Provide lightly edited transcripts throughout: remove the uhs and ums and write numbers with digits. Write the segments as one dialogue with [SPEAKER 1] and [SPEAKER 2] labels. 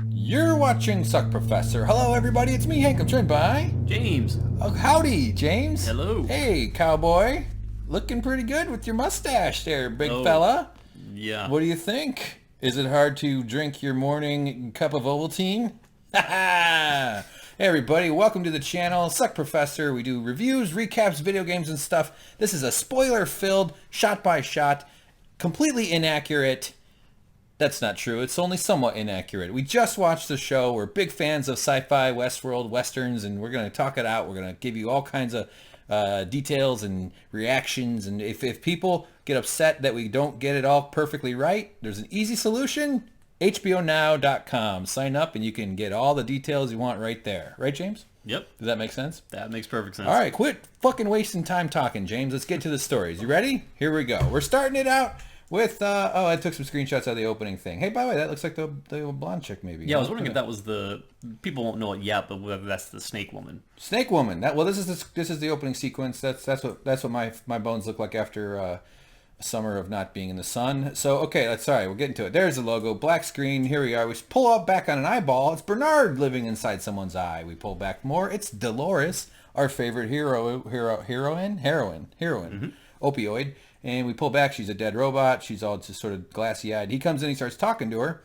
[SPEAKER 1] You're watching Suckprofessor. Hello, everybody. It's me, Hank. I'm joined by...
[SPEAKER 2] James.
[SPEAKER 1] Oh, howdy, James.
[SPEAKER 2] Hello.
[SPEAKER 1] Hey, cowboy. Looking pretty good with your mustache there, big
[SPEAKER 2] Oh,
[SPEAKER 1] fella.
[SPEAKER 2] Yeah.
[SPEAKER 1] What do you think? Is it hard to drink your morning cup of Ovaltine? Ha ha! Hey, everybody. Welcome to the channel, Suckprofessor. We do reviews, recaps, video games, and stuff. This is a spoiler-filled, shot-by-shot, completely inaccurate... That's not true. It's only somewhat inaccurate. We just watched the show. We're big fans of sci-fi, Westworld, westerns, and we're going to talk it out. We're going to give you all kinds of details and reactions. And if people get upset that we don't get it all perfectly right, there's an easy solution. HBOnow.com. Sign up and you can get all the details you want right there. Right, James?
[SPEAKER 2] Yep.
[SPEAKER 1] Does that make sense?
[SPEAKER 2] That makes perfect sense.
[SPEAKER 1] All right, quit fucking wasting time talking, James. Let's get to the stories. You ready? Here we go. We're starting it out with, I took some screenshots of the opening thing. Hey, by the way, that looks like the blonde chick, maybe.
[SPEAKER 2] Yeah, I was wondering if that was the... People won't know it yet, but whether that's the snake woman.
[SPEAKER 1] Snake woman. This is the opening sequence. That's what my bones look like after a summer of not being in the sun. So, okay, sorry, we're getting to it. There's the logo, black screen. Here we are. We pull up back on an eyeball. It's Bernard living inside someone's eye. We pull back more. It's Dolores, our favorite heroine, opioid. And we pull back. She's a dead robot. She's all just sort of glassy-eyed. He comes in. He starts talking to her.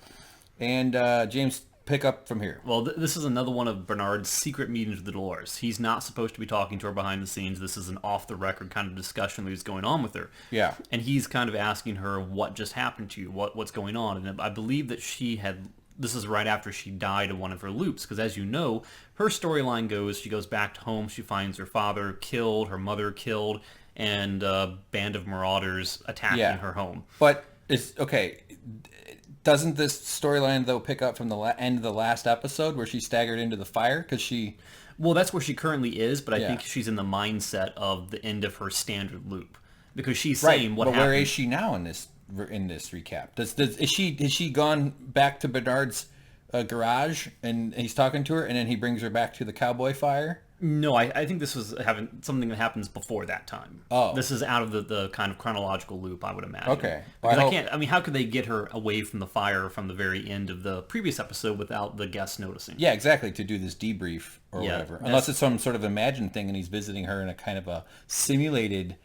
[SPEAKER 1] And James, pick up from here.
[SPEAKER 2] Well, this is another one of Bernard's secret meetings with Dolores. He's not supposed to be talking to her behind the scenes. This is an off-the-record kind of discussion that is going on with her.
[SPEAKER 1] Yeah.
[SPEAKER 2] And he's kind of asking her what just happened to you, what's going on. And I believe that she had... This is right after she died in one of her loops, because as you know, her storyline goes, she goes back home, she finds her father killed, her mother killed, and a band of marauders attacking her home.
[SPEAKER 1] But it's okay. Doesn't this storyline though pick up from the end of the last episode where she staggered into the fire because she?
[SPEAKER 2] Well, that's where she currently is, but I think she's in the mindset of the end of her standard loop because she's saying what happened.
[SPEAKER 1] But where is she now in this recap? Has she gone back to Bernard's garage and he's talking to her and then he brings her back to the cowboy fire?
[SPEAKER 2] No, I think this was something that happens before that time.
[SPEAKER 1] Oh.
[SPEAKER 2] This is out of the kind of chronological loop, I would imagine.
[SPEAKER 1] Okay.
[SPEAKER 2] Because how could they get her away from the fire from the very end of the previous episode without the guests noticing?
[SPEAKER 1] Yeah, exactly, to do this debrief or whatever. Unless it's some sort of imagined thing and he's visiting her in a kind of a simulated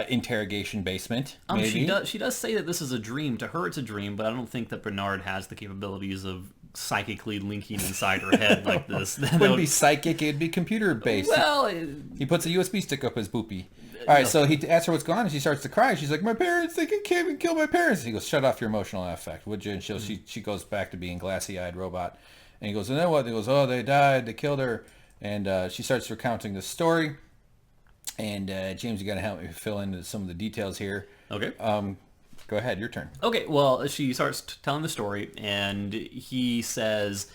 [SPEAKER 1] interrogation basement, maybe.
[SPEAKER 2] She does say that this is a dream. To her, it's a dream, but I don't think that Bernard has the capabilities of psychically linking inside her head like this.
[SPEAKER 1] It wouldn't be psychic, it'd be computer-based.
[SPEAKER 2] Well...
[SPEAKER 1] He puts a USB stick up his boopy. All right, so he asks her what's going on, and she starts to cry. She's like, my parents, they came and killed my parents. He goes, shut off your emotional affect, would you? And she goes back to being glassy-eyed robot. And he goes, and then what? He goes, oh, they died, they killed her. And she starts recounting the story. And James, you got to help me fill in some of the details here.
[SPEAKER 2] Okay.
[SPEAKER 1] Go ahead, your turn.
[SPEAKER 2] Okay, well, she starts telling the story, and he says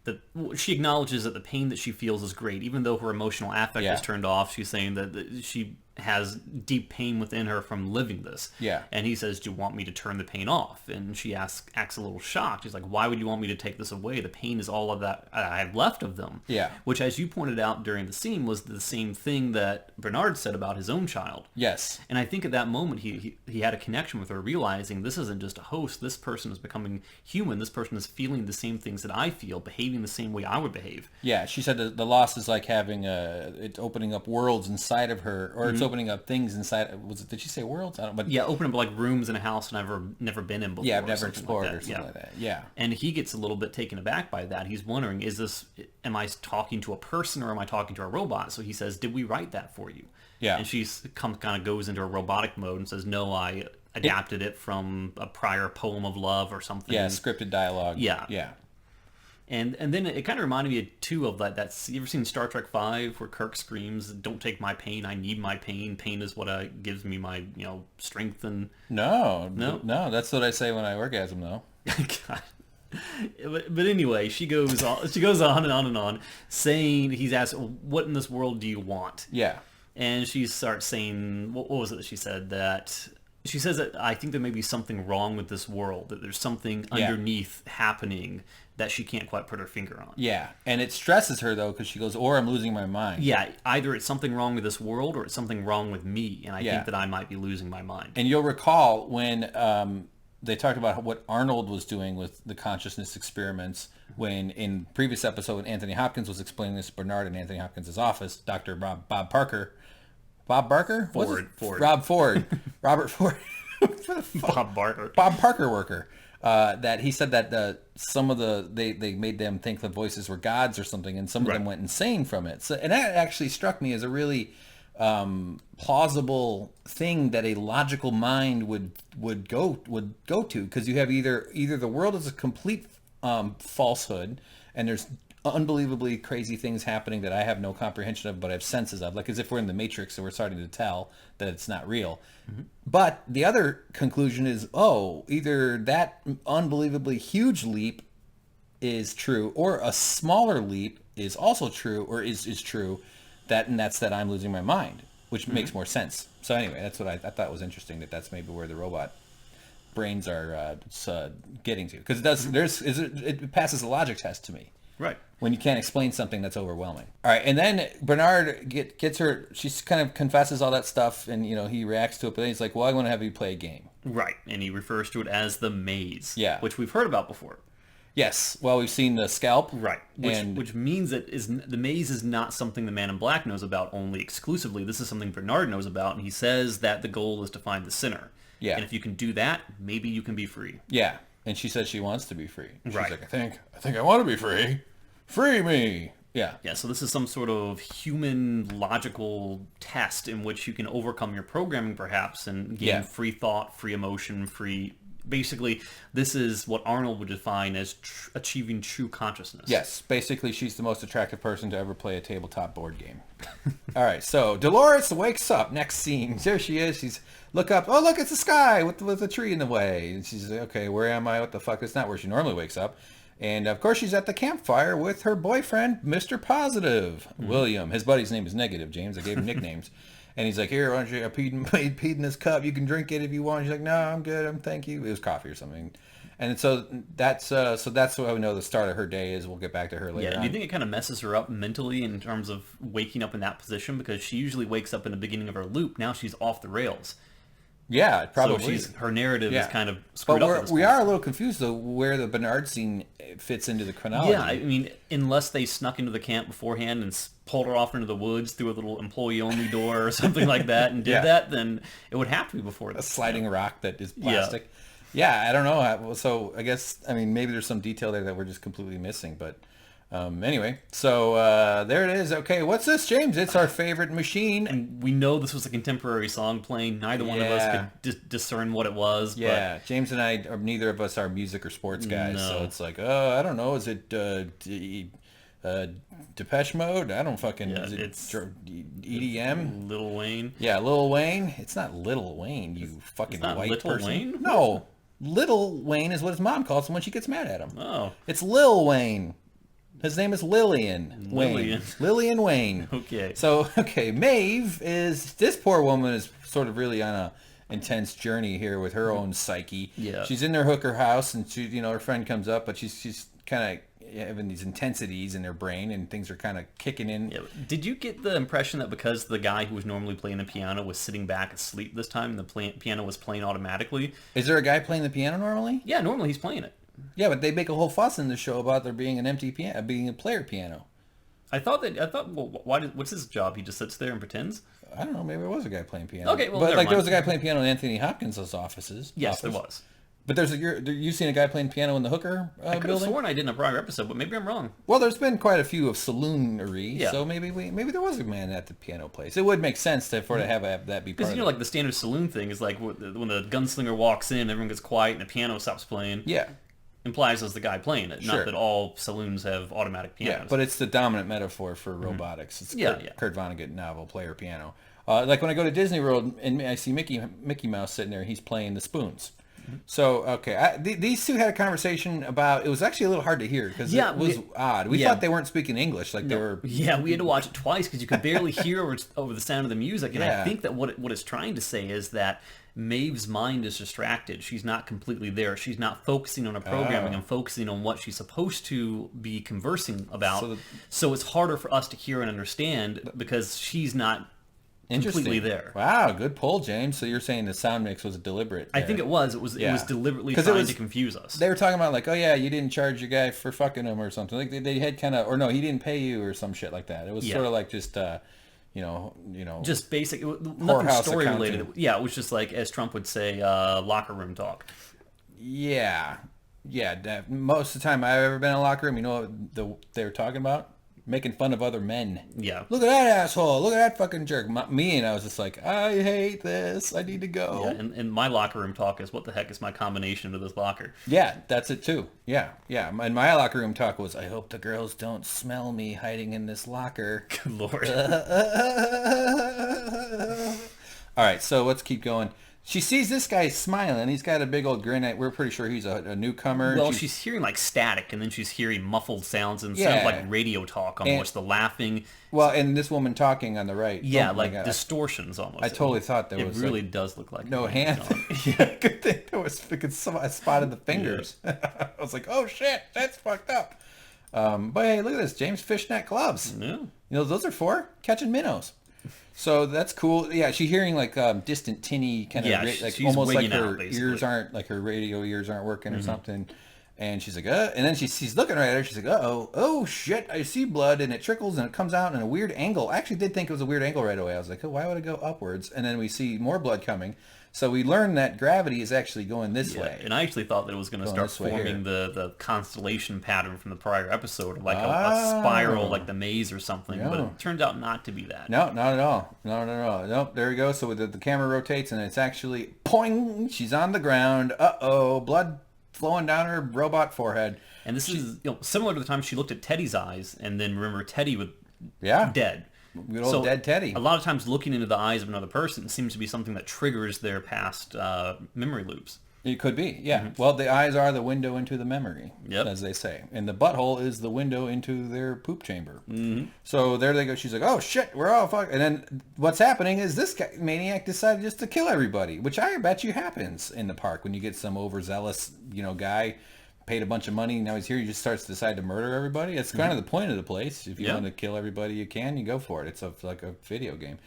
[SPEAKER 2] that she acknowledges that the pain that she feels is great. Even though her emotional affect is turned off, she's saying that she has deep pain within her from living this.
[SPEAKER 1] Yeah.
[SPEAKER 2] And he says, do you want me to turn the pain off? And she acts a little shocked. She's like, why would you want me to take this away? The pain is all of that I have left of them.
[SPEAKER 1] Yeah.
[SPEAKER 2] Which, as you pointed out during the scene, was the same thing that Bernard said about his own child.
[SPEAKER 1] Yes.
[SPEAKER 2] And I think at that moment he had a connection with her, realizing this isn't just a host. This person is becoming human. This person is feeling the same things that I feel, behaving the same way I would behave.
[SPEAKER 1] Yeah, she said the loss is like having it's opening up worlds inside of her, or it's opening up things inside. Did she say worlds? I don't. But
[SPEAKER 2] yeah, open up like rooms in a house I've never been in before.
[SPEAKER 1] Yeah, I've never explored or something like that. Yeah.
[SPEAKER 2] And he gets a little bit taken aback by that. He's wondering, am I talking to a person or am I talking to a robot? So he says, did we write that for you?
[SPEAKER 1] Yeah.
[SPEAKER 2] And she kind of goes into a robotic mode and says, no, I adapted it from a prior poem of love or something.
[SPEAKER 1] Yeah, scripted dialogue.
[SPEAKER 2] Yeah.
[SPEAKER 1] Yeah.
[SPEAKER 2] And then it kind of reminded me too of that. You ever seen Star Trek V where Kirk screams, "Don't take my pain. I need my pain. Pain is what gives me my strength." And
[SPEAKER 1] no. That's what I say when I orgasm, though.
[SPEAKER 2] God. But anyway, she goes on. She goes on and on and on, saying he's asked, "What in this world do you want?"
[SPEAKER 1] Yeah.
[SPEAKER 2] And she starts saying, what was it that she said? That she says that I think there may be something wrong with this world. That there's something underneath happening that she can't quite put her finger on.
[SPEAKER 1] Yeah, and it stresses her, though, because she goes, or I'm losing my mind.
[SPEAKER 2] Yeah, either it's something wrong with this world or it's something wrong with me, and I think that I might be losing my mind.
[SPEAKER 1] And you'll recall when they talked about what Arnold was doing with the consciousness experiments when in previous episode when Anthony Hopkins was explaining this to Bernard in Anthony Hopkins' office, Dr. Bob Parker. Bob Barker?
[SPEAKER 2] Ford.
[SPEAKER 1] Rob Ford. Robert Ford.
[SPEAKER 2] Bob Barker.
[SPEAKER 1] Bob Parker worker. That he said that some of they made them think the voices were gods or something, and some of them went insane from it. So, and that actually struck me as a really plausible thing that a logical mind would go to, because you have either the world is a complete falsehood and there's unbelievably crazy things happening that I have no comprehension of, but I have senses of, like as if we're in the Matrix and we're starting to tell that it's not real. But the other conclusion is, either that unbelievably huge leap is true, or a smaller leap is also true, or is true, and that's that I'm losing my mind, which makes more sense. So anyway, that's what I thought was interesting, that's maybe where the robot brains are getting to, because it passes the logic test to me.
[SPEAKER 2] Right.
[SPEAKER 1] When you can't explain something that's overwhelming. All right, and then Bernard gets her, she kind of confesses all that stuff, and he reacts to it, but then he's like, well, I want to have you play a game.
[SPEAKER 2] Right, and he refers to it as the maze.
[SPEAKER 1] Yeah.
[SPEAKER 2] Which we've heard about before.
[SPEAKER 1] Yes, well, we've seen the scalp.
[SPEAKER 2] Right, which means that the maze is not something the Man in Black knows about only exclusively. This is something Bernard knows about, and he says that the goal is to find the sinner. Yeah. And if you can do that, maybe you can be free.
[SPEAKER 1] Yeah, and she says she wants to be free. She's
[SPEAKER 2] right.
[SPEAKER 1] like, I think I want to be free. Free me. Yeah.
[SPEAKER 2] Yeah, so this is some sort of human logical test in which you can overcome your programming, perhaps, and gain free thought, free emotion, free... Basically, this is what Arnold would define as achieving true consciousness.
[SPEAKER 1] Yes, basically she's the most attractive person to ever play a tabletop board game. All right, so Dolores wakes up. Next scene. There she is. She's look up. Oh, look, it's the sky with a tree in the way. And she's like, okay, where am I? What the fuck? It's not where she normally wakes up. And, of course, she's at the campfire with her boyfriend, Mr. Positive, William. His buddy's name is Negative, James. I gave him nicknames. And he's like, here, why don't you, I peed in this cup. You can drink it if you want. She's like, no, I'm good. Thank you. It was coffee or something. And so that's what we know the start of her day is. We'll get back to her later on.
[SPEAKER 2] Do you think it kind of messes her up mentally in terms of waking up in that position? Because she usually wakes up in the beginning of her loop. Now she's off the rails.
[SPEAKER 1] Yeah, probably.
[SPEAKER 2] So her narrative is kind of screwed up.
[SPEAKER 1] But we are a little confused, though, where the Bernard scene fits into the chronology.
[SPEAKER 2] Yeah, I mean, unless they snuck into the camp beforehand and pulled her off into the woods through a little employee-only door or something like that and did that, then it would have to be before this.
[SPEAKER 1] A sliding rock that is plastic. Yeah, I don't know. So I guess, maybe there's some detail there that we're just completely missing, but... anyway, so there it is. Okay, what's this, James? It's our favorite machine.
[SPEAKER 2] And we know this was a contemporary song playing. Neither one of us could discern what it was.
[SPEAKER 1] Yeah, but... James and I, neither of us are music or sports guys. No. So it's like, I don't know. Is it Depeche Mode? I don't fucking... is it EDM?
[SPEAKER 2] Lil Wayne?
[SPEAKER 1] Yeah, Lil Wayne. It's not Lil Wayne, you fucking white
[SPEAKER 2] Little
[SPEAKER 1] person.
[SPEAKER 2] Wayne?
[SPEAKER 1] No. Little Wayne is what his mom calls him when she gets mad at him.
[SPEAKER 2] Oh.
[SPEAKER 1] It's Lil Wayne. His name is Lillian Wayne. Lillian Wayne.
[SPEAKER 2] Okay.
[SPEAKER 1] So, Maeve is... This poor woman is sort of really on a intense journey here with her own psyche.
[SPEAKER 2] Yeah.
[SPEAKER 1] She's in their hooker house, and she, her friend comes up, but she's kind of having these intensities in her brain, and things are kind of kicking in.
[SPEAKER 2] Yeah. Did you get the impression that because the guy who was normally playing the piano was sitting back asleep this time, and the piano was playing automatically?
[SPEAKER 1] Is there a guy playing the piano normally?
[SPEAKER 2] Yeah, normally he's playing it.
[SPEAKER 1] Yeah, but they make a whole fuss in the show about there being an empty piano, being a player piano.
[SPEAKER 2] Well, what's his job? He just sits there and pretends?
[SPEAKER 1] I don't know. Maybe there was a guy playing piano.
[SPEAKER 2] Okay, well,
[SPEAKER 1] but
[SPEAKER 2] there
[SPEAKER 1] was a guy playing piano in Anthony Hopkins' offices.
[SPEAKER 2] Yes, there was.
[SPEAKER 1] But you've seen a guy playing piano in the hooker
[SPEAKER 2] I could have sworn I did in a prior episode, but maybe I'm wrong.
[SPEAKER 1] Well, there's been quite a few of salloonery, so maybe there was a man at the piano place. It would make sense to have that be part of it.
[SPEAKER 2] Because like the standard saloon thing is like when the gunslinger walks in, everyone gets quiet, and the piano stops playing.
[SPEAKER 1] Yeah.
[SPEAKER 2] Implies as the guy playing it, not that all saloons have automatic pianos.
[SPEAKER 1] Yeah, but it's the dominant metaphor for robotics. It's Kurt Vonnegut novel, player piano. Like when I go to Disney World and I see Mickey Mouse sitting there, he's playing the spoons. So, these two had a conversation about... It was actually a little hard to hear because it was odd. We thought they weren't speaking English, like they were...
[SPEAKER 2] Yeah, we had to watch it twice because you could barely hear over the sound of the music. And I think that what it's trying to say is that Maeve's mind is distracted. She's not completely there. She's not focusing on her programming and focusing on what she's supposed to be conversing about. So it's harder for us to hear and understand because she's not completely there.
[SPEAKER 1] Wow, good pull, James. So you're saying the sound mix was deliberate there.
[SPEAKER 2] I think it was. It was deliberately trying to confuse us.
[SPEAKER 1] They were talking about like, oh yeah, you didn't charge your guy for fucking him or something. Like they had kind of, or no, he didn't pay you or some shit like that. It was sort of like just,
[SPEAKER 2] just basic, nothing story related. Yeah, it was just like, as Trump would say, locker room talk.
[SPEAKER 1] Yeah. Most of the time I've ever been in a locker room, you know what they were talking about? Making fun of other men.
[SPEAKER 2] Yeah.
[SPEAKER 1] Look at that asshole. Look at that fucking jerk. Me and I was just like, I hate this. I need to go.
[SPEAKER 2] Yeah, and my locker room talk is, what the heck is my combination to this locker?
[SPEAKER 1] Yeah, that's it too. Yeah. And my locker room talk was, I hope the girls don't smell me hiding in this locker.
[SPEAKER 2] Good Lord.
[SPEAKER 1] All right, so let's keep going. She sees this guy smiling. He's got a big old grin. We're pretty sure he's a newcomer.
[SPEAKER 2] Well, she's hearing like static, and then she's hearing muffled sounds and sounds like radio talk almost. The laughing.
[SPEAKER 1] Well, and this woman talking on the right.
[SPEAKER 2] Yeah, like distortions almost.
[SPEAKER 1] I totally thought that
[SPEAKER 2] it
[SPEAKER 1] was.
[SPEAKER 2] It really does look like
[SPEAKER 1] no hand. Yeah, good thing I spotted the fingers. Yeah. I was like, oh shit, that's fucked up. But hey, look at this, James, fishnet gloves.
[SPEAKER 2] Yeah.
[SPEAKER 1] You know those are for catching minnows. So that's cool. Yeah, she's hearing like distant tinny kind of like almost like her ears aren't like her radio ears aren't working or something. And she's like, and then she's looking right at her. She's like, oh shit, I see blood, and it trickles and it comes out in a weird angle. I actually did think it was a weird angle right away. I was like, oh, why would it go upwards? And then we see more blood coming. So we learn that gravity is actually going this way.
[SPEAKER 2] And I actually thought that it was going to start forming the constellation pattern from the prior episode, like a spiral, like the maze or something. No. But it turns out not to be that.
[SPEAKER 1] No, not at all. No. Nope, there we go. So the camera rotates, and it's actually, poing, she's on the ground. Uh-oh, blood flowing down her robot forehead.
[SPEAKER 2] And this is similar to the time she looked at Teddy's eyes, and then remember Teddy was dead.
[SPEAKER 1] Good old dead Teddy.
[SPEAKER 2] A lot of times looking into the eyes of another person seems to be something that triggers their past memory loops.
[SPEAKER 1] It could be, yeah. Mm-hmm. Well, the eyes are the window into the memory, as they say. And the butthole is the window into their poop chamber. Mm-hmm. So there they go. She's like, oh, shit, we're all fucked. And then what's happening is this maniac decided just to kill everybody, which I bet you happens in the park when you get some overzealous, guy, paid a bunch of money, now he's here, he just starts to decide to murder everybody. It's kind of the point of the place. If you want to kill everybody you can, you go for it. It's like a video game.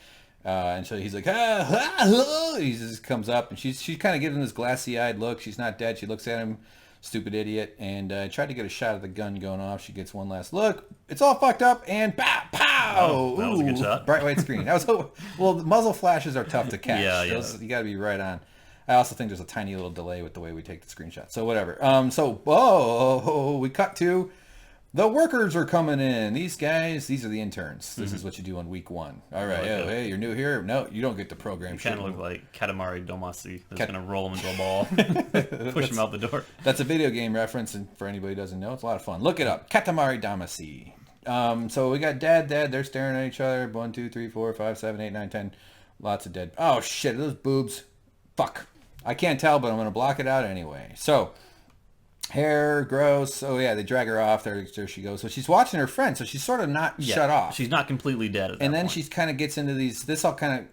[SPEAKER 1] And so he's like, he just comes up, and she's kind of giving this glassy-eyed look. She's not dead. She looks at him, stupid idiot, and tried to get a shot of the gun going off. She gets one last look. It's all fucked up, and pow, pow!
[SPEAKER 2] Oh, that was a good shot.
[SPEAKER 1] Bright white screen. The muzzle flashes are tough to catch.
[SPEAKER 2] Yeah.
[SPEAKER 1] You got to be right on. I also think there's a tiny little delay with the way we take the screenshot. So whatever. We cut to the workers are coming in. These are the interns. This is what you do on week 1. All right. Hey, you're new here? No, you don't get the program.
[SPEAKER 2] You kind of look like Katamari Damacy. That's going to roll him into a ball, push him out the door.
[SPEAKER 1] That's a video game reference, and for anybody who doesn't know, it's a lot of fun. Look it up. Katamari Damacy. So we got dad. They're staring at each other. 1, 2, 3, 4, 5, 7, 8, 9, 10. Lots of dead. Oh, shit. Those boobs. Fuck. I can't tell, but I'm going to block it out anyway. So, hair, gross. Oh, yeah, they drag her off. There she goes. So she's watching her friend, so she's sort of not shut off.
[SPEAKER 2] She's not completely dead at that
[SPEAKER 1] And then
[SPEAKER 2] point.
[SPEAKER 1] she kind of gets into this all kind of,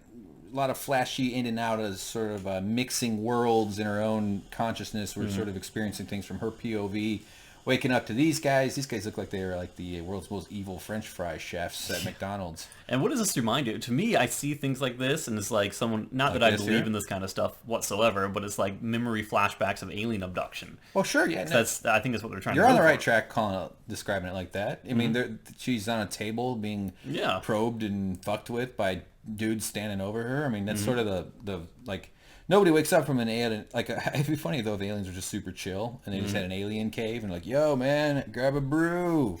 [SPEAKER 1] a lot of flashy in and out as sort of mixing worlds in her own consciousness. We're sort of experiencing things from her POV. Waking up to these guys. These guys look like they are like the world's most evil French fry chefs at McDonald's.
[SPEAKER 2] And what does this remind you? To me, I see things like this, and it's like someone, not like that I believe in this kind of stuff whatsoever, but it's like memory flashbacks of alien abduction.
[SPEAKER 1] Well, sure, yeah.
[SPEAKER 2] I think that's what they're trying to do.
[SPEAKER 1] You're on the right track describing it like that. I mean, she's on a table being probed and fucked with by dudes standing over her. I mean, that's sort of the like... Nobody wakes up from an alien. Like, it'd be funny though if the aliens were just super chill and they just had an alien cave and like, yo man, grab a brew,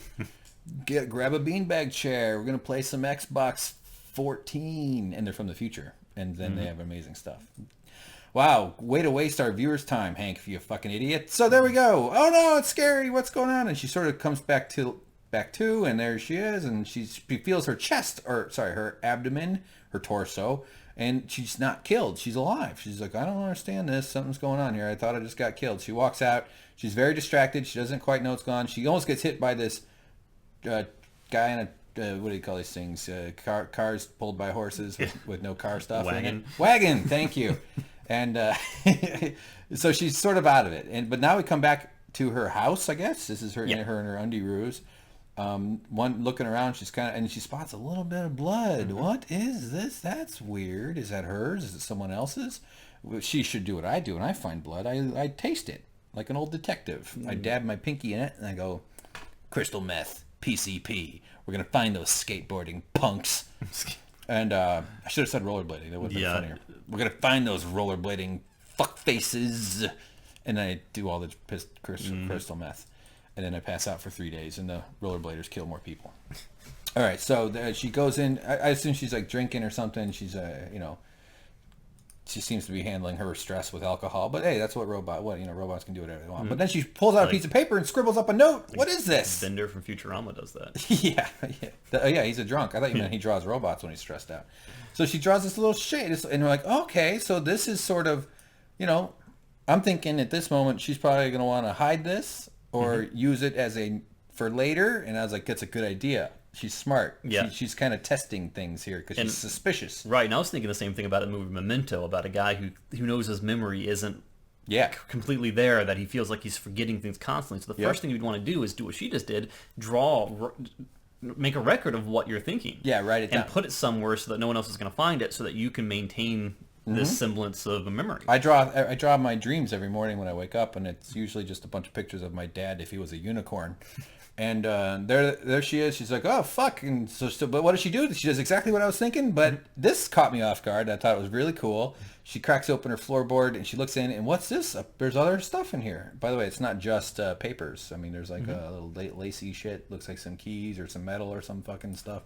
[SPEAKER 1] grab a beanbag chair. We're gonna play some Xbox 14, and they're from the future, and then they have amazing stuff. Wow, way to waste our viewers' time, Hank, you fucking idiot. So there we go. Oh no, it's scary. What's going on? And she sort of comes back to, and there she is, and she feels her chest, her abdomen, her torso. And she's not killed. She's alive. She's like, I don't understand this. Something's going on here. I thought I just got killed. She walks out. She's very distracted. She doesn't quite know what's going on. She almost gets hit by this guy in a, what do you call these things? Cars pulled by horses with no car stuff in it. Wagon. Thank you. And so she's sort of out of it. But now we come back to her house, I guess. This is her and her undie ruse. One looking around, and she spots a little bit of blood.
[SPEAKER 2] Mm-hmm.
[SPEAKER 1] What is this? That's weird. Is that hers? Is it someone else's? Well, she should do what I do when I find blood. I taste it like an old detective. I dab my pinky in it and I go, crystal meth, PCP. We're gonna find those skateboarding punks. And I should have said rollerblading. That would have been funnier. We're gonna find those rollerblading fuck faces. And I do all the crystal meth. And then I pass out for 3 days, and the rollerbladers kill more people. All right, so she goes in. I assume she's like drinking or something. She's she seems to be handling her stress with alcohol. But hey, that's what robots can do whatever they want. Mm-hmm. But then she pulls out a piece of paper and scribbles up a note. What is this?
[SPEAKER 2] Bender from Futurama does that.
[SPEAKER 1] yeah, he's a drunk. I thought you meant he draws robots when he's stressed out. So she draws this little shade, and we're like, okay, so this is sort of, I'm thinking at this moment she's probably going to want to hide this. Or use it for later, and I was like, that's a good idea. She's smart.
[SPEAKER 2] Yeah.
[SPEAKER 1] She's kind of testing things here because she's suspicious.
[SPEAKER 2] Right, and I was thinking the same thing about the movie Memento, about a guy who knows his memory isn't completely there, that he feels like he's forgetting things constantly. So the first thing you'd want to do is do what she just did, make a record of what you're thinking.
[SPEAKER 1] Yeah, write it down.
[SPEAKER 2] And put it somewhere so that no one else is going to find it, so that you can maintain this semblance of a memory.
[SPEAKER 1] I draw my dreams every morning when I wake up, and it's usually just a bunch of pictures of my dad if he was a unicorn. And there she is. She's like, oh fuck. And but what does she do? She does exactly what I was thinking. But this caught me off guard. I thought it was really cool. She cracks open her floorboard and she looks in, and what's this? There's other stuff in here. By the way, it's not just papers. I mean, there's like a little lacy shit. Looks like some keys or some metal or some fucking stuff.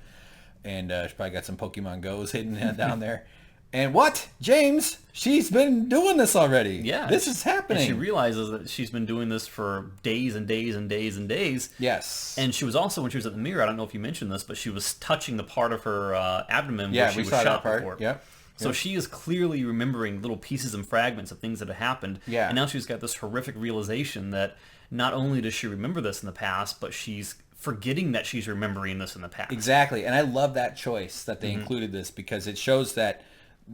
[SPEAKER 1] And she probably got some Pokemon Go's hidden down there. And what? James, she's been doing this already.
[SPEAKER 2] Yeah.
[SPEAKER 1] This is happening.
[SPEAKER 2] And she realizes that she's been doing this for days and days and days and days.
[SPEAKER 1] Yes.
[SPEAKER 2] And she was also, when she was at the mirror, I don't know if you mentioned this, but she was touching the part of her abdomen where she was shot before.
[SPEAKER 1] Yep.
[SPEAKER 2] So she is clearly remembering little pieces and fragments of things that have happened.
[SPEAKER 1] Yeah.
[SPEAKER 2] And now she's got this horrific realization that not only does she remember this in the past, but she's forgetting that she's remembering this in the past.
[SPEAKER 1] Exactly. And I love that choice that they included this, because it shows that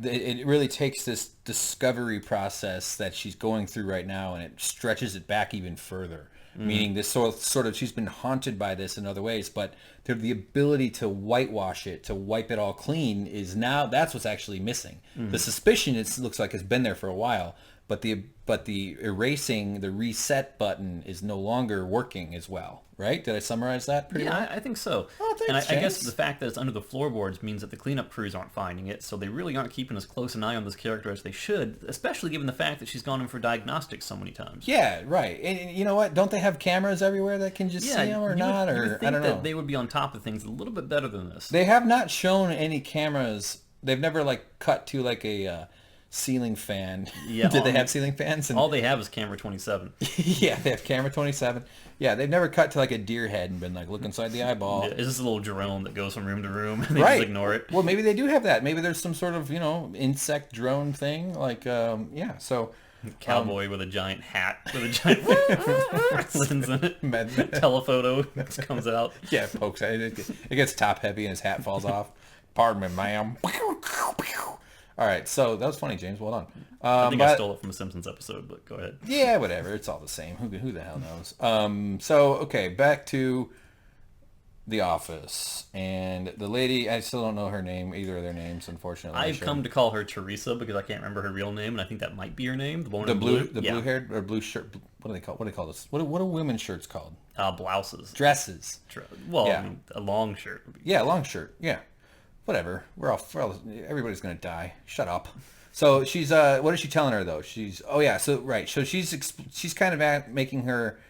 [SPEAKER 1] it really takes this discovery process that she's going through right now, and it stretches it back even further. Meaning this sort of she's been haunted by this in other ways, but the ability to whitewash it, to wipe it all clean, is now, that's what's actually missing. The suspicion, it looks like, has been there for a while, but the erasing, the reset button is no longer working as well. Right? Did I summarize that pretty well?
[SPEAKER 2] Yeah, I think so.
[SPEAKER 1] Oh, thanks,
[SPEAKER 2] and I guess the fact that it's under the floorboards means that the cleanup crews aren't finding it, so they really aren't keeping as close an eye on this character as they should, especially given the fact that she's gone in for diagnostics so many times.
[SPEAKER 1] Yeah, right. And you know what? Don't they have cameras everywhere that can just see them or not?
[SPEAKER 2] You would
[SPEAKER 1] or
[SPEAKER 2] think
[SPEAKER 1] I don't know.
[SPEAKER 2] that they would be on top of things a little bit better than this.
[SPEAKER 1] They have not shown any cameras. They've never cut to a ceiling fan.
[SPEAKER 2] Yeah,
[SPEAKER 1] Did they have ceiling fans?
[SPEAKER 2] All they have is camera 27.
[SPEAKER 1] Yeah, they have camera 27. Yeah, they've never cut to a deer head and been look inside the eyeball.
[SPEAKER 2] Yeah, it's just a little drone that goes from room to room, and they
[SPEAKER 1] right.
[SPEAKER 2] just ignore it.
[SPEAKER 1] Well, maybe they do have that. Maybe there's some sort of insect drone thing. So
[SPEAKER 2] Cowboy with a giant hat with a giant lens in it. Telephoto comes out.
[SPEAKER 1] Yeah, it pokes out. It gets top heavy and his hat falls off. Pardon me, ma'am. All right, so that was funny, James. Well done.
[SPEAKER 2] I think I stole it from a Simpsons episode, but go ahead.
[SPEAKER 1] Yeah, whatever. It's all the same. Who the hell knows? Okay, back to the office. And the lady, I still don't know her name, either of their names, unfortunately.
[SPEAKER 2] I've come to call her Teresa because I can't remember her real name, and I think that might be her name. The woman in
[SPEAKER 1] blue,
[SPEAKER 2] blue.
[SPEAKER 1] blue-haired or blue shirt. What do they call this? What are women's shirts called?
[SPEAKER 2] Blouses.
[SPEAKER 1] Dresses.
[SPEAKER 2] Well,
[SPEAKER 1] yeah.
[SPEAKER 2] I mean, a long shirt.
[SPEAKER 1] Yeah, long shirt. Yeah. Whatever. Everybody's gonna die. Shut up. So she's what is she telling her though? So she's kind of making her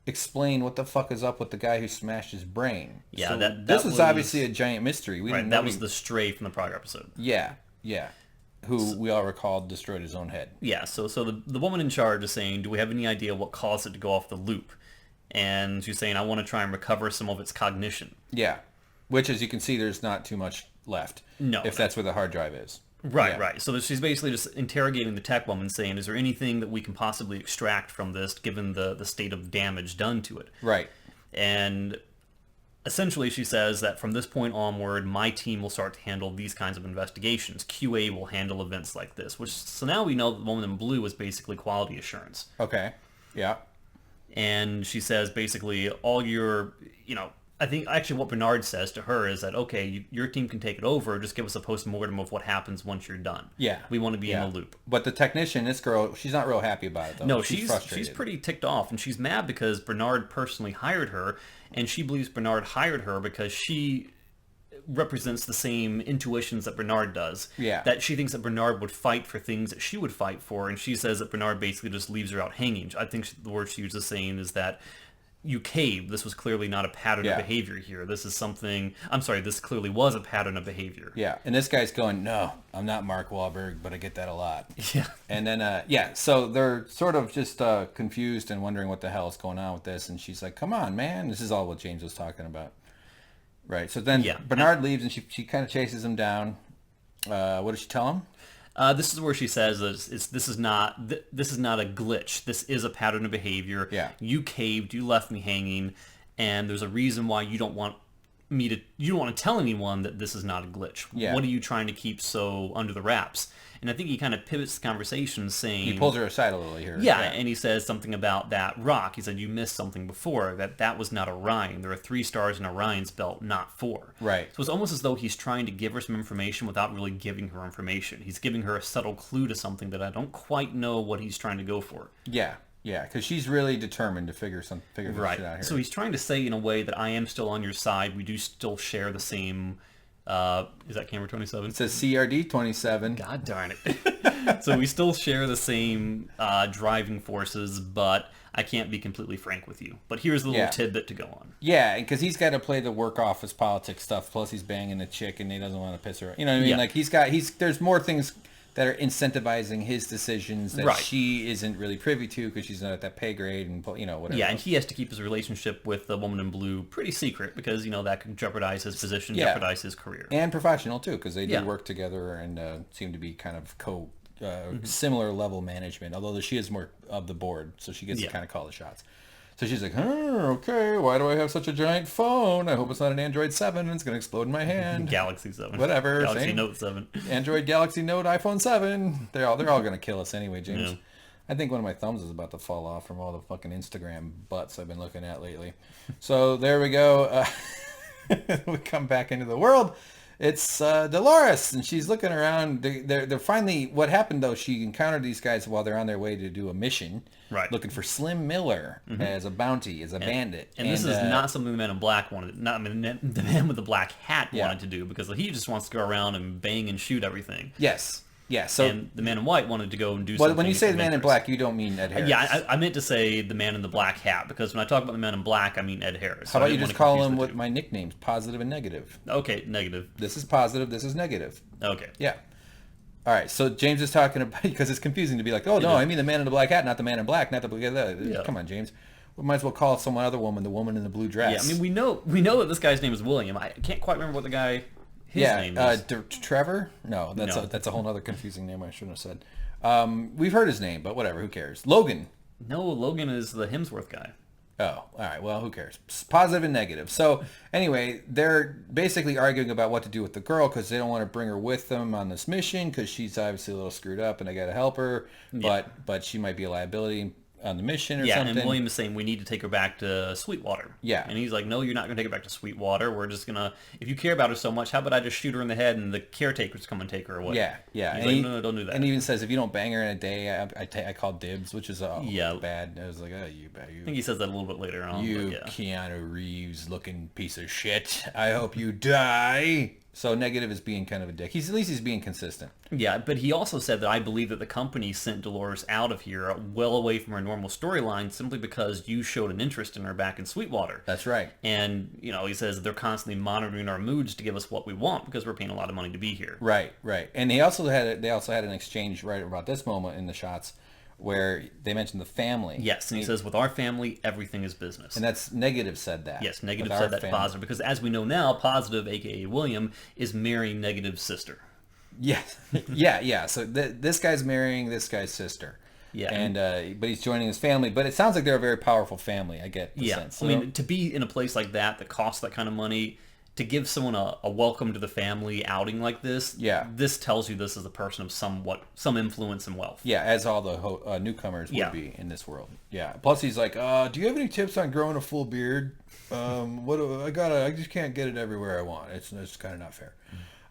[SPEAKER 1] explain what the fuck is up with the guy who smashed his brain.
[SPEAKER 2] Yeah,
[SPEAKER 1] so
[SPEAKER 2] this
[SPEAKER 1] was obviously a giant mystery.
[SPEAKER 2] That was the stray from the prior episode.
[SPEAKER 1] Yeah. Who we all recalled destroyed his own head.
[SPEAKER 2] Yeah. So the woman in charge is saying, "Do we have any idea what caused it to go off the loop?" And she's saying, "I want to try and recover some of its cognition."
[SPEAKER 1] Yeah. Which, as you can see, there's not too much left.
[SPEAKER 2] No.
[SPEAKER 1] If that's where the hard drive is.
[SPEAKER 2] Right. So she's basically just interrogating the tech woman, saying, is there anything that we can possibly extract from this, given the state of damage done to it?
[SPEAKER 1] Right.
[SPEAKER 2] And essentially she says that from this point onward, my team will start to handle these kinds of investigations. QA will handle events like this. So now we know that the woman in blue is basically quality assurance.
[SPEAKER 1] Okay. Yeah.
[SPEAKER 2] And she says basically all your, I think actually what Bernard says to her is that, okay, your team can take it over. Just give us a post-mortem of what happens once you're done.
[SPEAKER 1] Yeah.
[SPEAKER 2] We want to be in the loop.
[SPEAKER 1] But the technician, this girl, she's not real happy about it, though.
[SPEAKER 2] No,
[SPEAKER 1] she's frustrated.
[SPEAKER 2] She's pretty ticked off, and she's mad because Bernard personally hired her, and she believes Bernard hired her because she represents the same intuitions that Bernard does.
[SPEAKER 1] Yeah.
[SPEAKER 2] That she thinks that Bernard would fight for things that she would fight for, and she says that Bernard basically just leaves her out hanging. I think the word she uses saying is that you caved. This was clearly not a pattern of behavior here. This is something... I'm sorry, this clearly was a pattern of behavior.
[SPEAKER 1] Yeah, and this guy's going, no, I'm not Mark Wahlberg, but I get that a lot.
[SPEAKER 2] Yeah.
[SPEAKER 1] And then, so they're sort of just confused and wondering what the hell is going on with this, and she's like, come on, man. This is all what James was talking about. Right, so then Bernard leaves, and she kind of chases him down. What does she tell him?
[SPEAKER 2] This is where she says this is not a glitch. This is a pattern of behavior.
[SPEAKER 1] Yeah.
[SPEAKER 2] You caved. You left me hanging, and there's a reason why you don't want to tell anyone that this is not a glitch.
[SPEAKER 1] Yeah.
[SPEAKER 2] What are you trying to keep so under the wraps? And I think he kind of pivots the conversation, saying
[SPEAKER 1] He pulls her aside a little here.
[SPEAKER 2] Yeah, and he says something about that rock. He said you missed something before. That was not Orion. There are 3 stars in Orion's belt, not 4.
[SPEAKER 1] Right.
[SPEAKER 2] So it's almost as though he's trying to give her some information without really giving her information. He's giving her a subtle clue to something that I don't quite know what he's trying to go for.
[SPEAKER 1] Yeah, because she's really determined to figure this shit out here.
[SPEAKER 2] So he's trying to say in a way that I am still on your side. We do still share the same... is that camera 27?
[SPEAKER 1] It says CRD 27.
[SPEAKER 2] God darn it. So we still share the same driving forces, but I can't be completely frank with you. But here's the little tidbit to go on.
[SPEAKER 1] Yeah, because he's got to play the work office politics stuff, plus he's banging a chick and he doesn't want to piss her. You know what I mean?
[SPEAKER 2] Yeah.
[SPEAKER 1] Like there's more things that are incentivizing his decisions that she isn't really privy to because she's not at that pay grade and, whatever.
[SPEAKER 2] Yeah, and he has to keep his relationship with the woman in blue pretty secret because, that could jeopardize his position, jeopardize his career.
[SPEAKER 1] And professional, too, because they do work together and seem to be kind of similar level management, although she is more of the board, so she gets to kind of call the shots. So she's like, okay, why do I have such a giant phone? I hope it's not an Android 7 and it's going to explode in my hand.
[SPEAKER 2] Galaxy 7.
[SPEAKER 1] Whatever.
[SPEAKER 2] Galaxy Note 7.
[SPEAKER 1] Android, Galaxy Note, iPhone 7. They're all going to kill us anyway, James.
[SPEAKER 2] Yeah.
[SPEAKER 1] I think one of my thumbs is about to fall off from all the fucking Instagram butts I've been looking at lately. So there we go. We come back into the world. It's Dolores, and she's looking around. They're finally... What happened, though, she encountered these guys while they're on their way to do a mission.
[SPEAKER 2] Right.
[SPEAKER 1] Looking for Slim Miller as a bounty, as a bandit.
[SPEAKER 2] And this is not something the Man in Black wanted. The man with the black hat wanted to do, because he just wants to go around and bang and shoot everything.
[SPEAKER 1] Yes. Yeah, so...
[SPEAKER 2] And the Man in White wanted to go and do something.
[SPEAKER 1] When you say the Man in Black, you don't mean Ed Harris.
[SPEAKER 2] Yeah, I meant to say the Man in the Black Hat, because when I talk about the Man in Black, I mean Ed Harris.
[SPEAKER 1] How about you just call him with my nicknames, positive and negative?
[SPEAKER 2] Okay, negative.
[SPEAKER 1] This is positive, this is negative.
[SPEAKER 2] Okay.
[SPEAKER 1] Yeah. All right, so James is talking about... Because it's confusing to be like, oh, no, I mean the Man in the Black Hat, not the Man in Black, not the... Come on, James. We might as well call some other woman the woman in the blue dress.
[SPEAKER 2] Yeah, I mean, we know that this guy's name is William. I can't quite remember what the guy... His name is...
[SPEAKER 1] Trevor? No, that's a whole other confusing name I shouldn't have said. We've heard his name, but whatever, who cares? Logan.
[SPEAKER 2] No, Logan is the Hemsworth guy.
[SPEAKER 1] Oh, all right, well, who cares? Positive and negative. So, anyway, they're basically arguing about what to do with the girl because they don't want to bring her with them on this mission because she's obviously a little screwed up and they got to help her, but she might be a liability on the mission or something.
[SPEAKER 2] And William is saying we need to take her back to Sweetwater. Yeah. And he's like, no, you're not going to take her back to Sweetwater. We're just going to, if you care about her so much, how about I just shoot her in the head and the caretakers come and take her away?
[SPEAKER 1] Yeah.
[SPEAKER 2] He's like, no, don't do that.
[SPEAKER 1] And he even says, if you don't bang her in a day, I call dibs, which is bad. I was like, oh, you bad.
[SPEAKER 2] I think he says that a little bit later on.
[SPEAKER 1] You Keanu Reeves looking piece of shit. I hope you die. So negative is being kind of a dick. At least he's being consistent.
[SPEAKER 2] Yeah, but he also said that I believe that the company sent Dolores out of here well away from her normal storyline simply because you showed an interest in her back in Sweetwater.
[SPEAKER 1] That's right.
[SPEAKER 2] And, he says they're constantly monitoring our moods to give us what we want because we're paying a lot of money to be here.
[SPEAKER 1] Right. And they also had an exchange right about this moment in the shots where they mentioned the family.
[SPEAKER 2] Yes, and he says, with our family, everything is business.
[SPEAKER 1] And that's negative said that.
[SPEAKER 2] Yes, negative said that to positive, because as we know now, positive, a.k.a. William, is marrying negative's sister.
[SPEAKER 1] Yes. Yeah. So this guy's marrying this guy's sister. Yeah. And but he's joining his family. But it sounds like they're a very powerful family, I get the sense.
[SPEAKER 2] I mean, to be in a place like that costs that kind of money, to give someone a welcome to the family outing like this, this tells you this is a person of some influence and wealth.
[SPEAKER 1] Yeah, as all the newcomers would be in this world. Yeah. Plus, he's like, "Do you have any tips on growing a full beard? I just can't get it everywhere I want. It's kind of not fair."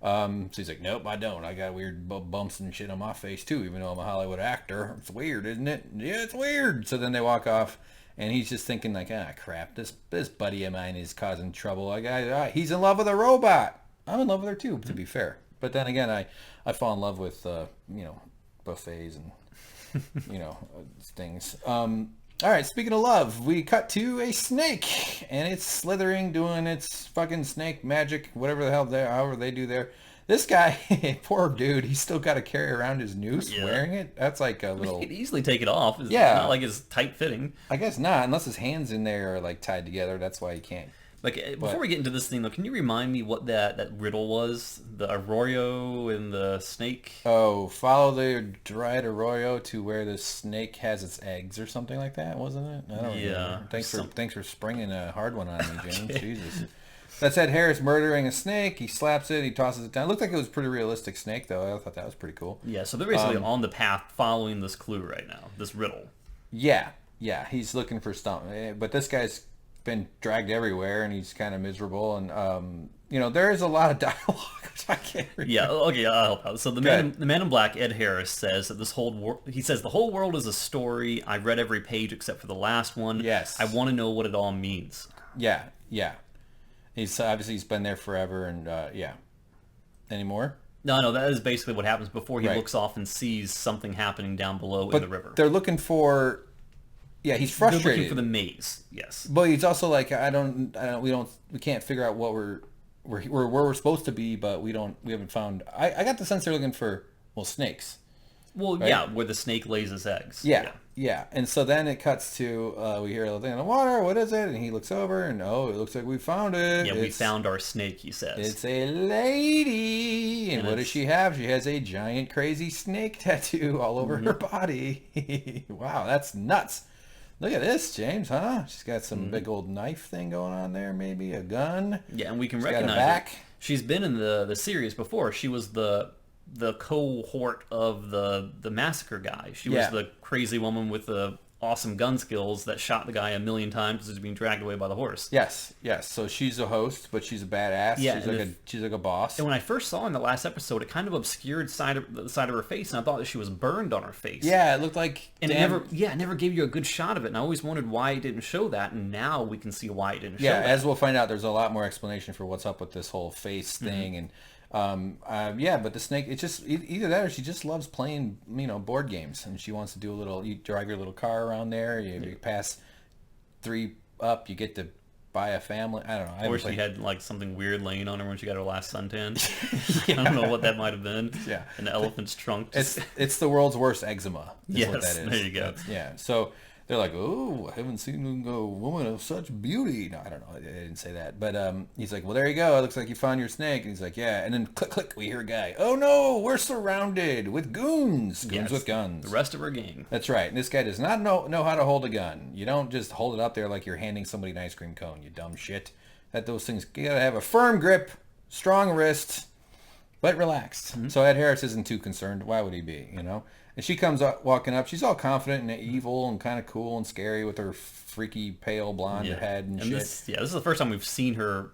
[SPEAKER 1] So he's like, "Nope, I don't. I got weird bumps and shit on my face too, even though I'm a Hollywood actor. It's weird, isn't it? Yeah, it's weird." So then they walk off. And he's just thinking like, crap, this buddy of mine is causing trouble. He's in love with a robot. I'm in love with her too, to be fair. But then again, I fall in love with, buffets and, things. All right, speaking of love, we cut to a snake. And it's slithering, doing its fucking snake magic, whatever the hell however they do there. This guy, poor dude, he's still got to carry around his noose wearing it. That's like a little...
[SPEAKER 2] He could easily take it off. It's not like it's tight-fitting.
[SPEAKER 1] I guess not, unless his hands in there are like tied together. That's why he can't.
[SPEAKER 2] Before we get into this thing, though, can you remind me what that riddle was? The arroyo and the snake?
[SPEAKER 1] Oh, follow the dried arroyo to where the snake has its eggs or something like that, wasn't it? I don't remember. Thanks for springing a hard one on me, James.
[SPEAKER 2] Okay.
[SPEAKER 1] Jesus. That said, Harris murdering a snake. He slaps it. He tosses it down. It looked like it was a pretty realistic snake, though. I thought that was pretty cool.
[SPEAKER 2] Yeah, so they're basically on the path following this clue right now, this riddle.
[SPEAKER 1] Yeah. He's looking for something. But this guy's been dragged everywhere, and he's kind of miserable. And, there is a lot of dialogue, which I can't read.
[SPEAKER 2] Yeah, okay, I'll help out. So the man in black, Ed Harris, says that the whole world is a story. I read every page except for the last one.
[SPEAKER 1] Yes.
[SPEAKER 2] I want to know what it all means.
[SPEAKER 1] Yeah. He's been there forever, and Any more?
[SPEAKER 2] No, that is basically what happens before he looks off and sees something happening down below in the river.
[SPEAKER 1] They're looking for... Yeah, he's frustrated.
[SPEAKER 2] They're looking for the maze, yes.
[SPEAKER 1] But he's also like, we can't figure out what where we're supposed to be, but we haven't found... I got the sense they're looking for, snakes.
[SPEAKER 2] Well, right? Yeah, where the snake lays its eggs.
[SPEAKER 1] Yeah. And so then it cuts to, we hear a little thing in the water. What is it? And he looks over and, it looks like we found it.
[SPEAKER 2] Yeah, we found our snake, he says.
[SPEAKER 1] It's a lady. And what does she have? She has a giant crazy snake tattoo all over her body. Wow, that's nuts. Look at this, James, huh? She's got some big old knife thing going on there, maybe a gun.
[SPEAKER 2] Yeah, and we can recognize her. She's been in the series before. She was the cohort of the massacre guy. She was the crazy woman with the awesome gun skills that shot the guy a million times as he's being dragged away by the horse.
[SPEAKER 1] Yes. So she's a host, but she's a badass. Yeah, she's like a boss.
[SPEAKER 2] And when I first saw her in the last episode, it kind of obscured the side of her face, and I thought that she was burned on her face.
[SPEAKER 1] Yeah, it looked like...
[SPEAKER 2] And it never gave you a good shot of it, and I always wondered why it didn't show that, and now we can see why it didn't show that.
[SPEAKER 1] Yeah, as we'll find out, there's a lot more explanation for what's up with this whole face thing, and... but the snake, it's just either that or she just loves playing, board games, and she wants to do you drive your little car around there, you pass 3 up, you get to buy a family. I don't know.
[SPEAKER 2] Or she had like something weird laying on her when she got her last suntan. I don't know what that might have been.
[SPEAKER 1] Yeah.
[SPEAKER 2] An elephant's trunk.
[SPEAKER 1] It's the world's worst eczema.
[SPEAKER 2] Yes,
[SPEAKER 1] what that is.
[SPEAKER 2] There you go.
[SPEAKER 1] So they're like, I haven't seen a woman of such beauty. No, I don't know. I didn't say that. But he's like, well, there you go. It looks like you found your snake. And he's like, yeah. And then click, click, we hear a guy. Oh, no, we're surrounded with goons. Goons with guns.
[SPEAKER 2] The rest of our gang.
[SPEAKER 1] That's right. And this guy does not know how to hold a gun. You don't just hold it up there like you're handing somebody an ice cream cone, you dumb shit. Those things, you got to have a firm grip, strong wrist, but relaxed. Mm-hmm. So Ed Harris isn't too concerned. Why would he be, And she comes up, walking up. She's all confident and evil and kind of cool and scary with her freaky pale blonde head and shit.
[SPEAKER 2] This is the first time we've seen her,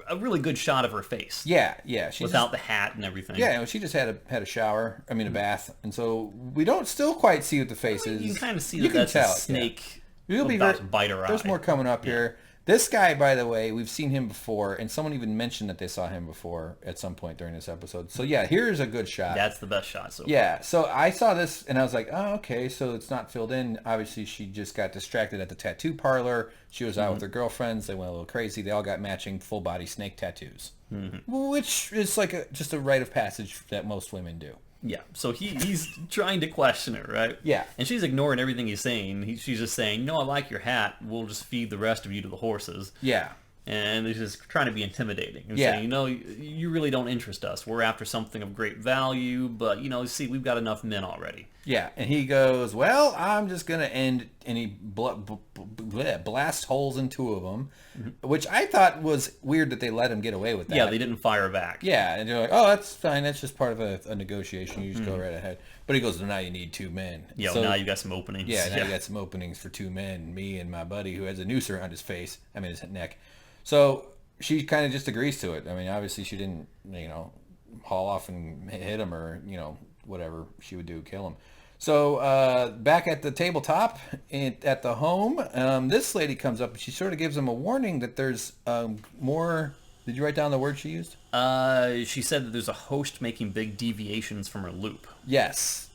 [SPEAKER 2] a really good shot of her face.
[SPEAKER 1] Yeah.
[SPEAKER 2] Without the hat and everything.
[SPEAKER 1] Yeah, she just had a shower. I mean, a bath, and so we don't still quite see what the face is.
[SPEAKER 2] You can kind of see that's a snake.
[SPEAKER 1] You'll be
[SPEAKER 2] about to bite her eye.
[SPEAKER 1] There's more coming up here. This guy, by the way, we've seen him before, and someone even mentioned that they saw him before at some point during this episode. So yeah, here's a good shot.
[SPEAKER 2] That's the best shot so far.
[SPEAKER 1] Yeah, so I saw this, and I was like, oh, okay, so it's not filled in. Obviously, she just got distracted at the tattoo parlor. She was out with her girlfriends. They went a little crazy. They all got matching full-body snake tattoos, which is like just a rite of passage that most women do.
[SPEAKER 2] Yeah, so he's trying to question her, right?
[SPEAKER 1] Yeah.
[SPEAKER 2] And she's ignoring everything he's saying. She's just saying, no, I like your hat. We'll just feed the rest of you to the horses.
[SPEAKER 1] Yeah.
[SPEAKER 2] And he's just trying to be intimidating and
[SPEAKER 1] Yeah.
[SPEAKER 2] saying, you really don't interest us. We're after something of great value, but, see, we've got enough men already.
[SPEAKER 1] Yeah, and he goes, well, I'm just going to end, and he blasts holes in two of them, which I thought was weird that they let him get away with that.
[SPEAKER 2] Yeah, they didn't fire back.
[SPEAKER 1] Yeah, and they're like, oh, that's fine. That's just part of a negotiation. You just go right ahead. But he goes, well, now you need two men.
[SPEAKER 2] Yeah,
[SPEAKER 1] so,
[SPEAKER 2] now you got some openings.
[SPEAKER 1] Yeah, now you got some openings for two men, me and my buddy who has a noose around his neck. So she kind of just agrees to it. I mean, obviously she didn't, haul off and hit him or, whatever she would do, kill him. So back at the tabletop at the home, this lady comes up and she sort of gives him a warning that there's more. Did you write down the word she used?
[SPEAKER 2] She said that there's a host making big deviations from her loop.
[SPEAKER 1] Yes.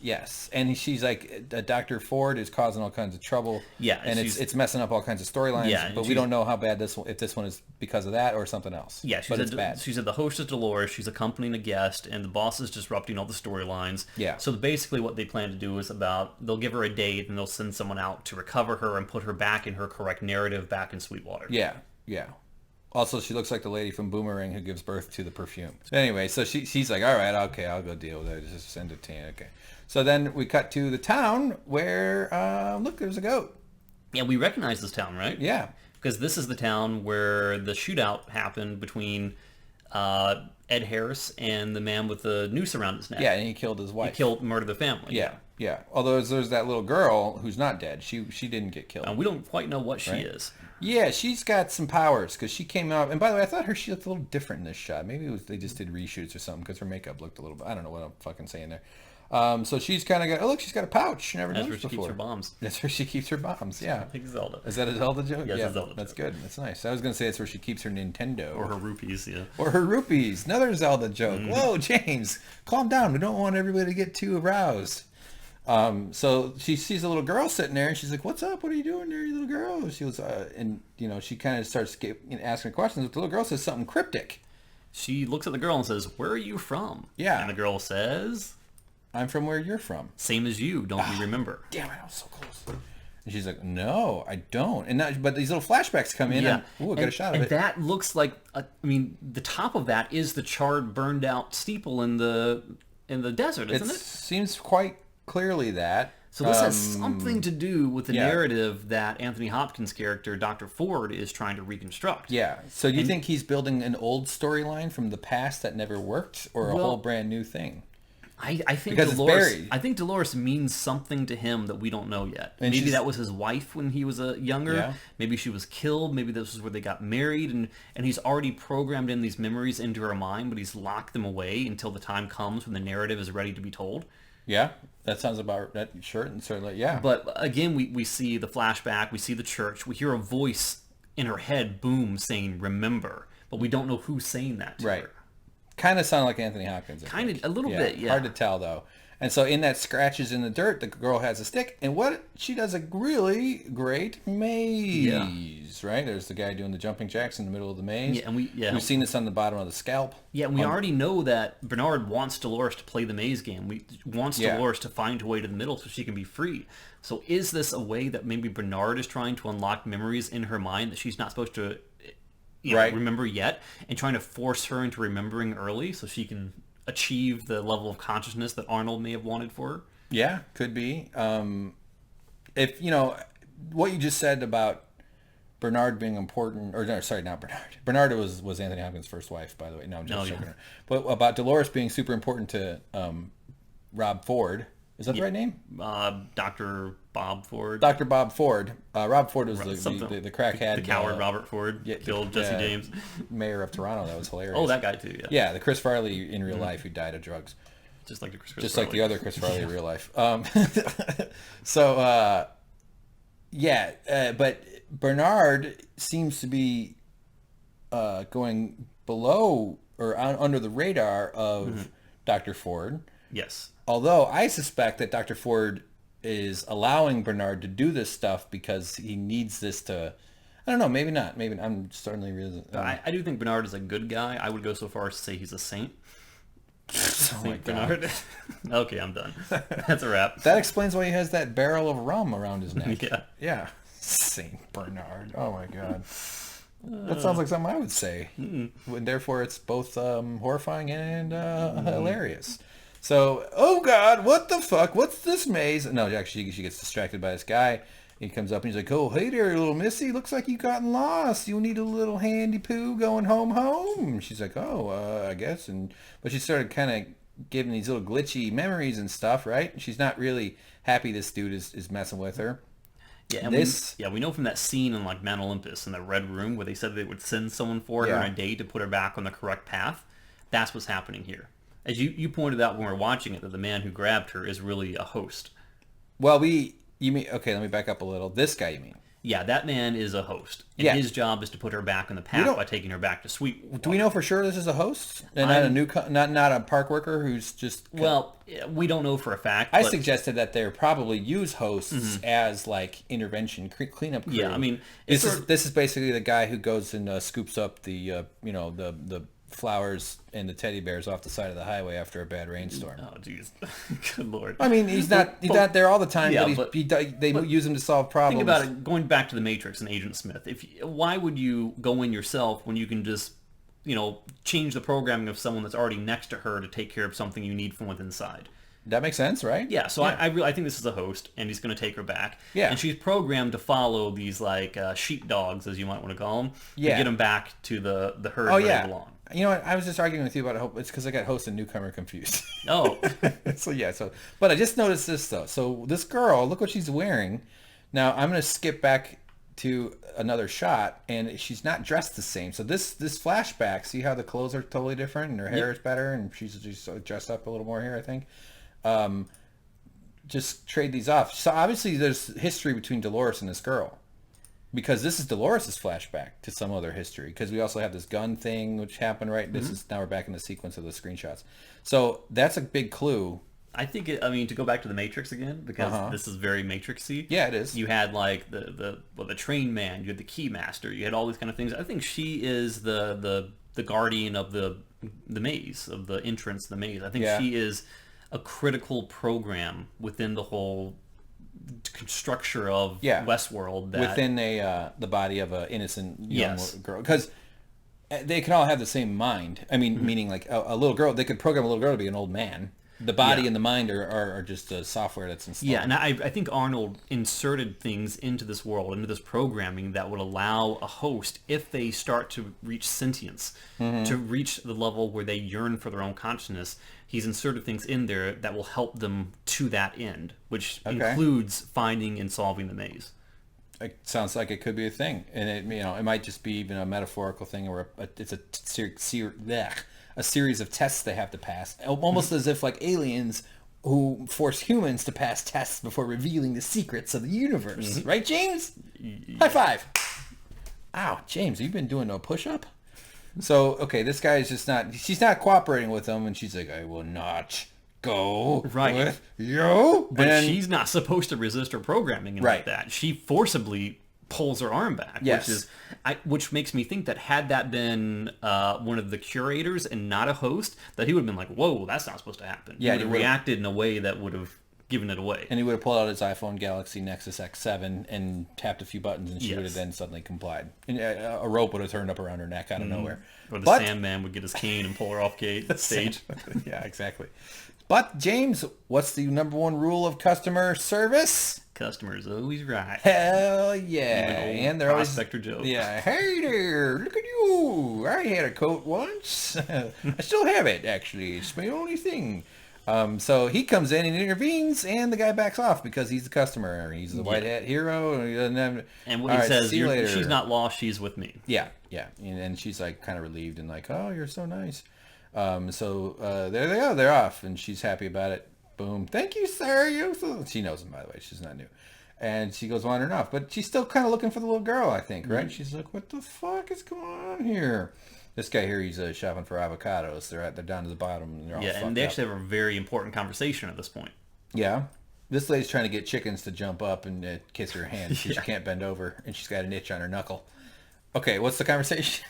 [SPEAKER 1] And she's like, Dr. Ford is causing all kinds of trouble.
[SPEAKER 2] Yeah.
[SPEAKER 1] And it's messing up all kinds of storylines. Yeah, but we don't know how bad if this one is because of that or something else.
[SPEAKER 2] Yeah,
[SPEAKER 1] it's bad.
[SPEAKER 2] She said the host is Dolores, she's accompanying a guest, and the boss is disrupting all the storylines.
[SPEAKER 1] Yeah.
[SPEAKER 2] So basically what they plan to do is they'll give her a date and they'll send someone out to recover her and put her back in her correct narrative back in Sweetwater.
[SPEAKER 1] Yeah. Also, she looks like the lady from Boomerang who gives birth to the perfume. So anyway, so she's like, all right, okay, I'll go deal with it. Just send it to you. Okay. So then we cut to the town where, look, there's a goat.
[SPEAKER 2] Yeah, we recognize this town, right?
[SPEAKER 1] Yeah.
[SPEAKER 2] Because this is the town where the shootout happened between Ed Harris and the man with the noose around his neck.
[SPEAKER 1] Yeah, and he killed his wife.
[SPEAKER 2] Murdered the family.
[SPEAKER 1] Yeah. Although there's that little girl who's not dead. She didn't get killed.
[SPEAKER 2] We don't quite know what she is.
[SPEAKER 1] Yeah, she's got some powers because she came out. And by the way, I thought she looked a little different in this shot. Maybe they just did reshoots or something because her makeup looked a little bit. I don't know what I'm fucking saying there. So she's kind of got. Oh, look, she's got a pouch. Never noticed before.
[SPEAKER 2] That's where she keeps her bombs.
[SPEAKER 1] That's where she keeps her bombs. Yeah.
[SPEAKER 2] I think Zelda.
[SPEAKER 1] Is that a Zelda joke?
[SPEAKER 2] Yeah, it's a Zelda
[SPEAKER 1] that's
[SPEAKER 2] joke.
[SPEAKER 1] good. That's nice. I was gonna say it's where she keeps her Nintendo
[SPEAKER 2] Or her rupees. Yeah.
[SPEAKER 1] Or her rupees. Another Zelda joke. Whoa, James, calm down. We don't want everybody to get too aroused. So she sees a little girl sitting there, and she's like, "What's up? What are you doing there, you little girl?" She was, and she kind of starts asking her questions. But the little girl says something cryptic.
[SPEAKER 2] She looks at the girl and says, "Where are you from?"
[SPEAKER 1] Yeah.
[SPEAKER 2] And the girl says,
[SPEAKER 1] "I'm from where you're from."
[SPEAKER 2] Same as you. Don't you remember?
[SPEAKER 1] Damn it! I was so close. And she's like, "No, I don't." And now, but these little flashbacks come in.
[SPEAKER 2] Yeah.
[SPEAKER 1] And, get a shot of it.
[SPEAKER 2] And that looks like, the top of that is the charred, burned out steeple in the desert, isn't it?
[SPEAKER 1] It seems quite clearly that.
[SPEAKER 2] So this has something to do with the narrative that Anthony Hopkins' character, Dr. Ford, is trying to reconstruct.
[SPEAKER 1] Yeah. So you think he's building an old storyline from the past that never worked, or a whole brand new thing?
[SPEAKER 2] I think
[SPEAKER 1] because
[SPEAKER 2] Dolores.
[SPEAKER 1] it's buried.
[SPEAKER 2] I think Dolores means something to him that we don't know yet.
[SPEAKER 1] And
[SPEAKER 2] maybe that was his wife when he was younger.
[SPEAKER 1] Yeah.
[SPEAKER 2] Maybe she was killed. Maybe this is where they got married, and he's already programmed in these memories into her mind, but he's locked them away until the time comes when the narrative is ready to be told.
[SPEAKER 1] Yeah, that sounds about that. Sure, and certainly, yeah.
[SPEAKER 2] But again, we see the flashback. We see the church. We hear a voice in her head boom saying "remember," but we don't know who's saying that to her.
[SPEAKER 1] Kind of sound like Anthony Hopkins.
[SPEAKER 2] Kind of, a little bit, yeah.
[SPEAKER 1] Hard to tell, though. And so in that scratches in the dirt, the girl has a stick, and she does a really great maze, right? There's the guy doing the jumping jacks in the middle of the maze.
[SPEAKER 2] Yeah, and we've
[SPEAKER 1] seen this on the bottom of the scalp.
[SPEAKER 2] Yeah, and we already know that Bernard wants Dolores to play the maze game. Wants Dolores to find her way to the middle so she can be free. So is this a way that maybe Bernard is trying to unlock memories in her mind that she's not supposed to remember yet, and trying to force her into remembering early so she can achieve the level of consciousness that Arnold may have wanted for her?
[SPEAKER 1] Yeah, could be. If what you just said about Bernard being important, or no, sorry, not Bernard. Bernard was Anthony Hopkins' first wife, by the way. No, I'm just joking. But about Dolores being super important to Rob Ford. Is that the right name?
[SPEAKER 2] Dr. Bob Ford.
[SPEAKER 1] Dr. Bob Ford. Rob Ford was the crackhead.
[SPEAKER 2] The coward Robert Ford killed Jesse James.
[SPEAKER 1] Mayor of Toronto. That was hilarious.
[SPEAKER 2] Oh, that guy too, yeah.
[SPEAKER 1] Yeah, the Chris Farley in real life who died of drugs.
[SPEAKER 2] Just like
[SPEAKER 1] the other Chris Farley in real life. But Bernard seems to be going below or under the radar of Dr. Ford.
[SPEAKER 2] Yes.
[SPEAKER 1] Although I suspect that Dr. Ford is allowing Bernard to do this stuff because he needs this to... I don't know, maybe not. Maybe I'm certainly...
[SPEAKER 2] I do think Bernard is a good guy. I would go so far as to say he's a saint.
[SPEAKER 1] Saint
[SPEAKER 2] Bernard. Okay, I'm done. That's a wrap.
[SPEAKER 1] That explains why he has that barrel of rum around his neck.
[SPEAKER 2] Yeah.
[SPEAKER 1] Yeah. Saint Bernard. Oh my God. That sounds like something I would say. And therefore, it's both horrifying and hilarious. So, oh God, what the fuck? What's this maze? No, actually, she gets distracted by this guy. He comes up and he's like, oh, hey there, little missy. Looks like you've gotten lost. You need a little handy poo going home. She's like, oh, I guess. But she started kind of giving these little glitchy memories and stuff, right? She's not really happy this dude is messing with her.
[SPEAKER 2] Yeah, and we know from that scene in like Mount Olympus in the Red Room where they said they would send someone for her in a day to put her back on the correct path. That's what's happening here. As you pointed out when we were watching it, that the man who grabbed her is really a host.
[SPEAKER 1] Well, you mean, okay, let me back up a little. This guy, you mean?
[SPEAKER 2] Yeah, that man is a host. And his job is to put her back on the path by taking her back to Sweetwater.
[SPEAKER 1] Do we know for sure this is a host? And not a park worker who's just...
[SPEAKER 2] Well, we don't know for a fact.
[SPEAKER 1] I suggested that they probably use hosts as like intervention cleanup crew.
[SPEAKER 2] Yeah, I mean...
[SPEAKER 1] This is basically the guy who goes and scoops up the the flowers and the teddy bears off the side of the highway after a bad rainstorm.
[SPEAKER 2] Oh, jeez. Good Lord.
[SPEAKER 1] I mean, he's not there all the time, but they use him to solve problems.
[SPEAKER 2] Think about it, going back to the Matrix and Agent Smith. Why would you go in yourself when you can just, change the programming of someone that's already next to her to take care of something you need from within inside?
[SPEAKER 1] That makes sense, right?
[SPEAKER 2] Yeah, so I think this is a host, and he's going to take her back.
[SPEAKER 1] Yeah.
[SPEAKER 2] And she's programmed to follow these, like, sheepdogs, as you might want to call them, to get them back to the herd where they belong.
[SPEAKER 1] You know what? I was just arguing with you about it's because I got host and newcomer confused.
[SPEAKER 2] Oh.
[SPEAKER 1] But I just noticed this, though. So this girl, look what she's wearing. Now, I'm going to skip back to another shot, and she's not dressed the same. So this flashback, see how the clothes are totally different, and her hair is better, and she's dressed up a little more here, I think. Just trade these off. So obviously there's history between Dolores and this girl, because this is Dolores' flashback to some other history, because we also have this gun thing which happened, right? This is now we're back in the sequence of the screenshots. So that's a big clue.
[SPEAKER 2] I think to go back to the Matrix again, because this is very Matrix-y.
[SPEAKER 1] Yeah, it is.
[SPEAKER 2] You had like the train man, you had the keymaster, you had all these kind of things. I think she is the guardian of the maze, of the entrance to the maze. I think she is a critical program within the whole structure of Westworld. That,
[SPEAKER 1] within the body of an innocent young girl. Because they can all have the same mind. I mean, meaning like a little girl, they could program a little girl to be an old man. The body and the mind are just the software that's installed.
[SPEAKER 2] Yeah, and I think Arnold inserted things into this world, into this programming that would allow a host, if they start to reach sentience, to reach the level where they yearn for their own consciousness. He's inserted things in there that will help them to that end, which includes finding and solving the maze.
[SPEAKER 1] It sounds like it could be a thing, and it might just be even a metaphorical thing, or it's a series of tests they have to pass, almost as if like aliens who force humans to pass tests before revealing the secrets of the universe. Right, James? High five. Ow, James, have you been doing no push-up? So, okay, this guy is just she's not cooperating with him, and she's like, I will not go with you.
[SPEAKER 2] But she's not supposed to resist her programming like that. She forcibly pulls her arm back, which makes me think that had that been one of the curators and not a host, that he would have been like, whoa, that's not supposed to happen. Yeah, he would have reacted in a way that would have given it away.
[SPEAKER 1] And he would have pulled out his iPhone Galaxy Nexus X7 and tapped a few buttons, and she would have then suddenly complied. And a rope would have turned up around her neck out of nowhere.
[SPEAKER 2] Or the Sandman would get his cane and pull her off stage.
[SPEAKER 1] Yeah, exactly. But, James, what's the number one rule of customer service?
[SPEAKER 2] Customer's always right.
[SPEAKER 1] Hell yeah. And they're always...
[SPEAKER 2] Prospector joke.
[SPEAKER 1] Yeah. Hey there, look at you. I had a coat once. I still have it, actually. It's my only thing. So he comes in and intervenes, and the guy backs off because he's the customer. He's the white hat hero. And he doesn't have...
[SPEAKER 2] And what he says, she's not lost, she's with me.
[SPEAKER 1] Yeah, yeah. And she's like kind of relieved and like, oh, you're so nice. So there they go. They're off, and she's happy about it. Boom. Thank you, sir. She knows him, by the way. She's not new. And she goes wandering off. But she's still kind of looking for the little girl, I think, right? She's like, what the fuck is going on here? This guy here, he's shopping for avocados. They're down to the bottom, and they're all fucked
[SPEAKER 2] and they actually have a very important conversation at this point.
[SPEAKER 1] Yeah. This lady's trying to get chickens to jump up and kiss her hand. She can't bend over, and she's got an itch on her knuckle. Okay, what's the conversation?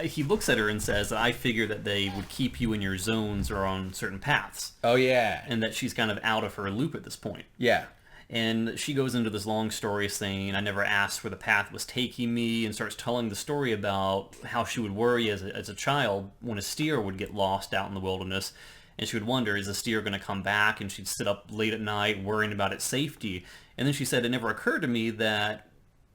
[SPEAKER 2] He looks at her and says, I figure that they would keep you in your zones or on certain paths.
[SPEAKER 1] Oh, yeah.
[SPEAKER 2] And that she's kind of out of her loop at this point.
[SPEAKER 1] Yeah.
[SPEAKER 2] And she goes into this long story saying, I never asked where the path was taking me, and starts telling the story about how she would worry as a child when a steer would get lost out in the wilderness. And she would wonder, is the steer going to come back? And she'd sit up late at night worrying about its safety. And then she said, it never occurred to me that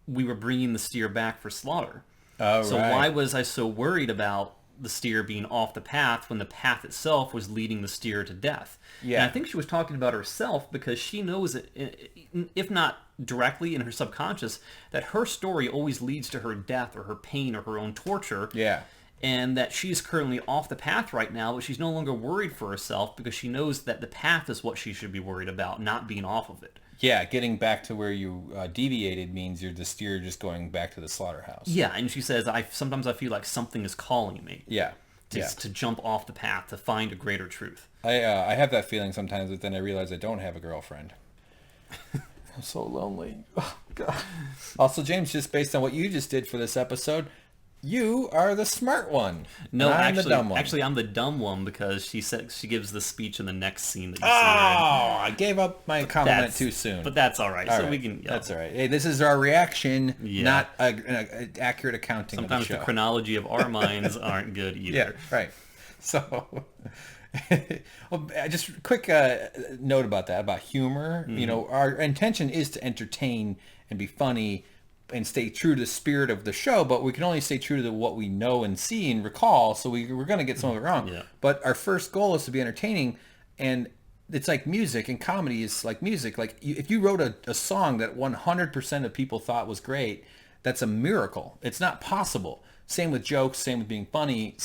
[SPEAKER 2] we were bringing the steer back for slaughter.
[SPEAKER 1] Oh,
[SPEAKER 2] So
[SPEAKER 1] right.
[SPEAKER 2] why was I so worried about the steer being off the path when the path itself was leading the steer to death?
[SPEAKER 1] Yeah.
[SPEAKER 2] And I think she was talking about herself because she knows that, if not directly in her subconscious, that her story always leads to her death or her pain or her own torture.
[SPEAKER 1] Yeah.
[SPEAKER 2] And that she's currently off the path right now, but she's no longer worried for herself because she knows that the path is what she should be worried about, not being off of it.
[SPEAKER 1] Yeah, getting back to where you deviated means you're the steer just going back to the slaughterhouse.
[SPEAKER 2] Yeah, and she says, sometimes I feel like something is calling me
[SPEAKER 1] Yeah.
[SPEAKER 2] to jump off the path, to find a greater truth.
[SPEAKER 1] I have that feeling sometimes, but then I realize I don't have a girlfriend. I'm so lonely. Oh, God. Also, James, just based on what you just did for this episode, you are the smart one.
[SPEAKER 2] No,
[SPEAKER 1] and I'm
[SPEAKER 2] actually,
[SPEAKER 1] the dumb one.
[SPEAKER 2] actually, I'm the dumb one because she gives the speech in the next scene that you
[SPEAKER 1] Oh,
[SPEAKER 2] see her
[SPEAKER 1] I gave up my compliment too soon.
[SPEAKER 2] in. But that's all right.
[SPEAKER 1] All
[SPEAKER 2] so
[SPEAKER 1] right.
[SPEAKER 2] we can.
[SPEAKER 1] That's all right. Hey, this is our reaction,
[SPEAKER 2] Yeah.
[SPEAKER 1] not an accurate accounting
[SPEAKER 2] Sometimes
[SPEAKER 1] of the
[SPEAKER 2] the
[SPEAKER 1] show.
[SPEAKER 2] chronology of our minds aren't good either.
[SPEAKER 1] Yeah, right. So, well, just a quick note about that, about humor. You know, our intention is to entertain and be funny and stay true to the spirit of the show, but we can only stay true to what we know and see and recall, so we're going to get some of it wrong.
[SPEAKER 2] Yeah.
[SPEAKER 1] But our first goal is to be entertaining, and it's like music, and comedy is like music. Like, if you wrote a song that 100% of people thought was great, that's a miracle. It's not possible. Same with jokes, same with being funny. A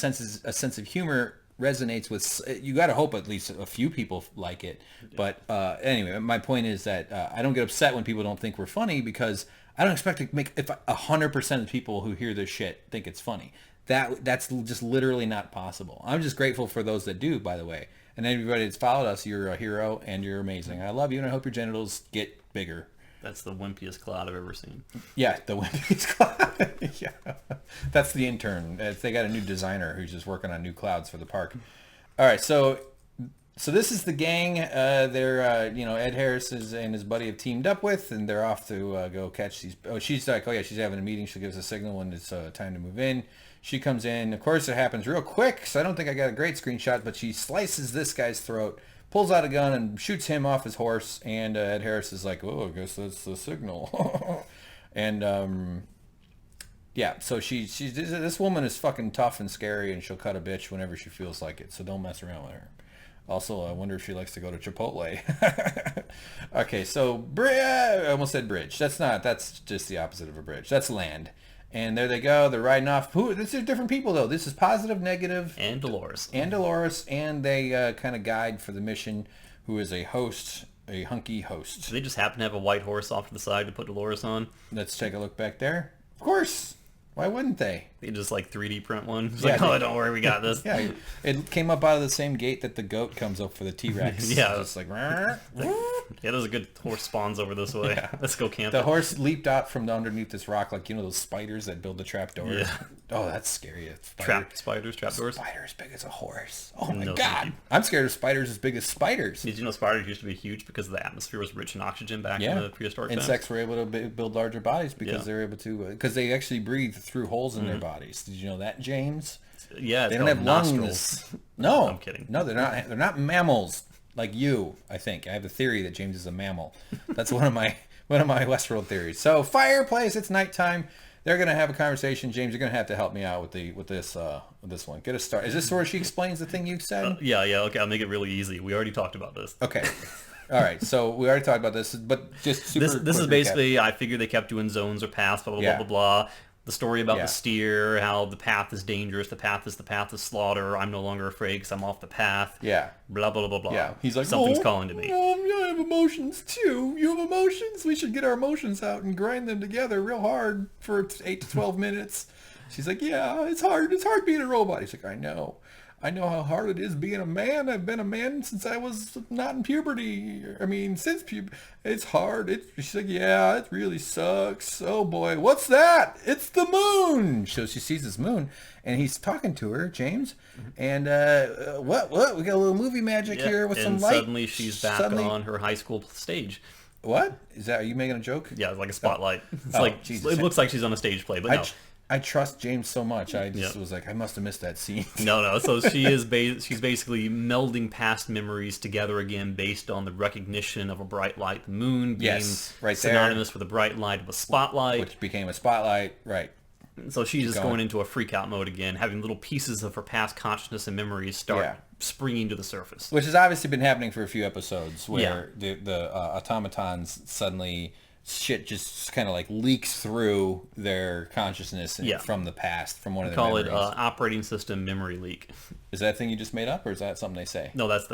[SPEAKER 1] sense of humor resonates with, you got to hope at least a few people like it. But anyway, my point is that I don't get upset when people don't think we're funny, because I don't expect to make, if 100% of people who hear this shit think it's funny. That's just literally not possible. I'm just grateful for those that do, by the way. And everybody that's followed us, you're a hero and you're amazing. I love you, and I hope your genitals get bigger.
[SPEAKER 2] That's the wimpiest cloud I've ever seen.
[SPEAKER 1] Yeah, the Wendy's cloud. Yeah, that's the intern. They got a new designer who's just working on new clouds for the park. All right, so this is the gang. They're Ed Harris and his buddy have teamed up with, and they're off to go catch these. Oh, she's like, she's having a meeting. She'll give us a signal when it's time to move in. She comes in. Of course, it happens real quick, so I don't think I got a great screenshot, but she slices this guy's throat, pulls out a gun, and shoots him off his horse. And Ed Harris is like, oh, I guess that's the signal. And yeah, so she's this woman is fucking tough and scary, and she'll cut a bitch whenever she feels like it. So don't mess around with her. Also, I wonder if she likes to go to Chipotle. Okay, so I almost said bridge. That's just the opposite of a bridge. That's land. And there they go. They're riding off. These are different people, though. This is positive, negative.
[SPEAKER 2] And Dolores.
[SPEAKER 1] And they kind of guide for the mission, who is a host, a hunky host.
[SPEAKER 2] Do they just happen to have a white horse off to the side to put Dolores on?
[SPEAKER 1] Let's take a look back there. Of course. Why wouldn't they?
[SPEAKER 2] They just like 3D print one. It's
[SPEAKER 1] Yeah,
[SPEAKER 2] like, oh, don't worry, we got this.
[SPEAKER 1] Yeah, it came up out of the same gate that the goat comes up for the T-Rex.
[SPEAKER 2] Yeah.
[SPEAKER 1] It's like...
[SPEAKER 2] Yeah, there's a good horse spawns over this way.
[SPEAKER 1] Yeah.
[SPEAKER 2] Let's go camping.
[SPEAKER 1] The horse leaped out from underneath this rock, like, those spiders that build the trap doors.
[SPEAKER 2] Yeah.
[SPEAKER 1] Oh, that's scary.
[SPEAKER 2] Trapped spiders, trapdoors.
[SPEAKER 1] Spider as big as a horse. Oh my
[SPEAKER 2] No,
[SPEAKER 1] God.
[SPEAKER 2] thank you.
[SPEAKER 1] I'm scared of spiders as big as spiders.
[SPEAKER 2] Did you know spiders used to be huge because the atmosphere was rich in oxygen back in the prehistoric times?
[SPEAKER 1] Insects were able to build larger bodies because
[SPEAKER 2] Yeah.
[SPEAKER 1] they're able to, because they actually breathe through holes in their bodies. Did you know that, James?
[SPEAKER 2] Yeah, it's
[SPEAKER 1] They don't
[SPEAKER 2] called
[SPEAKER 1] have
[SPEAKER 2] nostrils.
[SPEAKER 1] lungs. No,
[SPEAKER 2] I'm kidding.
[SPEAKER 1] No, they're not. They're not mammals like you. I think I have a theory that James is a mammal. That's one of my Westworld theories. So fireplace. It's nighttime. They're gonna have a conversation. James, you're gonna have to help me out with this one. Get a start. Is this where she explains the thing you said?
[SPEAKER 2] Yeah. Okay, I'll make it really easy. We already talked about this.
[SPEAKER 1] Okay. All right. So we already talked about this, but just super.
[SPEAKER 2] This
[SPEAKER 1] quick
[SPEAKER 2] is basically, I figured they kept doing zones or paths, blah, blah,
[SPEAKER 1] Yeah.
[SPEAKER 2] blah, blah, blah. The story about
[SPEAKER 1] Yeah.
[SPEAKER 2] the steer, how the path is dangerous, the path of slaughter, I'm no longer afraid because I'm off the path.
[SPEAKER 1] Yeah.
[SPEAKER 2] Blah, blah, blah, blah.
[SPEAKER 1] Yeah. He's like,
[SPEAKER 2] something's calling to me.
[SPEAKER 1] I have emotions too. You have emotions. We should get our emotions out and grind them together real hard for 8 to 12 minutes. She's like, yeah, it's hard. It's hard being a robot. He's like, I know how hard it is being a man. I've been a man since I was not in puberty. I mean, since puberty. It's hard. She's like, yeah, it really sucks. Oh boy, what's that? It's the moon. So she sees this moon, and he's talking to her, James. And what? We got a little movie magic here with some
[SPEAKER 2] and
[SPEAKER 1] light.
[SPEAKER 2] suddenly she's back on her high school stage.
[SPEAKER 1] What? Is that, are you making a joke?
[SPEAKER 2] Yeah, like a spotlight. It's
[SPEAKER 1] Oh,
[SPEAKER 2] like,
[SPEAKER 1] Jesus.
[SPEAKER 2] it looks like she's on a stage play, but no.
[SPEAKER 1] I trust James so much. I just was like, I must have missed that scene.
[SPEAKER 2] No. So she's basically melding past memories together again based on the recognition of a bright light, the moon being
[SPEAKER 1] right
[SPEAKER 2] synonymous with a bright light of a spotlight.
[SPEAKER 1] Which became a spotlight, right.
[SPEAKER 2] So she's just going into a freak out mode again, having little pieces of her past consciousness and memories start springing to the surface.
[SPEAKER 1] Which has obviously been happening for a few episodes, where the automatons suddenly shit just kind of like leaks through their consciousness from the past, from one of their memories.
[SPEAKER 2] Call it operating system memory leak.
[SPEAKER 1] Is that a thing you just made up, or is that something they say?
[SPEAKER 2] No, that's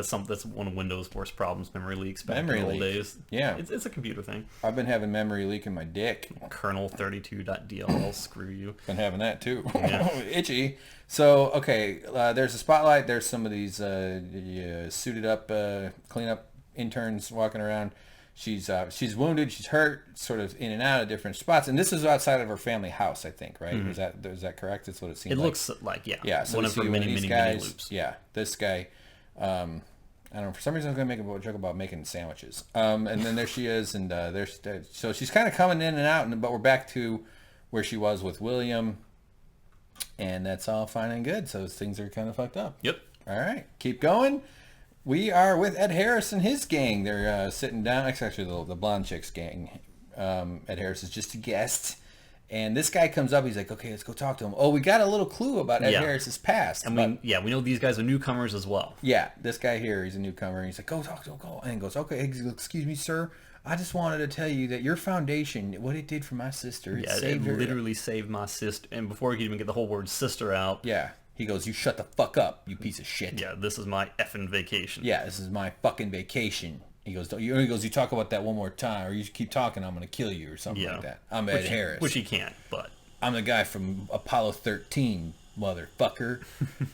[SPEAKER 2] one of Windows' worst problems. Memory leaks back in the old days.
[SPEAKER 1] Yeah,
[SPEAKER 2] it's a computer thing.
[SPEAKER 1] I've been having memory leak in my dick.
[SPEAKER 2] Kernel 32.dll. Screw you.
[SPEAKER 1] Been having that too.
[SPEAKER 2] Yeah.
[SPEAKER 1] Itchy. So okay, there's a spotlight. There's some of these suited up cleanup interns walking around. She's wounded. She's hurt. Sort of in and out of different spots. And this is outside of her family house, I think. Right? Mm-hmm. Is that correct? That's what it seems like.
[SPEAKER 2] It looks like
[SPEAKER 1] yeah. So
[SPEAKER 2] one of her many loops.
[SPEAKER 1] Yeah. This guy. I don't know. For some reason, I was going to make a joke about making sandwiches. And then there she is, and so she's kind of coming in and out. But we're back to where she was with William, and that's all fine and good. So things are kind of fucked up.
[SPEAKER 2] Yep.
[SPEAKER 1] All right, keep going. We are with Ed Harris and his gang. They're sitting down. Actually, the blonde chick's gang. Ed Harris is just a guest. And this guy comes up. He's like, okay, let's go talk to him. Oh, we got a little clue about Ed Harris's past.
[SPEAKER 2] And we know these guys are newcomers as well.
[SPEAKER 1] Yeah, this guy here, he's a newcomer. He's like, go talk to him. Go. And he goes, okay, excuse me, sir. I just wanted to tell you that your foundation, what it did for my sister, it
[SPEAKER 2] literally saved my sister. And before he could even get the whole word sister out.
[SPEAKER 1] Yeah. He goes, you shut the fuck up, you piece of shit.
[SPEAKER 2] Yeah, this is my effing vacation.
[SPEAKER 1] Yeah, this is my fucking vacation. He goes, you talk about that one more time, or you keep talking, I'm going to kill you, or something like that. I'm Ed Harris.
[SPEAKER 2] Which he can't, but...
[SPEAKER 1] I'm the guy from Apollo 13, motherfucker.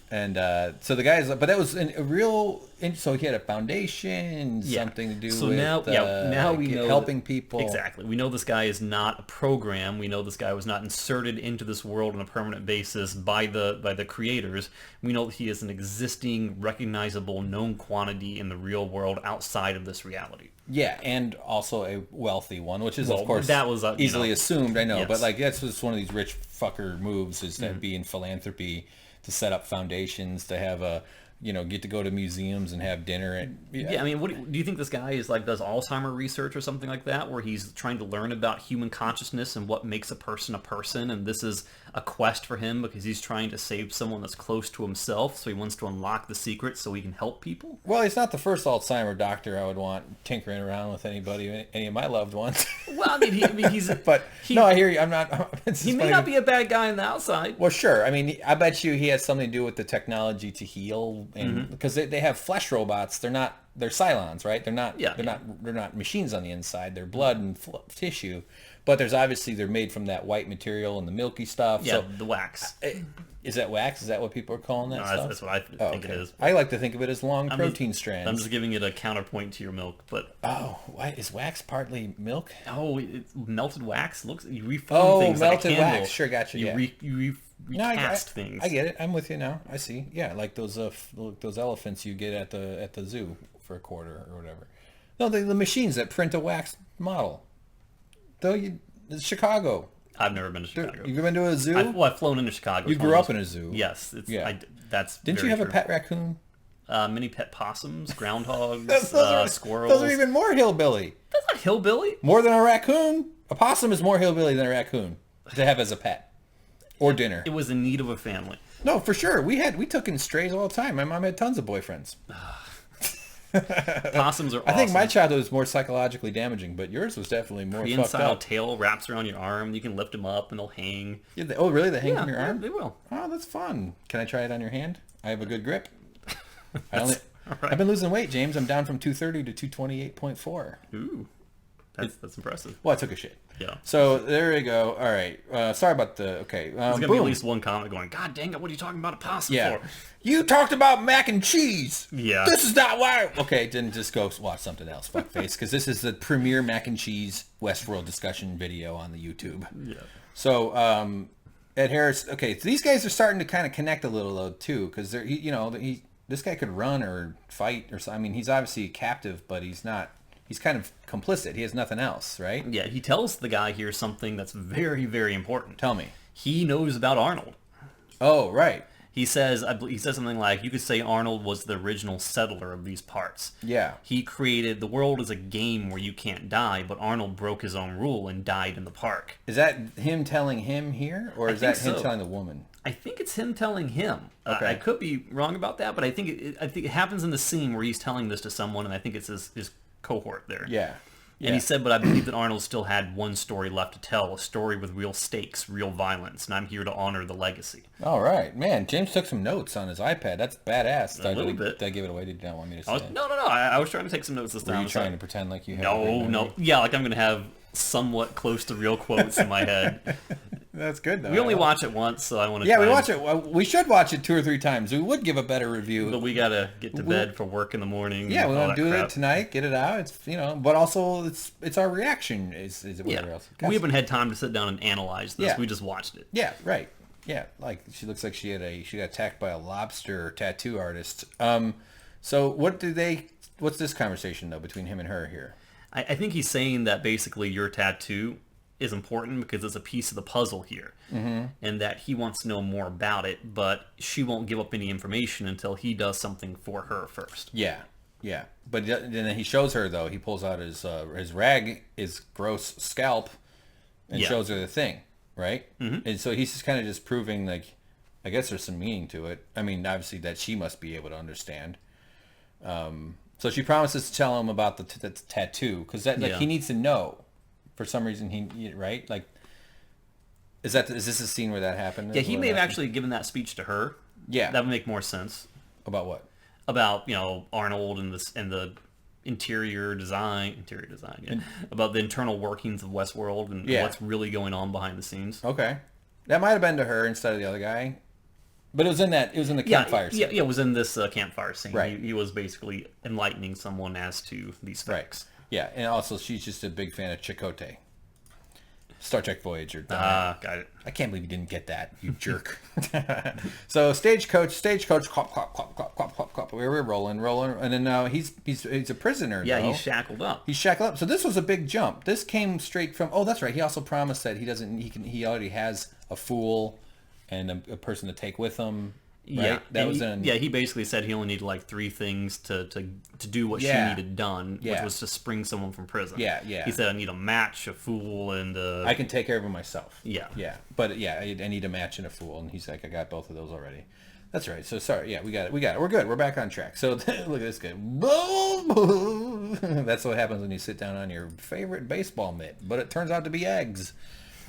[SPEAKER 1] And so the guy's like, but that was a real... So he had a foundation, something to do with
[SPEAKER 2] now we know
[SPEAKER 1] helping people.
[SPEAKER 2] Exactly. We know this guy is not a program. We know this guy was not inserted into this world on a permanent basis by the creators. We know that he is an existing, recognizable, known quantity in the real world outside of this reality.
[SPEAKER 1] Yeah, and also a wealthy one, which is, of course,
[SPEAKER 2] that was
[SPEAKER 1] easily assumed, I know.
[SPEAKER 2] Yes.
[SPEAKER 1] But, like, that's just one of these rich fucker moves, is that be in philanthropy, to set up foundations, to have a... get to go to museums and have dinner. And
[SPEAKER 2] I mean, what do you think this guy is like? Does Alzheimer research or something like that, where he's trying to learn about human consciousness and what makes a person, and this is a quest for him because he's trying to save someone that's close to himself, so he wants to unlock the secret so he can help people?
[SPEAKER 1] Well, he's not the first Alzheimer doctor I would want tinkering around with any of my loved ones.
[SPEAKER 2] Well, I mean, he's...
[SPEAKER 1] But, no, I hear you. I'm not...
[SPEAKER 2] He may not be a bad guy on the outside.
[SPEAKER 1] Well, sure. I mean, I bet you he has something to do with the technology to heal, and because they have flesh robots. They're Cylons, right? They're not machines on the inside. They're blood and tissue. But they're made from that white material and the milky stuff.
[SPEAKER 2] Yeah,
[SPEAKER 1] so,
[SPEAKER 2] the wax.
[SPEAKER 1] Is that wax? Is that what people are calling that stuff?
[SPEAKER 2] That's what I think it is.
[SPEAKER 1] I like to think of it as long protein strands.
[SPEAKER 2] I'm just giving it a counterpoint to your milk, but...
[SPEAKER 1] Oh, why is wax partly milk?
[SPEAKER 2] Oh, melted wax? You reform things like a candle.
[SPEAKER 1] Melted wax. Sure, gotcha,
[SPEAKER 2] You recast things.
[SPEAKER 1] I get it. I'm with you now. I see. Yeah, like those elephants you get at the zoo for a quarter or whatever. No, the machines that print a wax model. Chicago.
[SPEAKER 2] I've never been to Chicago.
[SPEAKER 1] You've been to a zoo?
[SPEAKER 2] I've flown into Chicago.
[SPEAKER 1] You grew up in a zoo.
[SPEAKER 2] Yes.
[SPEAKER 1] Didn't you have a pet raccoon?
[SPEAKER 2] Many pet possums, groundhogs, squirrels.
[SPEAKER 1] Those are even more hillbilly.
[SPEAKER 2] That's not hillbilly.
[SPEAKER 1] More than a raccoon? A possum is more hillbilly than a raccoon to have as a pet. Or dinner.
[SPEAKER 2] It was in need of a family.
[SPEAKER 1] No, for sure. We took in strays all the time. My mom had tons of boyfriends.
[SPEAKER 2] Possums are awesome.
[SPEAKER 1] I think my childhood was more psychologically damaging, but yours was definitely more
[SPEAKER 2] Korean
[SPEAKER 1] fucked
[SPEAKER 2] style
[SPEAKER 1] up.
[SPEAKER 2] Tail wraps around your arm. You can lift them up and they'll hang.
[SPEAKER 1] Yeah, really? They hang from your arm?
[SPEAKER 2] They will.
[SPEAKER 1] Oh, that's fun. Can I try it on your hand? I have a good grip.
[SPEAKER 2] Right.
[SPEAKER 1] I've been losing weight, James. I'm down from 230 to 228.4.
[SPEAKER 2] Ooh. That's impressive.
[SPEAKER 1] Well, I took a shit.
[SPEAKER 2] Yeah.
[SPEAKER 1] So there you go. All right. Sorry about okay.
[SPEAKER 2] There's going to be at least one comment going, God dang it, what are you talking about a possum for?
[SPEAKER 1] You talked about mac and cheese.
[SPEAKER 2] Yeah.
[SPEAKER 1] This is not why. Okay, then just go watch something else, fuckface, because this is the premier mac and cheese Westworld discussion video on the YouTube.
[SPEAKER 2] Yeah.
[SPEAKER 1] So, Ed Harris, okay, so these guys are starting to kind of connect a little, though, too, because this guy could run or fight or something. I mean, he's obviously a captive, but he's not he's kind of complicit. He has nothing else, right?
[SPEAKER 2] Yeah, he tells the guy here something that's very, very important.
[SPEAKER 1] Tell me.
[SPEAKER 2] He knows about Arnold.
[SPEAKER 1] Oh, right.
[SPEAKER 2] He says something like, you could say Arnold was the original settler of these parts.
[SPEAKER 1] Yeah.
[SPEAKER 2] He created, the world is a game where you can't die, but Arnold broke his own rule and died in the park.
[SPEAKER 1] Is that him telling him here, or is that him telling the woman?
[SPEAKER 2] I think it's him telling him.
[SPEAKER 1] Okay.
[SPEAKER 2] I could be wrong about that, but I think it happens in the scene where he's telling this to someone, and I think it's his cohort there.
[SPEAKER 1] Yeah.
[SPEAKER 2] And he said, but I believe that Arnold still had one story left to tell, a story with real stakes, real violence, and I'm here to honor the legacy.
[SPEAKER 1] All right. Man, James took some notes on his iPad. That's badass.
[SPEAKER 2] A little bit.
[SPEAKER 1] Did I give it away? Did you not want me to say it?
[SPEAKER 2] No. I was trying to take some notes this time.
[SPEAKER 1] Were you trying to pretend like you had
[SPEAKER 2] No. Yeah, like I'm going to have somewhat close to real quotes in my head.
[SPEAKER 1] That's good, though.
[SPEAKER 2] We only watch it once, so I want to
[SPEAKER 1] we watch it. We should watch it 2 or 3 times. We would give a better review.
[SPEAKER 2] But we got to get to bed for work in the morning.
[SPEAKER 1] Yeah, we want to do it tonight, get it out. It's, but also it's our reaction is whatever else.
[SPEAKER 2] We haven't had time to sit down and analyze this. We just watched it.
[SPEAKER 1] Yeah, right. Yeah, like she looks like she got attacked by a lobster tattoo artist. So what's this conversation though between him and her here?
[SPEAKER 2] I think he's saying that basically your tattoo is important because it's a piece of the puzzle here, and that he wants to know more about it, but she won't give up any information until he does something for her first.
[SPEAKER 1] Yeah. But then he shows her though. He pulls out his rag, his gross scalp, and shows her the thing, right? And so he's just kind of just proving like, I guess there's some meaning to it. I mean, obviously that she must be able to understand. So she promises to tell him about the tattoo because he needs to know. For some reason, he right? Like, is this a scene where that happened?
[SPEAKER 2] Yeah, he may have actually given that speech to her.
[SPEAKER 1] Yeah,
[SPEAKER 2] that would make more sense.
[SPEAKER 1] About what?
[SPEAKER 2] About Arnold and the interior design. Yeah. About the internal workings of Westworld and what's really going on behind the scenes.
[SPEAKER 1] Okay, that might have been to her instead of the other guy. But it was in the campfire scene.
[SPEAKER 2] Yeah, it was in this campfire scene.
[SPEAKER 1] Right.
[SPEAKER 2] He was basically enlightening someone as to these facts.
[SPEAKER 1] Right. Yeah, and also she's just a big fan of Chakotay. Star Trek Voyager.
[SPEAKER 2] Got it.
[SPEAKER 1] I can't believe you didn't get that, you jerk. So stagecoach, clop, clop, clop, clop, clop, clop, clop. We're rolling, and then now he's a prisoner.
[SPEAKER 2] Yeah, he's shackled up.
[SPEAKER 1] He's shackled up. So this was a big jump. This came straight from. Oh, that's right. He also promised that he already has a fool and a person to take with him. Right?
[SPEAKER 2] Yeah, he basically said he only needed like 3 things to do what she needed done, which was to spring someone from prison.
[SPEAKER 1] Yeah.
[SPEAKER 2] He said, I need a match, a fool, and
[SPEAKER 1] I can take care of him myself.
[SPEAKER 2] Yeah.
[SPEAKER 1] But I need a match and a fool, and he's like, I got both of those already. That's right. So sorry. Yeah, we got it. We're good. We're back on track. So look at this guy. That's what happens when you sit down on your favorite baseball mitt, but it turns out to be eggs.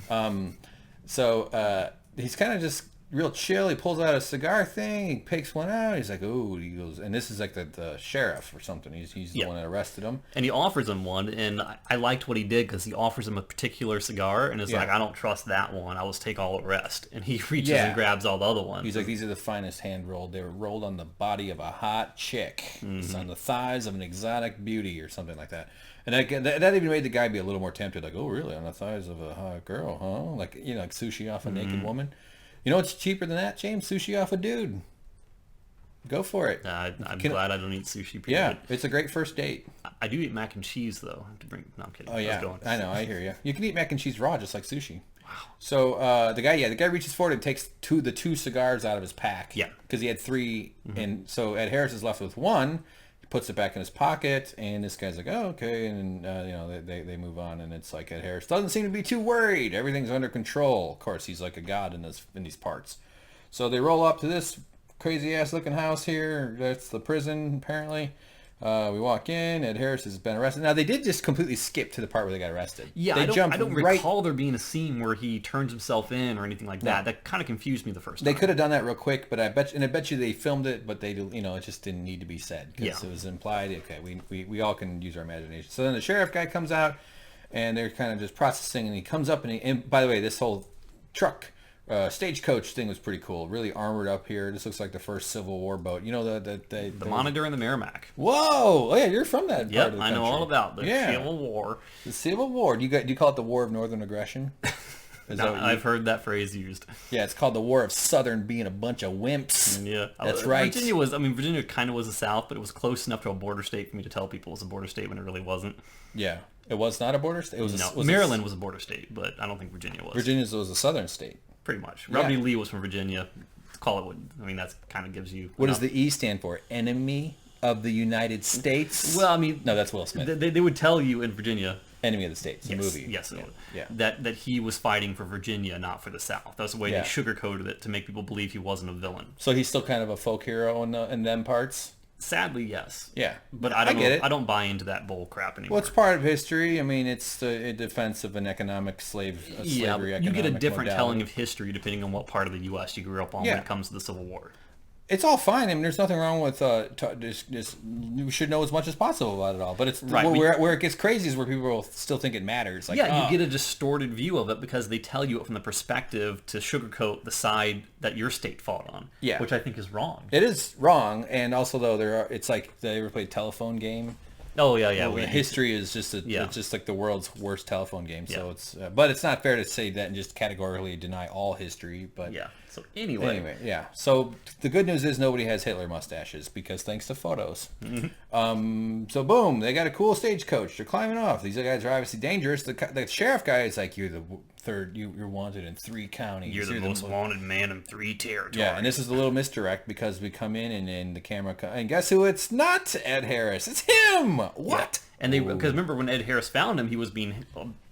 [SPEAKER 1] So he's kind of just real chill. He pulls out a cigar thing. He picks one out. He's like, "Ooh!" He goes, and this is like the sheriff or something. He's the one that arrested him.
[SPEAKER 2] And he offers him one, and I liked what he did because he offers him a particular cigar, and is like, "I don't trust that one. I will take all the rest." And he reaches and grabs all the other ones.
[SPEAKER 1] He's like, "These are the finest hand rolled. They were rolled on the body of a hot chick. It's on the thighs of an exotic beauty or something like that." And that even made the guy be a little more tempted. Like, "Oh, really? On the thighs of a hot girl, huh? Like like sushi off a naked woman." You know what's cheaper than that, James? Sushi off a dude. Go for it.
[SPEAKER 2] I'm glad I don't eat sushi. Period.
[SPEAKER 1] Yeah, it's a great first date.
[SPEAKER 2] I do eat mac and cheese, though. No, I'm kidding.
[SPEAKER 1] Oh, yeah. I know. I hear you. You can eat mac and cheese raw, just like sushi. Wow. So the guy reaches forward and takes the 2 cigars out of his pack.
[SPEAKER 2] Yeah.
[SPEAKER 1] Because he had 3, and so Ed Harris is left with 1. He puts it back in his pocket, and this guy's like, "Oh, okay," and they move on, and it's like Ed Harris doesn't seem to be too worried. Everything's under control. Of course, he's like a god in these parts. So they roll up to this crazy ass looking house here. That's the prison apparently. We walk in. Ed Harris has been arrested. Now they did just completely skip to the part where they got arrested.
[SPEAKER 2] Yeah,
[SPEAKER 1] I
[SPEAKER 2] don't recall there being a scene where he turns himself in or anything like that. That kind of confused me the first time.
[SPEAKER 1] They could have done that real quick, but I bet you they filmed it, but they it just didn't need to be said because it was implied. Okay, we all can use our imagination. So then the sheriff guy comes out, and they're kind of just processing, and he comes up and by the way, this whole truck. Stagecoach thing was pretty cool. Really armored up here. This looks like the first Civil War boat. You know the
[SPEAKER 2] Monitor and the Merrimack.
[SPEAKER 1] Whoa! Oh yeah, you're from that part of the country.
[SPEAKER 2] I know all about the Civil War.
[SPEAKER 1] The Civil War. Do you call it the War of Northern Aggression?
[SPEAKER 2] I've heard that phrase used.
[SPEAKER 1] Yeah, it's called the War of Southern being a bunch of wimps.
[SPEAKER 2] Yeah,
[SPEAKER 1] that's right.
[SPEAKER 2] Virginia kind of was the South, but it was close enough to a border state for me to tell people it was a border state when it really wasn't.
[SPEAKER 1] Yeah, it was not a border state. It was
[SPEAKER 2] Maryland was a border state, but I don't think Virginia was.
[SPEAKER 1] Virginia was a southern state.
[SPEAKER 2] Pretty much. Robert E. Lee was from Virginia. Call it what, I mean, that's kind of gives you...
[SPEAKER 1] What does the E stand for? Enemy of the United States?
[SPEAKER 2] Well, I mean...
[SPEAKER 1] No, that's Will Smith.
[SPEAKER 2] They would tell you in Virginia...
[SPEAKER 1] Enemy of the States, the movie.
[SPEAKER 2] Yes,
[SPEAKER 1] yeah.
[SPEAKER 2] That he was fighting for Virginia, not for the South. That's the way they sugarcoated it to make people believe he wasn't a villain.
[SPEAKER 1] So he's still kind of a folk hero in them parts?
[SPEAKER 2] Sadly, yes.
[SPEAKER 1] Yeah.
[SPEAKER 2] But I don't buy into that bull crap anymore.
[SPEAKER 1] Well, it's part of history. I mean, it's the defense of an economic slavery economic
[SPEAKER 2] you get a different
[SPEAKER 1] modality.
[SPEAKER 2] telling of history depending on what part of the U.S. you grew up on when it comes to the Civil War.
[SPEAKER 1] It's all fine. I mean, there's nothing wrong with just we should know as much as possible about it all. But it's where it gets crazy is where people still think it matters. Like,
[SPEAKER 2] you get a distorted view of it because they tell you it from the perspective to sugarcoat the side that your state fought on. Yeah, which I think is wrong.
[SPEAKER 1] It is wrong, and also though it's like, they ever played telephone game?
[SPEAKER 2] Oh yeah.
[SPEAKER 1] Well, history is just it's just like the world's worst telephone game. So it's but it's not fair to say that and just categorically deny all history. But
[SPEAKER 2] So anyway,
[SPEAKER 1] yeah. So the good news is nobody has Hitler mustaches because thanks to photos. So boom, they got a cool stagecoach. They're climbing off. These guys are obviously dangerous. The sheriff guy is like, you're the third. You're wanted in 3 counties.
[SPEAKER 2] You're the most wanted man in 3 territories.
[SPEAKER 1] Yeah, and this is a little misdirect because we come in and the camera and guess who? It's not Ed Harris. It's him. What?
[SPEAKER 2] Yeah. And because remember when Ed Harris found him, he was being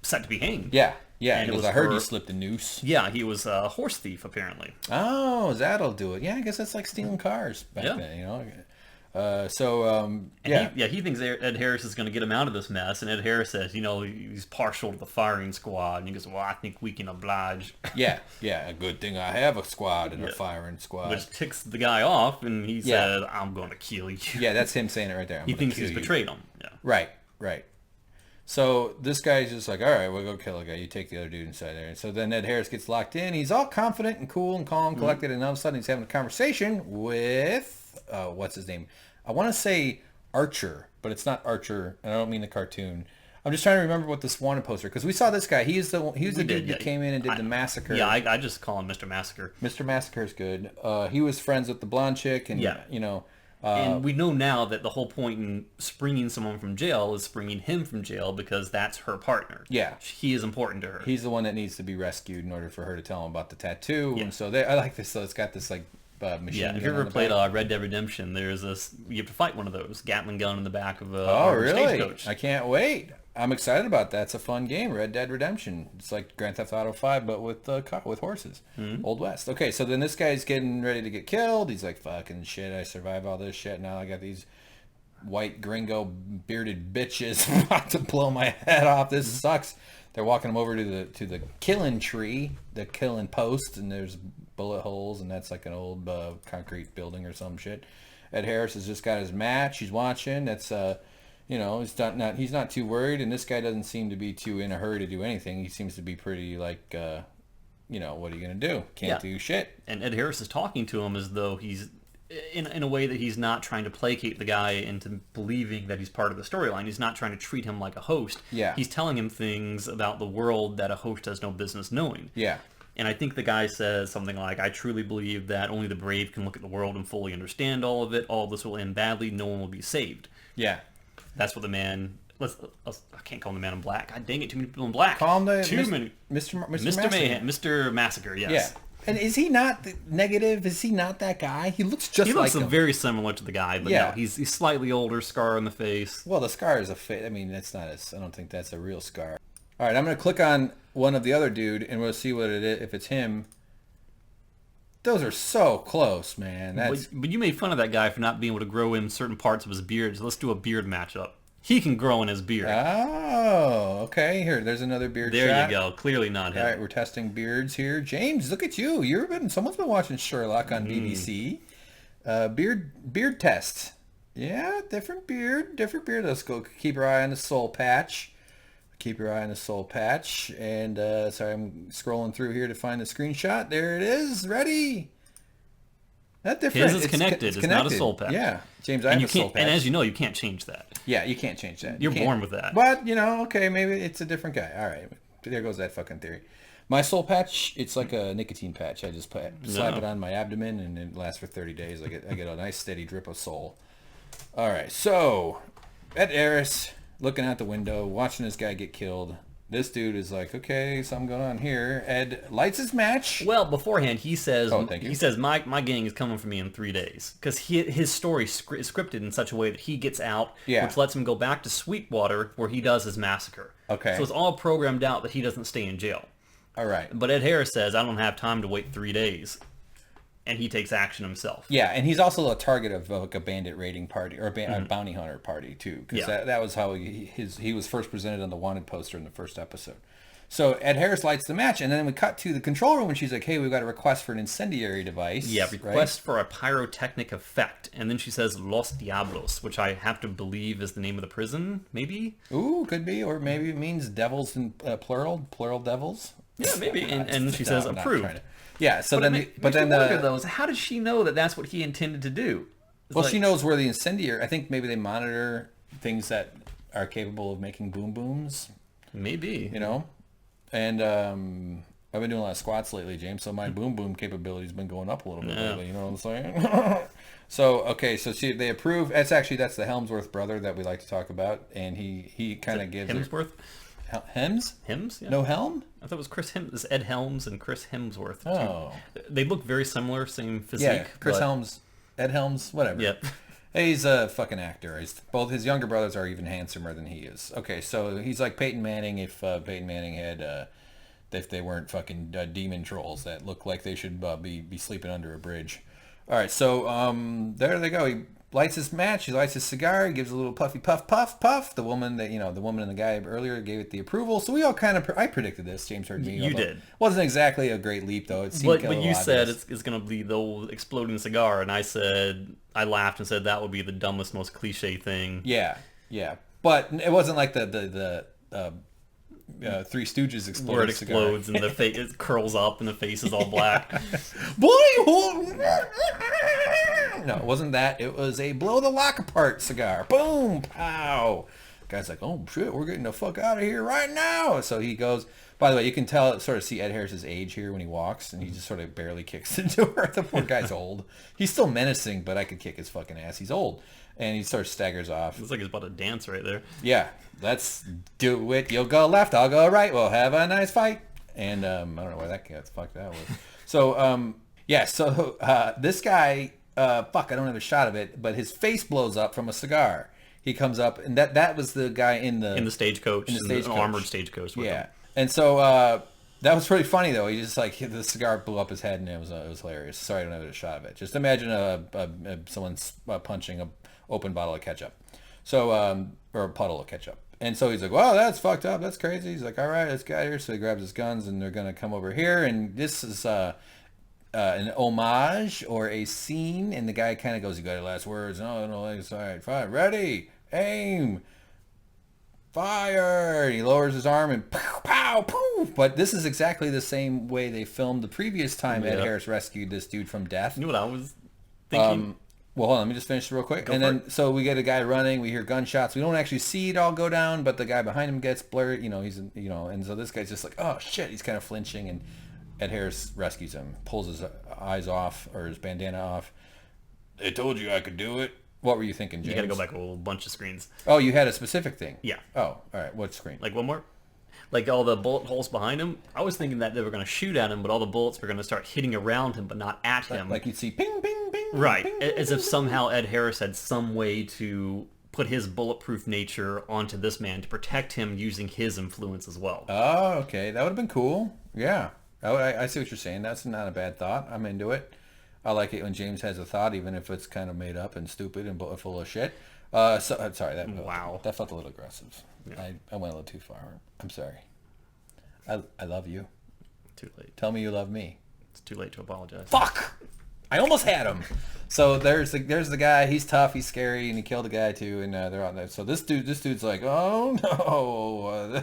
[SPEAKER 2] set to be hanged.
[SPEAKER 1] Yeah. Yeah, and I heard you slipped a noose.
[SPEAKER 2] Yeah, he was a horse thief, apparently.
[SPEAKER 1] Oh, that'll do it. Yeah, I guess that's like stealing cars back then, you know.
[SPEAKER 2] He thinks Ed Harris is going to get him out of this mess, and Ed Harris says, he's partial to the firing squad, and he goes, well, I think we can oblige.
[SPEAKER 1] Yeah, a good thing I have a squad and a firing squad.
[SPEAKER 2] Which ticks the guy off, and he says, I'm going to kill you.
[SPEAKER 1] Yeah, that's him saying it right there.
[SPEAKER 2] He thinks he's betrayed him. Yeah.
[SPEAKER 1] Right. So this guy's just like, all right, we'll go kill a guy. You take the other dude inside there. And so then Ed Harris gets locked in. He's all confident and cool and calm, collected, and all of a sudden he's having a conversation with, what's his name? I want to say Archer, but it's not Archer, and I don't mean the cartoon. I'm just trying to remember what this wanted poster, because we saw this guy. He was the dude that came in and did the massacre.
[SPEAKER 2] Yeah, I just call him Mr. Massacre.
[SPEAKER 1] Mr. Massacre is good. He was friends with the blonde chick, and
[SPEAKER 2] and we know now that the whole point in springing someone from jail is springing him from jail because that's her partner.
[SPEAKER 1] Yeah.
[SPEAKER 2] He is important to her.
[SPEAKER 1] He's the one that needs to be rescued in order for her to tell him about the tattoo. Yeah. And so I like this. So it's got this like machine gun.
[SPEAKER 2] If you ever played Red Dead Redemption, there's you have to fight one of those Gatling gun in the back of a stagecoach.
[SPEAKER 1] I can't wait. I'm excited about that. It's a fun game, Red Dead Redemption. It's like Grand Theft Auto 5, but with horses. Old West. Okay, so then this guy's getting ready to get killed. He's like, fucking shit, I survived all this shit. Now I got these white gringo bearded bitches about to blow my head off. This sucks. They're walking him over to the killing tree, the killing post, and there's bullet holes, and that's like an old concrete building or some shit. Ed Harris has just got his match. He's watching. That's he's not too worried, and this guy doesn't seem to be too in a hurry to do anything. He seems to be pretty like, what are you gonna do? Can't do shit.
[SPEAKER 2] And Ed Harris is talking to him as though he's in a way that he's not trying to placate the guy into believing that he's part of the storyline. He's not trying to treat him like a host.
[SPEAKER 1] Yeah.
[SPEAKER 2] He's telling him things about the world that a host has no business knowing.
[SPEAKER 1] Yeah.
[SPEAKER 2] And I think the guy says something like, I truly believe that only the brave can look at the world and fully understand all of it. All of this will end badly. No one will be saved.
[SPEAKER 1] Yeah.
[SPEAKER 2] That's what the man... I can't call him the man in black. God dang it, too many people in black.
[SPEAKER 1] Call him
[SPEAKER 2] many.
[SPEAKER 1] Mr.
[SPEAKER 2] Mayhem. Mr. Massacre, yes.
[SPEAKER 1] Yeah. And is he not negative? Is he not that guy? He looks just like him.
[SPEAKER 2] He looks very similar to the guy, but no, he's slightly older, scar on the face.
[SPEAKER 1] Well, the scar is I mean, that's not I don't think that's a real scar. All right, I'm going to click on one of the other dude, and we'll see what it is, if it's him. Those are so close, man.
[SPEAKER 2] But you made fun of that guy for not being able to grow in certain parts of his beard, so let's do a beard matchup. He can grow in his beard.
[SPEAKER 1] Oh, okay. Here, there's another beard shot.
[SPEAKER 2] There you go. Clearly not him.
[SPEAKER 1] All right, we're testing beards here. James, look at you. Someone's been watching Sherlock on BBC. Beard test. Yeah, different beard. Let's go. Keep your eye on the soul patch. And sorry, I'm scrolling through here to find the screenshot. There it is. Ready. Not different.
[SPEAKER 2] His is connected. It's not a soul patch.
[SPEAKER 1] Yeah. James, I have a soul patch.
[SPEAKER 2] And as you know, you can't change that.
[SPEAKER 1] Yeah, you can't change that.
[SPEAKER 2] You're born with that.
[SPEAKER 1] But, okay, maybe it's a different guy. All right. There goes that fucking theory. My soul patch, it's like a nicotine patch. I just slap it on my abdomen, and it lasts for 30 days. I get a nice steady drip of soul. All right, so Ed Harris looking out the window, watching this guy get killed. This dude is like, okay, something going on here. Ed lights his match.
[SPEAKER 2] Well, beforehand, he says,
[SPEAKER 1] thank you.
[SPEAKER 2] he says, my gang is coming for me in 3 days. Because his story is scripted in such a way that he gets out, which lets him go back to Sweetwater, where he does his massacre.
[SPEAKER 1] Okay.
[SPEAKER 2] So it's all programmed out that he doesn't stay in jail.
[SPEAKER 1] All right.
[SPEAKER 2] But Ed Harris says, I don't have time to wait 3 days. And he takes action himself.
[SPEAKER 1] Yeah, and he's also a target of like a bandit raiding party, or a bounty hunter party, too. Because that was how he was first presented on the wanted poster in the first episode. So Ed Harris lights the match, and then we cut to the control room, and she's like, hey, we've got a request for an incendiary device.
[SPEAKER 2] Yeah, request for a pyrotechnic effect. And then she says, Los Diablos, which I have to believe is the name of the prison, maybe?
[SPEAKER 1] Ooh, could be, or maybe it means devils in plural devils.
[SPEAKER 2] Yeah, maybe. And she says, approved.
[SPEAKER 1] Yeah, so
[SPEAKER 2] but then though, is how does she know that that's what he intended to do?
[SPEAKER 1] Well, she knows where the incendiary. I think maybe they monitor things that are capable of making boom booms.
[SPEAKER 2] Maybe,
[SPEAKER 1] you know, and I've been doing a lot of squats lately, James. So my boom capability's been going up a little bit lately. You know what I'm saying? So they approve. That's the Helmsworth brother that we like to talk about, and he kind of gives
[SPEAKER 2] Hemsworth.
[SPEAKER 1] Hems?
[SPEAKER 2] Yeah.
[SPEAKER 1] No Helm?
[SPEAKER 2] I thought it was Chris Hems. It's Ed Helms and Chris Hemsworth.
[SPEAKER 1] Oh.
[SPEAKER 2] They look very similar, same physique.
[SPEAKER 1] Yeah, Chris Helms, Ed Helms, whatever.
[SPEAKER 2] Yep.
[SPEAKER 1] He's a fucking actor. Both his younger brothers are even handsomer than he is. Okay, so he's like Peyton Manning if Peyton Manning had, if they weren't fucking demon trolls that look like they should be sleeping under a bridge. All right, so there they go. He lights his match. He lights his cigar. He gives a little puffy puff. The woman and the guy earlier gave it the approval. So we all kind of I predicted this. James heard me.
[SPEAKER 2] You did.
[SPEAKER 1] Wasn't exactly a great leap though. It seemed
[SPEAKER 2] but you said it's going to be the old exploding cigar, and I laughed and said that would be the dumbest, most cliche thing.
[SPEAKER 1] Yeah. But it wasn't like the Three Stooges exploding
[SPEAKER 2] where it explodes cigar. And the face it curls up and the face is all black.
[SPEAKER 1] Boy, no, it wasn't that. It was a blow the lock apart cigar. Boom, pow. Guy's like, oh shit, we're getting the fuck out of here right now. So he goes. By the way, you can sort of see Ed Harris's age here when he walks, and he just sort of barely kicks into her. The poor guy's old. He's still menacing, but I could kick his fucking ass. He's old. And he sort of staggers off.
[SPEAKER 2] Looks like he's about to dance right there.
[SPEAKER 1] Yeah, let's do it. You'll go left, I'll go right. We'll have a nice fight. And I don't know why that got fucked that was. So, this guy, I don't have a shot of it, but his face blows up from a cigar. He comes up, and that was the guy in the
[SPEAKER 2] stagecoach, an armored stagecoach. With him.
[SPEAKER 1] And so that was pretty funny though. He just the cigar blew up his head, and it was hilarious. Sorry, I don't have a shot of it. Just imagine someone punching a open bottle of ketchup, so or a puddle of ketchup. And so he's like, "Wow, that's fucked up. That's crazy." He's like, "All right, let's get out of here." So he grabs his guns, and they're gonna come over here. And this is an homage or a scene. And the guy kind of goes, "You got your last words?" No, it's all right, fine, ready, aim. Fire! And he lowers his arm and pow, pow, poof. But this is exactly the same way they filmed the previous time Ed Harris rescued this dude from death.
[SPEAKER 2] You know what I was thinking?
[SPEAKER 1] Well, hold on, let me just finish real quick. So we get a guy running. We hear gunshots. We don't actually see it all go down, but the guy behind him gets blurred. And so this guy's just like, oh shit, he's kind of flinching, and Ed Harris rescues him, pulls his eyes off or his bandana off. They told you I could do it. What were you thinking, James?
[SPEAKER 2] You got to go back a whole bunch of screens.
[SPEAKER 1] Oh, you had a specific thing?
[SPEAKER 2] Yeah.
[SPEAKER 1] Oh, all right. What screen?
[SPEAKER 2] Like one more? Like all the bullet holes behind him. I was thinking that they were going to shoot at him, but all the bullets were going to start hitting around him, but not at him.
[SPEAKER 1] Like you'd see ping, ping, ping.
[SPEAKER 2] Right.
[SPEAKER 1] Ping,
[SPEAKER 2] As
[SPEAKER 1] ping,
[SPEAKER 2] if somehow Ed Harris had some way to put his bulletproof nature onto this man to protect him using his influence as well.
[SPEAKER 1] Oh, okay. That would have been cool. Yeah. I see what you're saying. That's not a bad thought. I'm into it. I like it when James has a thought, even if it's kind of made up and stupid and full of shit. Sorry, that felt a little aggressive. Yeah. I went a little too far. I'm sorry. I love you.
[SPEAKER 2] Too late.
[SPEAKER 1] Tell me you love me.
[SPEAKER 2] It's too late to apologize.
[SPEAKER 1] Fuck! I almost had him. So there's the guy. He's tough. He's scary, and he killed a guy too. And they're on there. So this dude's like, oh no,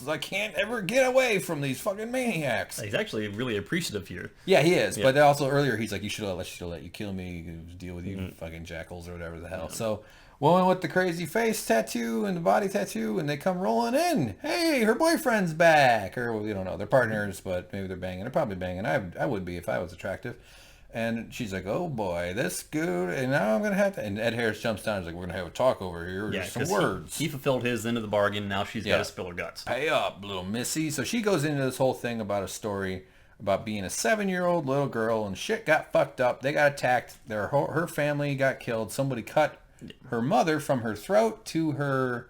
[SPEAKER 1] I can't ever get away from these fucking maniacs.
[SPEAKER 2] He's actually really appreciative here.
[SPEAKER 1] Yeah, he is. Yeah. But also earlier he's like, you should have let you kill me, deal with you fucking jackals or whatever the hell. Yeah. So woman with the crazy face tattoo and the body tattoo, and they come rolling in. Hey, her boyfriend's back, or we don't know. They're partners, but maybe they're banging. They're probably banging. I would be if I was attractive. And she's like, oh boy, this good. And now I'm going to have to... And Ed Harris jumps down and is like, we're going to have a talk over here. Yeah, some words.
[SPEAKER 2] He fulfilled his end of the bargain. Now she's got to spill her guts.
[SPEAKER 1] Pay up, little missy. So she goes into this whole thing about a story about being a 7-year-old little girl, and shit got fucked up. They got attacked. Her family got killed. Somebody cut her mother from her throat to her...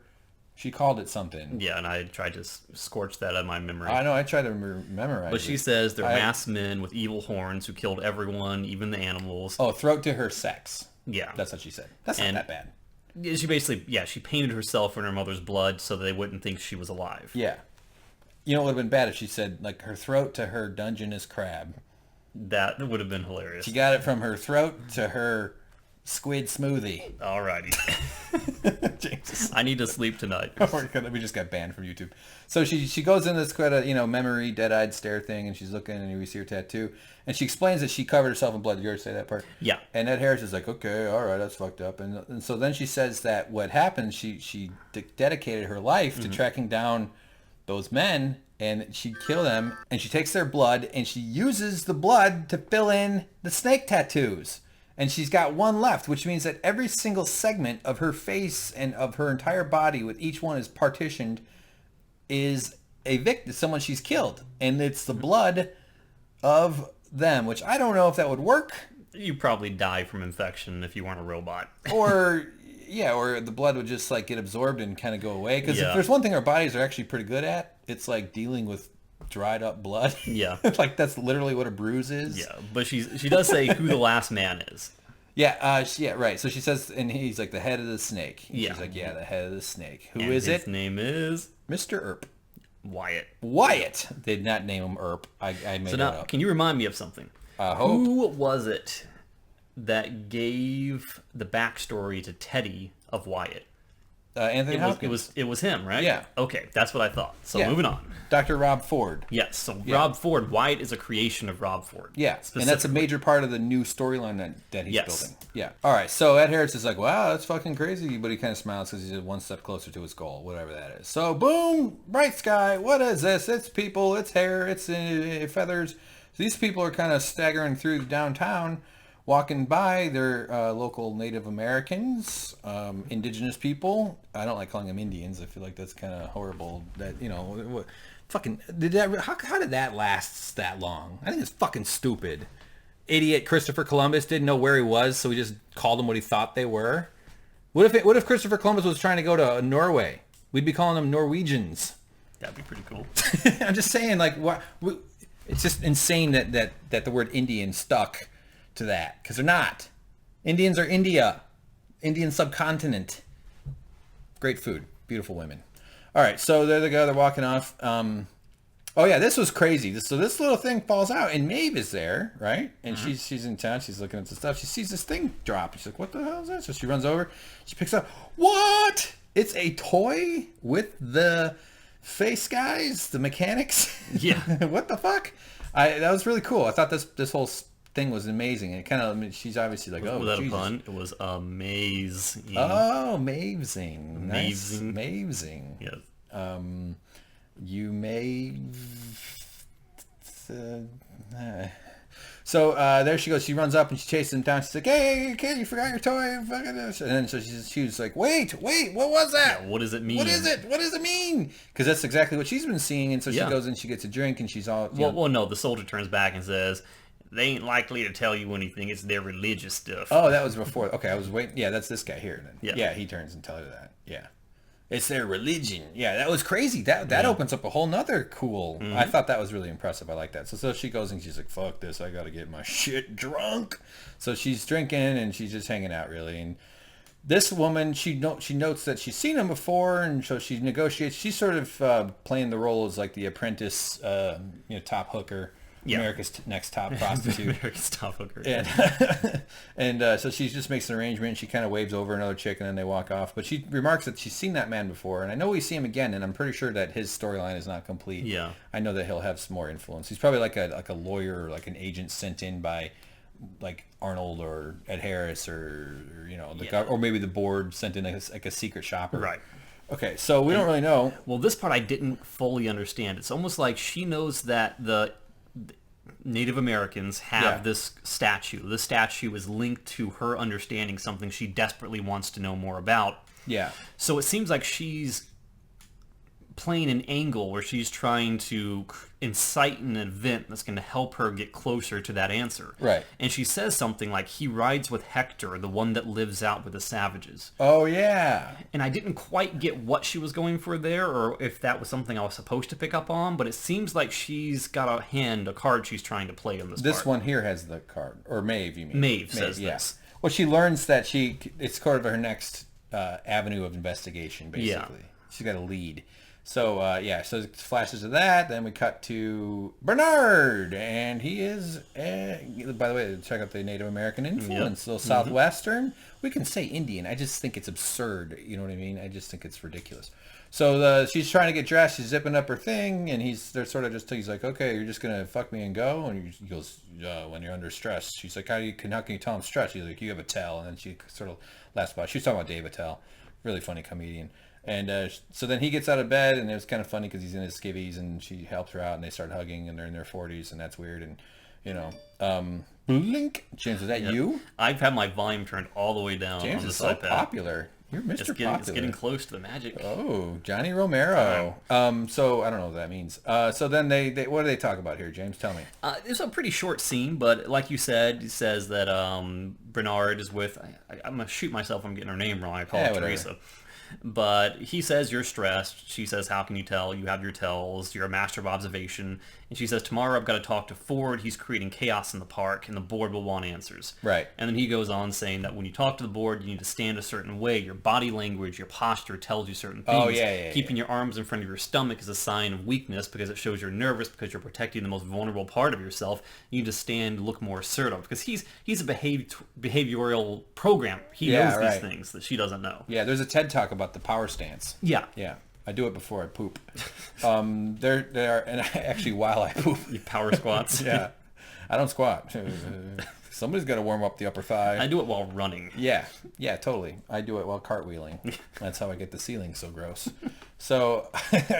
[SPEAKER 1] She called it something.
[SPEAKER 2] Yeah, and I tried to scorch that out of my memory.
[SPEAKER 1] I know, I tried to memorize it.
[SPEAKER 2] But she says they're masked men with evil horns who killed everyone, even the animals.
[SPEAKER 1] Oh, throat to her sex.
[SPEAKER 2] Yeah.
[SPEAKER 1] That's what she said. That's not that bad.
[SPEAKER 2] She basically, she painted herself in her mother's blood so they wouldn't think she was alive.
[SPEAKER 1] Yeah. You know what would have been bad if she said, like, her throat to her Dungeness crab.
[SPEAKER 2] That would have been hilarious.
[SPEAKER 1] She got it from her throat to her... squid smoothie.
[SPEAKER 2] Alrighty. Jesus. I need to sleep tonight.
[SPEAKER 1] We just got banned from YouTube. So she goes in this quite a memory dead-eyed stare thing, and she's looking, and we see her tattoo, and she explains that she covered herself in blood. Did you ever say that part?
[SPEAKER 2] Yeah.
[SPEAKER 1] And Ed Harris is like, okay, all right, that's fucked up. And so then she says that what happened, she dedicated her life to tracking down those men, and she killed them, and she takes their blood, and she uses the blood to fill in the snake tattoos. And she's got one left, which means that every single segment of her face and of her entire body, with each one is partitioned, is a victim, someone she's killed. And it's the blood of them, which I don't know if that would work.
[SPEAKER 2] You probably die from infection if you weren't a robot.
[SPEAKER 1] Or the blood would just like get absorbed and kind of go away. Because if there's one thing our bodies are actually pretty good at, it's like dealing with dried up blood.
[SPEAKER 2] Yeah.
[SPEAKER 1] Like that's literally what a bruise is.
[SPEAKER 2] Yeah, but she does say who the last man is.
[SPEAKER 1] Yeah, right. So she says, and he's like the head of the snake. And
[SPEAKER 2] yeah.
[SPEAKER 1] She's like, yeah, the head of the snake. Who
[SPEAKER 2] and
[SPEAKER 1] is it?
[SPEAKER 2] His name is
[SPEAKER 1] Mr. Earp.
[SPEAKER 2] Wyatt.
[SPEAKER 1] Wyatt. They did not name him Earp. I made it up.
[SPEAKER 2] Can you remind me of something? Who was it that gave the backstory to Teddy of Wyatt?
[SPEAKER 1] Anthony Hopkins.
[SPEAKER 2] It was him, right?
[SPEAKER 1] Yeah.
[SPEAKER 2] Okay, that's what I thought. So moving on.
[SPEAKER 1] Dr. Rob Ford.
[SPEAKER 2] Yes, so Rob Ford, Wyatt is a creation of Rob Ford.
[SPEAKER 1] Yeah, and that's a major part of the new storyline that he's building. Yeah. All right, so Ed Harris is like, wow, that's fucking crazy, but he kind of smiles because he's one step closer to his goal, whatever that is. So boom, bright sky, what is this? It's people, it's hair, it's feathers. So these people are kind of staggering through downtown, walking by. They're local Native Americans, indigenous people. I don't like calling them Indians. I feel like that's kind of horrible. That fucking how did that last that long? I think it's fucking stupid. Idiot Christopher Columbus didn't know where he was, so he just called them what he thought they were. What if Christopher Columbus was trying to go to Norway? We'd be calling them Norwegians.
[SPEAKER 2] That'd be pretty cool.
[SPEAKER 1] I'm just saying, like, what? It's just insane that the word Indian stuck to that, because they're not. Indians are India, Indian subcontinent. Great food, beautiful women. All right, so there they go. They're walking off. Oh yeah, this was crazy. So this little thing falls out, and Maeve is there, right? And she's in town. She's looking at the stuff. She sees this thing drop. She's like, "What the hell is that?" So she runs over. She picks up. What? It's a toy with the face guys, the mechanics.
[SPEAKER 2] Yeah.
[SPEAKER 1] What the fuck? That was really cool. I thought this whole thing was amazing, and it kind of, she's obviously like,
[SPEAKER 2] was that a pun? It was amazing.
[SPEAKER 1] Oh, Mavesing. Nice.
[SPEAKER 2] Mavesing.
[SPEAKER 1] Mavesing.
[SPEAKER 2] Yes.
[SPEAKER 1] You may. So there she goes. She runs up and she chases him down. She's like, "Hey, kid, you forgot your toy." Fucking this. And then so she was like, "Wait, what was that?
[SPEAKER 2] Yeah, what does it mean?
[SPEAKER 1] What is it? What does it mean?" Because that's exactly what she's been seeing. And so she goes and she gets a drink, and she's all.
[SPEAKER 2] Well, no. The soldier turns back and says, "They ain't likely to tell you anything. It's their religious stuff."
[SPEAKER 1] Oh, that was before. Okay, I was waiting. Yeah, that's this guy here. Then.
[SPEAKER 2] Yeah,
[SPEAKER 1] he turns and tells her that. Yeah. It's their religion. Yeah, that was crazy. That opens up a whole nother cool. I thought that was really impressive. I like that. So she goes and she's like, "Fuck this! I gotta get my shit drunk." So she's drinking and she's just hanging out really. And this woman, she notes that she's seen him before, and so she negotiates. She's sort of playing the role as like the apprentice, top hooker. America's next top prostitute.
[SPEAKER 2] America's top hooker.
[SPEAKER 1] And so she just makes an arrangement. She kind of waves over another chick, and then they walk off. But she remarks that she's seen that man before, and I know we see him again, and I'm pretty sure that his storyline is not complete.
[SPEAKER 2] Yeah.
[SPEAKER 1] I know that he'll have some more influence. He's probably like a lawyer or like an agent sent in by like Arnold or Ed Harris or or maybe the board sent in like a secret shopper.
[SPEAKER 2] Right.
[SPEAKER 1] Okay, so we don't really know.
[SPEAKER 2] Well, this part I didn't fully understand. It's almost like she knows that the Native Americans have this statue. This statue is linked to her understanding something she desperately wants to know more about.
[SPEAKER 1] Yeah.
[SPEAKER 2] So it seems like she's playing an angle where she's trying to incite an event that's going to help her get closer to that answer.
[SPEAKER 1] Right.
[SPEAKER 2] And she says something like, he rides with Hector, the one that lives out with the savages.
[SPEAKER 1] Oh, yeah.
[SPEAKER 2] And I didn't quite get what she was going for there, or if that was something I was supposed to pick up on, but it seems like she's got a card she's trying to play on this part.
[SPEAKER 1] This one here has the card. Or Maeve, you mean?
[SPEAKER 2] Maeve says this.
[SPEAKER 1] Well, she learns that it's sort of her next avenue of investigation, basically. Yeah. She's got a lead. So, so it flashes of that. Then we cut to Bernard, and he is, by the way, check out the Native American influence. So Southwestern. We can say Indian. I just think it's absurd. You know what I mean? I just think it's ridiculous. So she's trying to get dressed. She's zipping up her thing, and he's like, okay, you're just going to fuck me and go? And he goes, when you're under stress. She's like, how can you tell I'm stressed? He's like, you have a tell. And then she sort of laughs about it. She was talking about Dave Attell. Really funny comedian. And so then he gets out of bed, and it was kind of funny because he's in his skivvies, and she helps her out, and they start hugging, and they're in their 40s, and that's weird. And blink. James, is that you?
[SPEAKER 2] I've had my volume turned all the way down.
[SPEAKER 1] James
[SPEAKER 2] on
[SPEAKER 1] is
[SPEAKER 2] this
[SPEAKER 1] so
[SPEAKER 2] iPad.
[SPEAKER 1] popular. You're Mr. Popular.
[SPEAKER 2] It's getting close to the magic.
[SPEAKER 1] Oh, Johnny Romero. So I don't know what that means. So then they what do they talk about here, James? Tell me.
[SPEAKER 2] It's a pretty short scene, but like you said, he says that Bernard is with. I'm gonna shoot myself if I'm getting her name wrong. I call her Teresa. But he says, you're stressed. She says, how can you tell? You have your tells. You're a master of observation. And she says, tomorrow I've got to talk to Ford. He's creating chaos in the park, and the board will want answers.
[SPEAKER 1] Right.
[SPEAKER 2] And then he goes on saying that when you talk to the board, you need to stand a certain way. Your body language, your posture tells you certain things.
[SPEAKER 1] Oh, yeah.
[SPEAKER 2] Keeping your arms in front of your stomach is a sign of weakness because it shows you're nervous because you're protecting the most vulnerable part of yourself. You need to stand, look more assertive because he's a behavioral program. He knows these things that she doesn't know.
[SPEAKER 1] Yeah, there's a TED Talk about the power stance.
[SPEAKER 2] Yeah.
[SPEAKER 1] Yeah. I do it before I poop. There are, and actually while I poop.
[SPEAKER 2] You power squats?
[SPEAKER 1] Yeah. I don't squat. Somebody's got to warm up the upper thigh.
[SPEAKER 2] I do it while running.
[SPEAKER 1] Yeah, totally. I do it while cartwheeling. That's how I get the ceiling so gross. So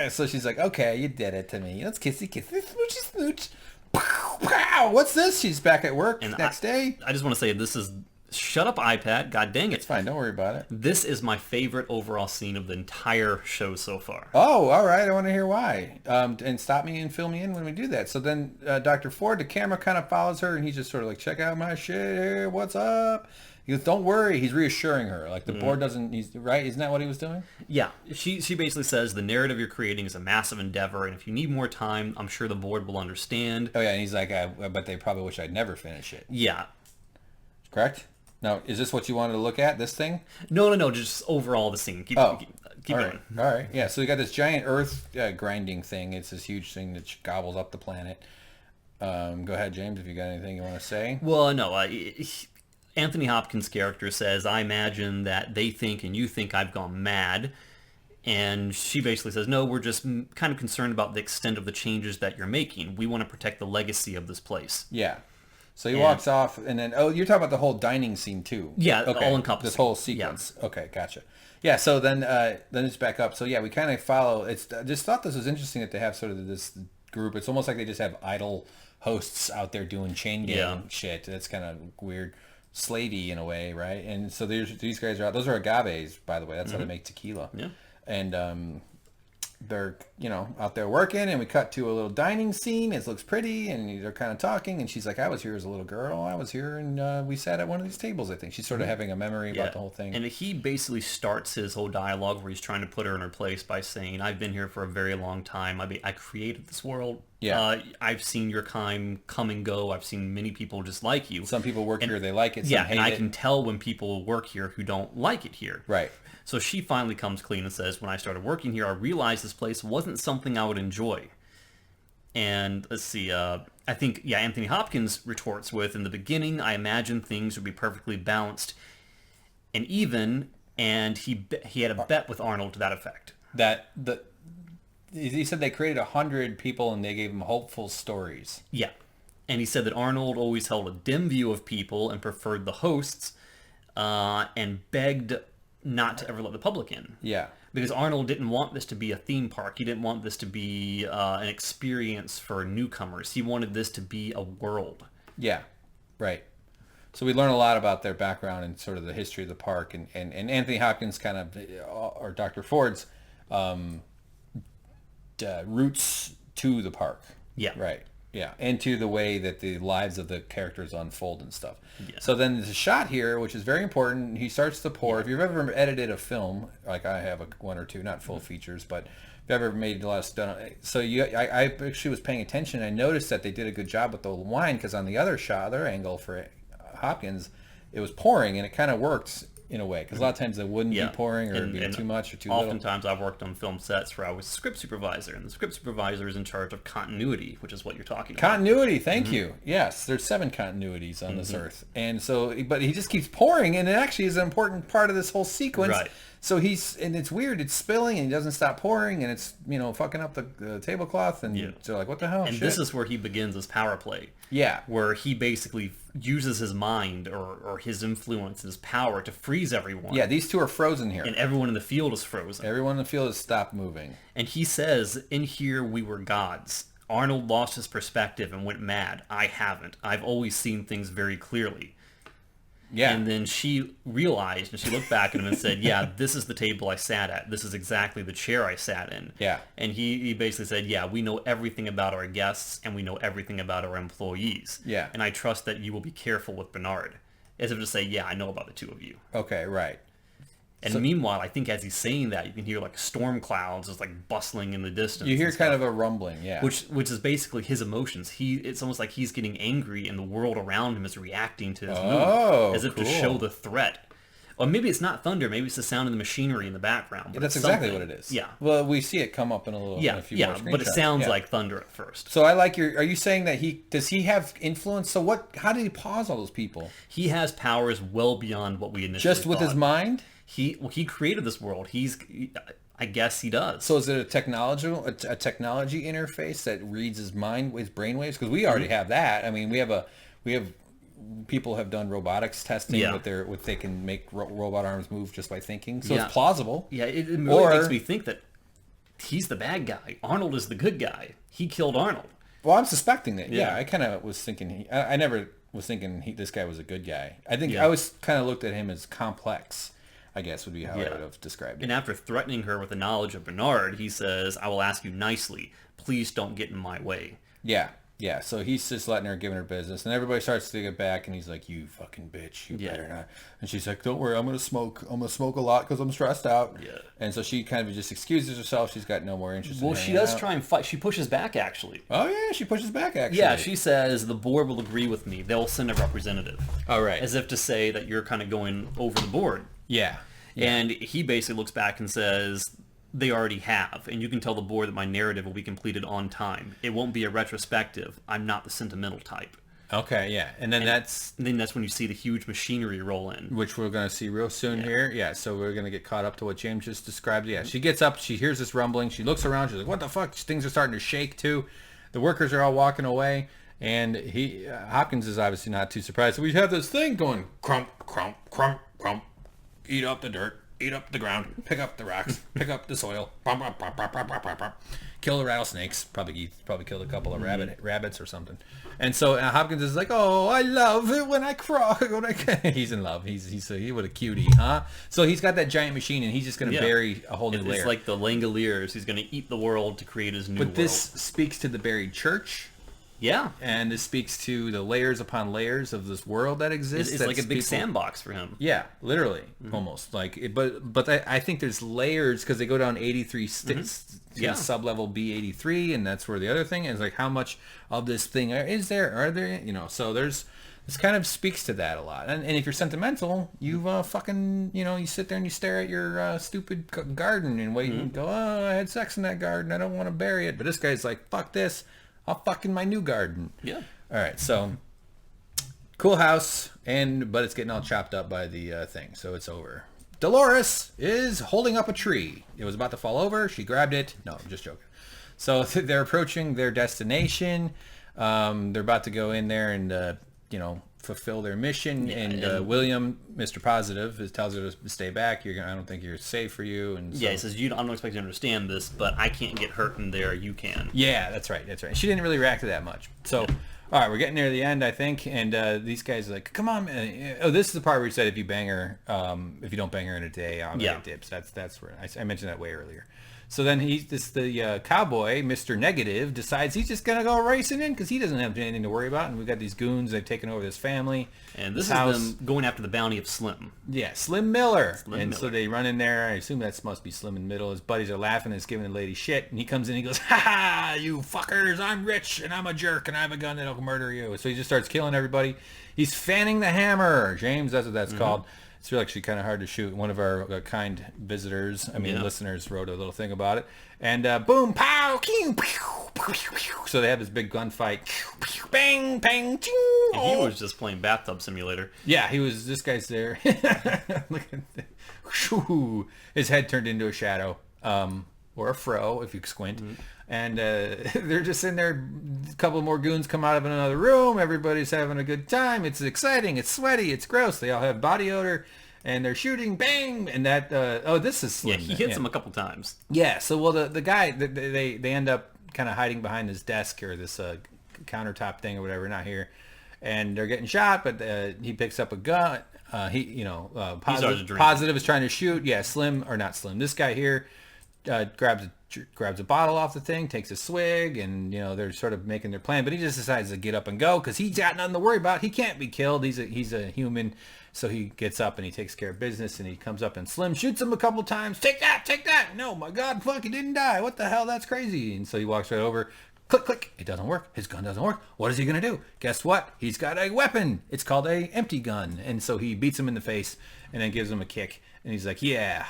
[SPEAKER 1] she's like, okay, you did it to me. Let's kissy, smoochy, smooch. Pow, pow. What's this? She's back at work next day.
[SPEAKER 2] I just want to say this is... Shut up, iPad. God dang it.
[SPEAKER 1] It's fine. Don't worry about it.
[SPEAKER 2] This is my favorite overall scene of the entire show so far.
[SPEAKER 1] Oh, all right. I want to hear why. And stop me and fill me in when we do that. So then Dr. Ford, the camera kind of follows her, and he's just sort of like, check out my shit here. What's up? He goes, don't worry. He's reassuring her. Like the board doesn't, he's right. Isn't that what he was doing?
[SPEAKER 2] Yeah. She basically says the narrative you're creating is a massive endeavor, and if you need more time, I'm sure the board will understand.
[SPEAKER 1] Oh, yeah. And he's like, but they probably wish I'd never finish it.
[SPEAKER 2] Yeah.
[SPEAKER 1] Correct? Now, is this what you wanted to look at, this thing?
[SPEAKER 2] No, just overall the scene. Keep going.
[SPEAKER 1] All right. Yeah, so we got this giant earth grinding thing. It's this huge thing that gobbles up the planet. Go ahead, James, if you got anything you want to say.
[SPEAKER 2] Well, no. Anthony Hopkins' character says, I imagine that they think and you think I've gone mad. And she basically says, no, we're just kind of concerned about the extent of the changes that you're making. We want to protect the legacy of this place.
[SPEAKER 1] Yeah. So he walks off, and then, you're talking about the whole dining scene, too.
[SPEAKER 2] Yeah,
[SPEAKER 1] okay.
[SPEAKER 2] all encompassing.
[SPEAKER 1] This whole sequence. Yeah. Okay, gotcha. Yeah, so then it's back up. So, yeah, we kind of follow. I just thought this was interesting that they have sort of this group. It's almost like they just have idle hosts out there doing chain gang shit. That's kind of weird. Slavey in a way, right? And so these guys are out. Those are agaves, by the way. That's how they make tequila.
[SPEAKER 2] Yeah.
[SPEAKER 1] And they're out there working, and we cut to a little dining scene. It looks pretty, and they're kind of talking, and she's like, I was here as a little girl. I was here, and we sat at one of these tables, I think. She's sort of having a memory about the whole thing.
[SPEAKER 2] And he basically starts his whole dialogue where he's trying to put her in her place by saying, I've been here for a very long time. I created this world.
[SPEAKER 1] Yeah.
[SPEAKER 2] I've seen your kind come and go. I've seen many people just like you.
[SPEAKER 1] Some people work here, they like it. Some hate
[SPEAKER 2] and I
[SPEAKER 1] it.
[SPEAKER 2] can tell when people work here who don't like it here.
[SPEAKER 1] Right.
[SPEAKER 2] So she finally comes clean and says, when I started working here, I realized this place wasn't something I would enjoy. And let's see, I I think, Anthony Hopkins retorts with, in the beginning, I imagined things would be perfectly balanced and even, and he had a bet with Arnold to that effect.
[SPEAKER 1] He said they created 100 people and they gave him hopeful stories.
[SPEAKER 2] Yeah. And he said that Arnold always held a dim view of people and preferred the hosts and begged not to ever let the public in.
[SPEAKER 1] Yeah.
[SPEAKER 2] Because Arnold didn't want this to be a theme park. He didn't want this to be an experience for newcomers. He wanted this to be a world.
[SPEAKER 1] Yeah, right. So we learn a lot about their background and sort of the history of the park. And Anthony Hopkins kind of, or Dr. Ford's roots to the park.
[SPEAKER 2] Yeah.
[SPEAKER 1] Right. Yeah. And to the way that the lives of the characters unfold and stuff.
[SPEAKER 2] Yeah.
[SPEAKER 1] So then there's a shot here, which is very important. He starts to pour. If you've ever edited a film, like I have one or two, not full features, but if you've ever made a lot of stuff. So I actually was paying attention. I noticed that they did a good job with the wine, because on the other shot, other angle for Hopkins, it was pouring, and it kind of worked in a way, because a lot of times it wouldn't be pouring, or it'd be too much or too little.
[SPEAKER 2] Oftentimes I've worked on film sets where I was script supervisor, and the script supervisor is in charge of continuity, which is what you're talking about.
[SPEAKER 1] Continuity, thank you. Yes, there's 7 continuities on this earth. And so, but he just keeps pouring, and it actually is an important part of this whole sequence.
[SPEAKER 2] Right.
[SPEAKER 1] So and it's weird, it's spilling, and he doesn't stop pouring, and it's, fucking up the tablecloth, and so like, what the hell?
[SPEAKER 2] And this is where he begins his power play.
[SPEAKER 1] Yeah.
[SPEAKER 2] Where he basically uses his mind or his influence, his power to freeze everyone.
[SPEAKER 1] Yeah, these two are frozen here.
[SPEAKER 2] And everyone in the field is frozen.
[SPEAKER 1] Everyone in the field has stopped moving.
[SPEAKER 2] And he says, in here we were gods. Arnold lost his perspective and went mad. I haven't. I've always seen things very clearly.
[SPEAKER 1] Yeah.
[SPEAKER 2] And then she realized, and she looked back at him and said, yeah, this is the table I sat at. This is exactly the chair I sat in.
[SPEAKER 1] Yeah.
[SPEAKER 2] And he basically said, yeah, we know everything about our guests, and we know everything about our employees.
[SPEAKER 1] Yeah.
[SPEAKER 2] And I trust that you will be careful with Bernard. As if to say, yeah, I know about the two of you.
[SPEAKER 1] Okay, right.
[SPEAKER 2] And meanwhile, I think as he's saying that, you can hear like storm clouds just like bustling in the distance.
[SPEAKER 1] You hear kind of a rumbling, yeah.
[SPEAKER 2] Which is basically his emotions. It's almost like he's getting angry, and the world around him is reacting to his mood, as if to show the threat. Or maybe it's not thunder. Maybe it's the sound of the machinery in the background. But
[SPEAKER 1] that's exactly what it is.
[SPEAKER 2] Yeah.
[SPEAKER 1] Well, we see it come up in a few more screenshots.
[SPEAKER 2] But it sounds like thunder at first.
[SPEAKER 1] So I like are you saying that does he have influence? So how did he pause all those people?
[SPEAKER 2] He has powers well beyond what we initially
[SPEAKER 1] Just with his mind?
[SPEAKER 2] He created this world. I guess he does.
[SPEAKER 1] So is it a technology interface that reads his mind with brainwaves? Because we already have that. I mean, we have people have done robotics testing with they can make robot arms move just by thinking. So it's plausible.
[SPEAKER 2] Yeah, it really makes me think that he's the bad guy. Arnold is the good guy. He killed Arnold.
[SPEAKER 1] Well, I'm suspecting that. Yeah, I kind of was thinking. I never was thinking this guy was a good guy. I think I was kind of looked at him as complex, I guess would be how I would have described it.
[SPEAKER 2] And after threatening her with the knowledge of Bernard, he says, I will ask you nicely. Please don't get in my way.
[SPEAKER 1] Yeah. Yeah, so he's just letting her, giving her business, and everybody starts to get back, and he's like, "You fucking bitch, you better not." And she's like, "Don't worry, I'm gonna smoke a lot because I'm stressed out."
[SPEAKER 2] Yeah.
[SPEAKER 1] And so she kind of just excuses herself. She's got no more interest.
[SPEAKER 2] Well, she does try and fight. She pushes back, actually.
[SPEAKER 1] Oh yeah, she pushes back actually.
[SPEAKER 2] Yeah, she says the board will agree with me. They'll send a representative.
[SPEAKER 1] All right.
[SPEAKER 2] As if to say that you're kind of going over the board.
[SPEAKER 1] Yeah.
[SPEAKER 2] And he basically looks back and says, they already have, and you can tell the board that my narrative will be completed on time. It won't be a retrospective. I'm not the sentimental type.
[SPEAKER 1] Okay, yeah. And then that's
[SPEAKER 2] when you see the huge machinery roll in.
[SPEAKER 1] Which we're going to see real soon here. Yeah, so we're going to get caught up to what James just described. Yeah, she gets up, she hears this rumbling, she looks around, she's like, what the fuck? Things are starting to shake too. The workers are all walking away, and Hopkins is obviously not too surprised. So we have this thing going, crump, crump, crump, crump, eat up the dirt. Eat up the ground, pick up the rocks, pick up the soil, kill the rattlesnakes. Probably killed a couple of rabbits or something. And so Hopkins is like, "Oh, I love it when I crawl." He's in love. He what a cutie, huh? So he's got that giant machine, and he's just going to bury a whole new layer.
[SPEAKER 2] It's like the Langoliers. He's going to eat the world to create his new world.
[SPEAKER 1] But this speaks to the buried church.
[SPEAKER 2] Yeah.
[SPEAKER 1] And this speaks to the layers upon layers of this world that exists.
[SPEAKER 2] It's like a big sandbox for him.
[SPEAKER 1] Yeah, literally, almost. Like, but I think there's layers, because they go down 83 sub-level B83, and that's where the other thing is, like, how much of this thing are there, so this kind of speaks to that a lot. And if you're sentimental, you you sit there and you stare at your stupid garden and wait and go, oh, I had sex in that garden, I don't want to bury it. But this guy's like, fuck this. I'll fuck in my new garden.
[SPEAKER 2] Yeah.
[SPEAKER 1] All right, so cool house, but it's getting all chopped up by the thing, so it's over. Dolores is holding up a tree. It was about to fall over. She grabbed it. No, I'm just joking. So they're approaching their destination. They're about to go in there and, fulfill their mission. Yeah, and William, Mr. Positive, tells her to stay back. I don't think you're safe for you. And so,
[SPEAKER 2] he says, I'm not expecting you to understand this, but I can't get hurt in there. You can.
[SPEAKER 1] Yeah, that's right. She didn't really react to that much. So, all right, we're getting near the end, I think. And these guys are like, come on, man. Oh, this is the part where you said if you bang her, if you don't bang her in a day, I'll get dibs. That's where I mentioned that way earlier. So then the cowboy, Mr. Negative, decides he's just going to go racing in because he doesn't have anything to worry about. And we've got these goons. They've taken over this family.
[SPEAKER 2] And this is them going after the bounty of Slim.
[SPEAKER 1] Yeah, Slim Miller. So they run in there. I assume that must be Slim in the middle. His buddies are laughing and he's giving the lady shit. And he comes in and he goes, ha ha, you fuckers. I'm rich and I'm a jerk and I have a gun that'll murder you. So he just starts killing everybody. He's fanning the hammer. James, that's what that's called. It's actually kind of hard to shoot. One of our kind visitors, listeners, wrote a little thing about it. And boom, pow, pew, pew, pew, pew. So they have this big gunfight. Bang, bang, ching.
[SPEAKER 2] And he was just playing Bathtub Simulator.
[SPEAKER 1] Yeah, he was. This guy's there. Look at that. His head turned into a shadow, or a fro if you squint. And they're just in there. A couple more goons come out of another room. Everybody's having a good time. It's exciting. It's sweaty. It's gross. They all have body odor. And they're shooting. Bang! And that... this is Slim.
[SPEAKER 2] Yeah, he hits him a couple times.
[SPEAKER 1] Yeah, so, the guy... They end up kind of hiding behind this desk or this countertop thing or whatever. Not here. And they're getting shot, but he picks up a gun. Positive is trying to shoot. Yeah, Slim... Or not Slim. This guy here grabs a bottle off the thing, takes a swig, and they're sort of making their plan. But he just decides to get up and go because he's got nothing to worry about. He can't be killed. He's a human, so he gets up and he takes care of business. And he comes up and Slim shoots him a couple times. Take that! No, my God, fuck! He didn't die. What the hell? That's crazy. And so he walks right over. Click, click. It doesn't work. His gun doesn't work. What is he gonna do? Guess what? He's got a weapon. It's called a empty gun. And so he beats him in the face and then gives him a kick. And he's like, yeah,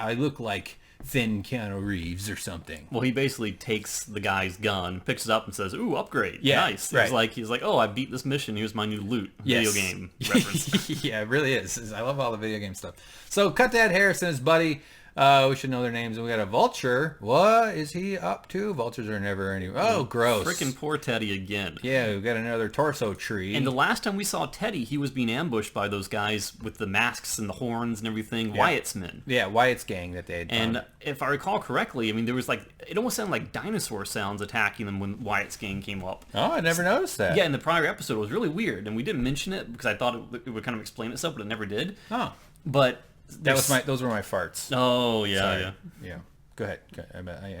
[SPEAKER 1] I look like thin Keanu Reeves or something.
[SPEAKER 2] Well, he basically takes the guy's gun, picks it up, and says, "Ooh, upgrade!
[SPEAKER 1] Yeah,
[SPEAKER 2] nice."
[SPEAKER 1] Right.
[SPEAKER 2] He's like, "Oh, I beat this mission. Here's my new loot." Video game reference.
[SPEAKER 1] Yeah, it really is. I love all the video game stuff. So, cut to Ed Harris and his buddy. We should know their names. And we got a vulture. What is he up to? Vultures are never anywhere. Oh, gross.
[SPEAKER 2] Freaking poor Teddy again.
[SPEAKER 1] Yeah, we've got another torso tree.
[SPEAKER 2] And the last time we saw Teddy, he was being ambushed by those guys with the masks and the horns and everything. Yeah. Wyatt's men.
[SPEAKER 1] Yeah, Wyatt's gang that they had
[SPEAKER 2] found.
[SPEAKER 1] And
[SPEAKER 2] if I recall correctly, there was it almost sounded like dinosaur sounds attacking them when Wyatt's gang came up.
[SPEAKER 1] Oh, I never noticed that.
[SPEAKER 2] Yeah, in the prior episode, it was really weird. And we didn't mention it because I thought it would kind of explain itself, but it never did.
[SPEAKER 1] Oh.
[SPEAKER 2] But...
[SPEAKER 1] those were my farts.
[SPEAKER 2] Oh, yeah.
[SPEAKER 1] Yeah. Go ahead.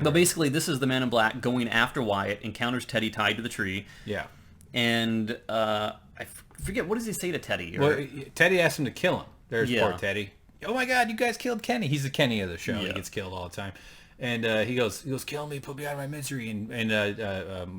[SPEAKER 2] But basically, this is the Man in Black going after Wyatt, encounters Teddy tied to the tree.
[SPEAKER 1] Yeah.
[SPEAKER 2] And I forget, what does he say to Teddy?
[SPEAKER 1] Well, Teddy asked him to kill him. There's poor Teddy. Oh my God, you guys killed Kenny. He's the Kenny of the show. Yeah. He gets killed all the time. And he goes, kill me, put me out of my misery. And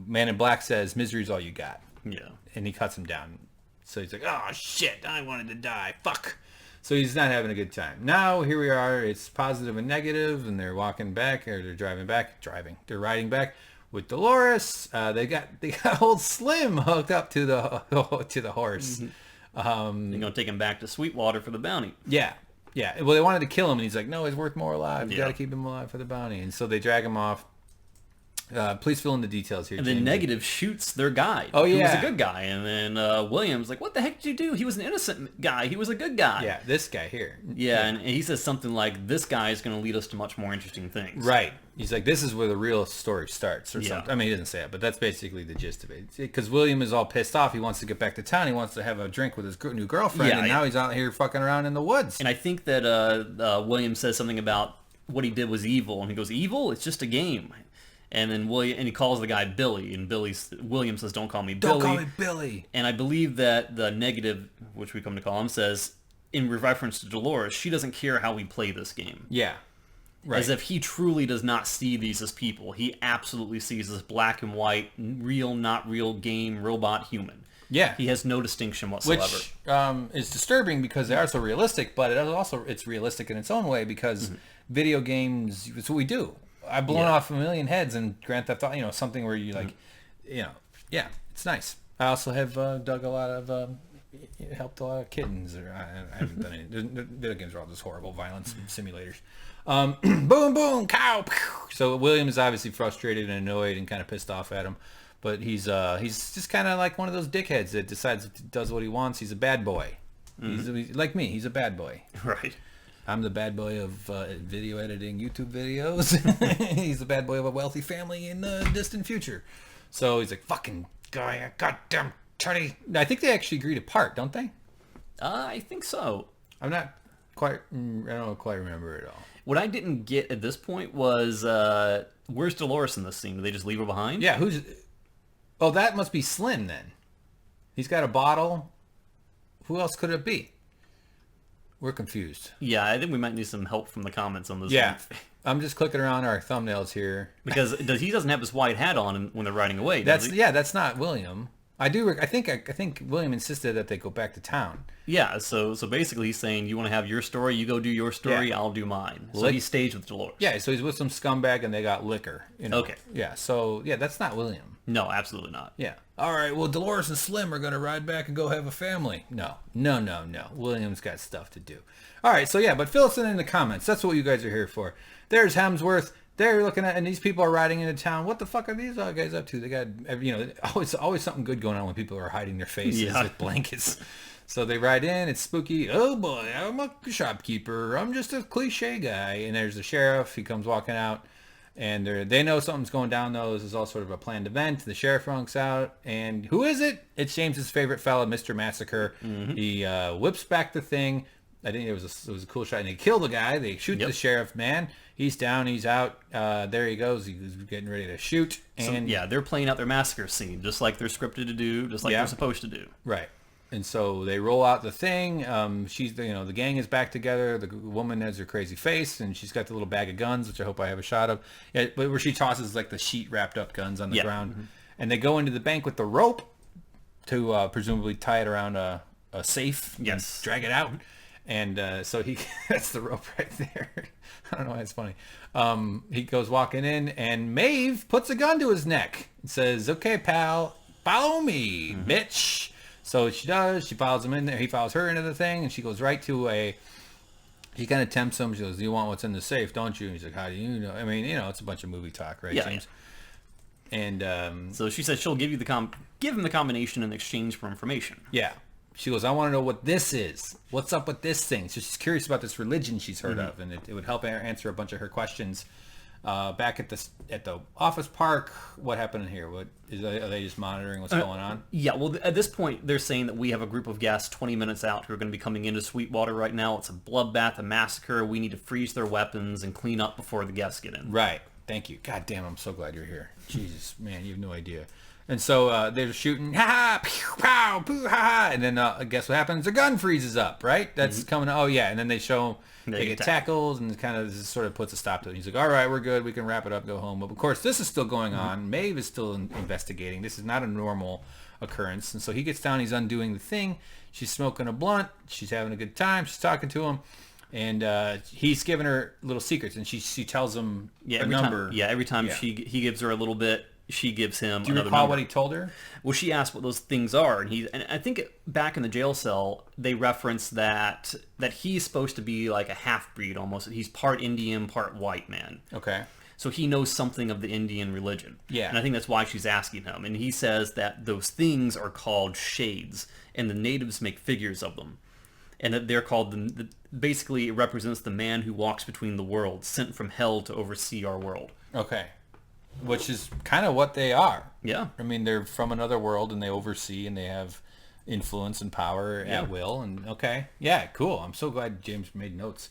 [SPEAKER 1] Man in Black says, misery's all you got.
[SPEAKER 2] Yeah.
[SPEAKER 1] And he cuts him down. So he's like, oh shit, I wanted to die. Fuck. So he's not having a good time. Now, here we are. It's positive and negative, and they're walking back, or they're driving back. They're riding back with Dolores. They got old Slim hooked up to the horse.
[SPEAKER 2] Mm-hmm. They're going to take him back to Sweetwater for the bounty.
[SPEAKER 1] Yeah. Well, they wanted to kill him, and he's like, no, he's worth more alive. You got to keep him alive for the bounty. And so they drag him off. Please fill in the details here,
[SPEAKER 2] and then
[SPEAKER 1] James.
[SPEAKER 2] Negative shoots their guide.
[SPEAKER 1] Oh, yeah.
[SPEAKER 2] Who was a good guy. And then William's like, what the heck did you do? He was an innocent guy. He was a good guy.
[SPEAKER 1] Yeah, this guy here.
[SPEAKER 2] Yeah, and he says something like, this guy is going to lead us to much more interesting things.
[SPEAKER 1] Right. He's like, this is where the real story starts or something. He doesn't say it, but that's basically the gist of it. Because William is all pissed off. He wants to get back to town. He wants to have a drink with his new girlfriend, and now he's out here fucking around in the woods.
[SPEAKER 2] And I think that William says something about what he did was evil. And he goes, evil? It's just a game. And then he calls the guy Billy, and William says, "Don't call me Billy."
[SPEAKER 1] Don't call me Billy.
[SPEAKER 2] And I believe that the Negative, which we come to call him, says, in reference to Dolores, she doesn't care how we play this game.
[SPEAKER 1] Yeah, right.
[SPEAKER 2] As if he truly does not see these as people. He absolutely sees this black and white, real, not real game, robot, human.
[SPEAKER 1] Yeah,
[SPEAKER 2] he has no distinction whatsoever.
[SPEAKER 1] Which is disturbing because they are so realistic, but it's realistic in its own way because video games. It's what we do. I've blown off a million heads in Grand Theft Auto, something where you yeah, it's nice. I also have dug a lot of, helped a lot of kittens. I haven't done any. Video games are all just horrible violence simulators. Boom, boom, cow. Pew. So William is obviously frustrated and annoyed and kind of pissed off at him. But he's just kind of like one of those dickheads that decides does what he wants. He's a bad boy. He's like me. He's a bad boy.
[SPEAKER 2] Right.
[SPEAKER 1] I'm the bad boy of video editing YouTube videos. He's the bad boy of a wealthy family in the distant future. So he's like, fucking guy, goddamn Teddy. I think they actually agree to part, don't they?
[SPEAKER 2] I think so.
[SPEAKER 1] I don't quite remember it all.
[SPEAKER 2] What I didn't get at this point was, where's Dolores in this scene? Did they just leave her behind?
[SPEAKER 1] Yeah, oh, that must be Slim then. He's got a bottle. Who else could it be? We're confused.
[SPEAKER 2] Yeah, I think we might need some help from the comments on this.
[SPEAKER 1] Yeah,
[SPEAKER 2] one.
[SPEAKER 1] I'm just clicking around our thumbnails here.
[SPEAKER 2] Because he doesn't have his white hat on when they're riding away, does he?
[SPEAKER 1] Yeah, that's not William. I think William insisted that they go back to town.
[SPEAKER 2] Yeah, so basically he's saying, you want to have your story, you go do your story, I'll do mine. So he stays with Dolores.
[SPEAKER 1] Yeah, so he's with some scumbag and they got liquor.
[SPEAKER 2] Okay.
[SPEAKER 1] Yeah, so, that's not William.
[SPEAKER 2] No, absolutely not.
[SPEAKER 1] Yeah. All right, well, Dolores and Slim are going to ride back and go have a family. No. William's got stuff to do. All right, so but fill us in the comments. That's what you guys are here for. There's Hemsworth. They're looking at, and these people are riding into town. What the fuck are these guys up to? They got, always something good going on when people are hiding their faces with blankets. So they ride in. It's spooky. Oh boy, I'm a shopkeeper. I'm just a cliche guy. And there's the sheriff. He comes walking out, and they know something's going down. Though this is all sort of a planned event. The sheriff runks out, and who is it? It's James's favorite fella, Mr. Massacre. He whips back the thing. I think it was a cool shot, and they kill the guy. They shoot the sheriff. Man, he's down. He's out. There he goes. He's getting ready to shoot. And
[SPEAKER 2] they're playing out their massacre scene, just like they're scripted to do, just like they're supposed to do.
[SPEAKER 1] Right. And so they roll out the thing. The gang is back together. The woman has her crazy face, and she's got the little bag of guns, which I hope I have a shot of. Yeah, but where she tosses like the sheet wrapped up guns on the ground, and they go into the bank with the rope to presumably tie it around a safe. And drag it out. And so that's the rope right there. I don't know why it's funny. He goes walking in, and Maeve puts a gun to his neck and says, okay, pal, follow me, bitch. So she does. She follows him in there. He follows her into the thing, and she goes right to he kind of tempts him. She goes, you want what's in the safe, don't you? And he's like, how do you know? I mean, it's a bunch of movie talk, right, James? Yeah. And
[SPEAKER 2] so she says she'll give him the combination in exchange for information.
[SPEAKER 1] Yeah. She goes, I want to know what this is. What's up with this thing? So she's curious about this religion she's heard of, and it would help her answer a bunch of her questions. Back at the office park, what happened in here? Are they just monitoring what's going on?
[SPEAKER 2] Yeah, well, at this point, they're saying that we have a group of guests 20 minutes out who are going to be coming into Sweetwater right now. It's a bloodbath, a massacre. We need to freeze their weapons and clean up before the guests get in.
[SPEAKER 1] Right. Thank you. God damn, I'm so glad you're here. Jesus, man, you have no idea. And so they're shooting, ha-ha, pew, pow, poo, ha-ha. And then guess what happens? The gun freezes up, right? That's coming. Oh, yeah. And then they show they get tackled, and kind of sort of puts a stop to it. He's like, all right, we're good. We can wrap it up, go home. But, of course, this is still going on. Maeve is still investigating. This is not a normal occurrence. And so he gets down. He's undoing the thing. She's smoking a blunt. She's having a good time. She's talking to him. And he's giving her little secrets. And she tells him a number.
[SPEAKER 2] Every time he gives her a little bit, she gives him
[SPEAKER 1] Do you
[SPEAKER 2] another
[SPEAKER 1] recall
[SPEAKER 2] number.
[SPEAKER 1] what he told her?
[SPEAKER 2] Well, she asked what those things are, and I think back in the jail cell they reference that he's supposed to be like a half-breed almost. He's part Indian, part white man.
[SPEAKER 1] Okay.
[SPEAKER 2] So he knows something of the Indian religion. Yeah. And I think that's why she's asking him. And he says that those things are called shades, and the natives make figures of them. And that they're called, basically it represents the man who walks between the worlds, sent from hell to oversee our world.
[SPEAKER 1] Okay. Which is kind of what they are.
[SPEAKER 2] Yeah.
[SPEAKER 1] I mean, they're from another world, and they oversee, and they have influence and power at will. And okay. Yeah, cool. I'm so glad James made notes.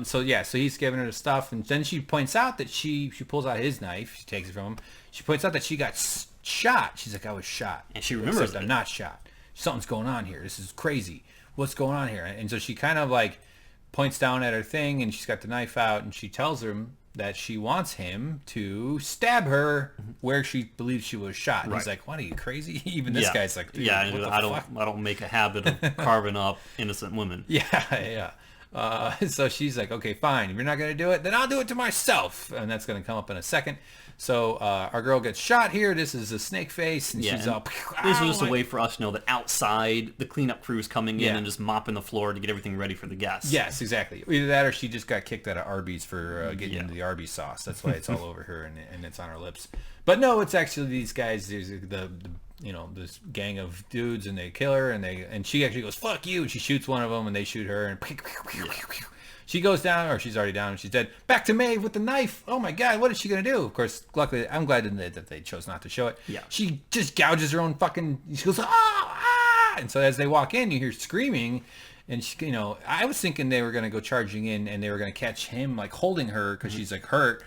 [SPEAKER 1] So he's giving her the stuff, and then she points out that she pulls out his knife. She takes it from him. She points out that she got shot. She's like, I was shot.
[SPEAKER 2] And she remembers
[SPEAKER 1] that. I'm not shot. Something's going on here. This is crazy. What's going on here? And so she kind of like points down at her thing, and she's got the knife out, and she tells him that she wants him to stab her where she believes she was shot. And he's like, what, are you crazy? Even this guy's like, dude,
[SPEAKER 2] I don't make a habit of carving up innocent women.
[SPEAKER 1] Yeah. So she's like, okay, fine. If you're not going to do it, then I'll do it to myself. And that's going to come up in a second. So our girl gets shot here. This is a snake face. And she's all...
[SPEAKER 2] This was just a way for us to know that outside, the cleanup crew's coming in and just mopping the floor to get everything ready for the guests.
[SPEAKER 1] Yes, exactly. Either that or she just got kicked out of Arby's for getting into the Arby's sauce. That's why it's all over her and it's on her lips. But no, it's actually these guys. There's this gang of dudes, and they kill her, and she actually goes, fuck you, and she shoots one of them, and they shoot her, and she goes down, or she's already down, and she's dead. Back to Maeve with the knife. Oh my god, what is she gonna do? Of course, luckily, I'm glad that they chose not to show it.
[SPEAKER 2] Yeah.
[SPEAKER 1] She just gouges her own fucking, she goes, ah! And so as they walk in, you hear screaming, and she, I was thinking they were gonna go charging in, and they were gonna catch him, like, holding her, because she's, like, hurt.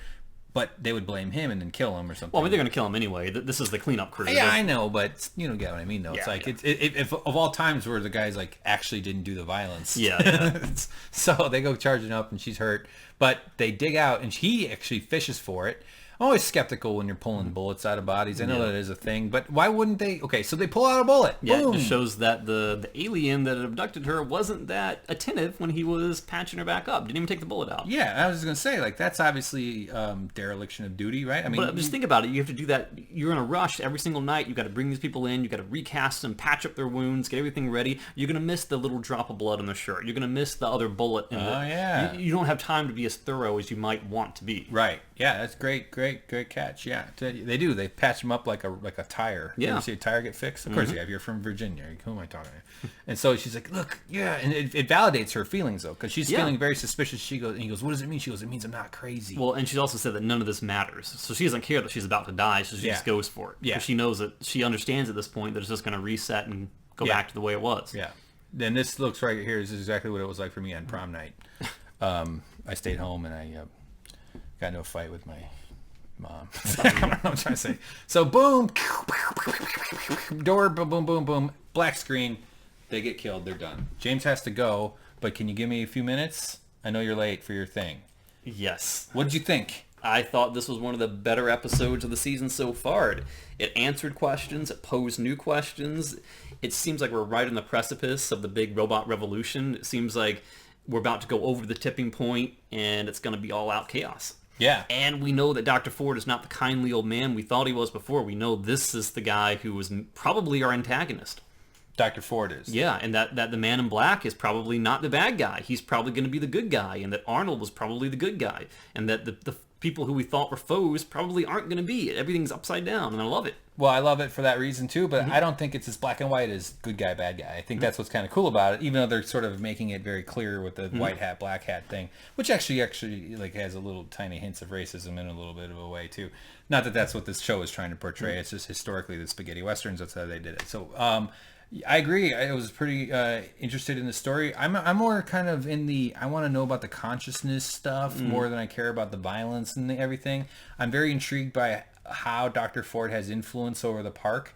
[SPEAKER 1] But they would blame him and then kill him or something.
[SPEAKER 2] Well, I mean, they're going to kill him anyway. This is the cleanup crew.
[SPEAKER 1] Yeah, I know, but you don't get what I mean, though.
[SPEAKER 2] Yeah,
[SPEAKER 1] it's like, if of all times where the guys, like, actually didn't do the violence.
[SPEAKER 2] Yeah.
[SPEAKER 1] So they go charging up, and she's hurt. But they dig out, and he actually fishes for it. I'm always skeptical when you're pulling bullets out of bodies. I know that is a thing, but why wouldn't they? Okay, so they pull out a bullet.
[SPEAKER 2] Yeah,
[SPEAKER 1] Boom.
[SPEAKER 2] it just shows that the alien that abducted her wasn't that attentive when he was patching her back up. Didn't even take the bullet out.
[SPEAKER 1] Yeah, I was just going to say, like, that's obviously dereliction of duty, right? I mean,
[SPEAKER 2] but just think about it. You have to do that. You're in a rush every single night. You've got to bring these people in. You've got to recast them, patch up their wounds, get everything ready. You're going to miss the little drop of blood on the shirt. You're going to miss the other bullet.
[SPEAKER 1] Yeah.
[SPEAKER 2] You don't have time to be as thorough as you might want to be.
[SPEAKER 1] Right. Yeah, that's great catch. Yeah, they do. They patch them up like a tire.
[SPEAKER 2] Yeah.
[SPEAKER 1] You ever see a tire get fixed? Of course you have. You're from Virginia. Who am I talking to? And so she's like, look, yeah, and it validates her feelings though, because she's feeling very suspicious. He goes, what does it mean? She goes, it means I'm not crazy.
[SPEAKER 2] Well, and she's also said that none of this matters, so she doesn't care that she's about to die. So she just goes for it. Yeah, because she knows that she understands at this point that it's just going to reset and go back to the way it was.
[SPEAKER 1] Yeah. Then this looks right here. This is exactly what it was like for me on prom night. I stayed home and I got into a fight with my mom. I don't know what I'm trying to say. So boom, door, boom, boom, boom, boom, black screen. They get killed. They're done. James has to go, but can you give me a few minutes? I know you're late for your thing.
[SPEAKER 2] Yes.
[SPEAKER 1] What did you think?
[SPEAKER 2] I thought this was one of the better episodes of the season so far. It answered questions. It posed new questions. It seems like we're right on the precipice of the big robot revolution. It seems like we're about to go over the tipping point, and it's going to be all-out chaos.
[SPEAKER 1] Yeah.
[SPEAKER 2] And we know that Dr. Ford is not the kindly old man we thought he was before. We know this is the guy who was probably our antagonist.
[SPEAKER 1] Dr. Ford is.
[SPEAKER 2] Yeah, and that the man in black is probably not the bad guy. He's probably going to be the good guy, and that Arnold was probably the good guy, and that the people who we thought were foes probably aren't going to be. Everything's upside down, and I love it.
[SPEAKER 1] Well, I love it for that reason too, but I don't think it's as black and white as good guy, bad guy. I think that's what's kind of cool about it, even though they're sort of making it very clear with the white hat, black hat thing, which actually like has a little tiny hints of racism in a little bit of a way too. Not that that's what this show is trying to portray. It's just historically the spaghetti westerns. That's how they did it. So I agree. I was pretty interested in the story. I'm more kind of in the, I want to know about the consciousness stuff more than I care about the violence and everything. I'm very intrigued by how Dr. Ford has influence over the park.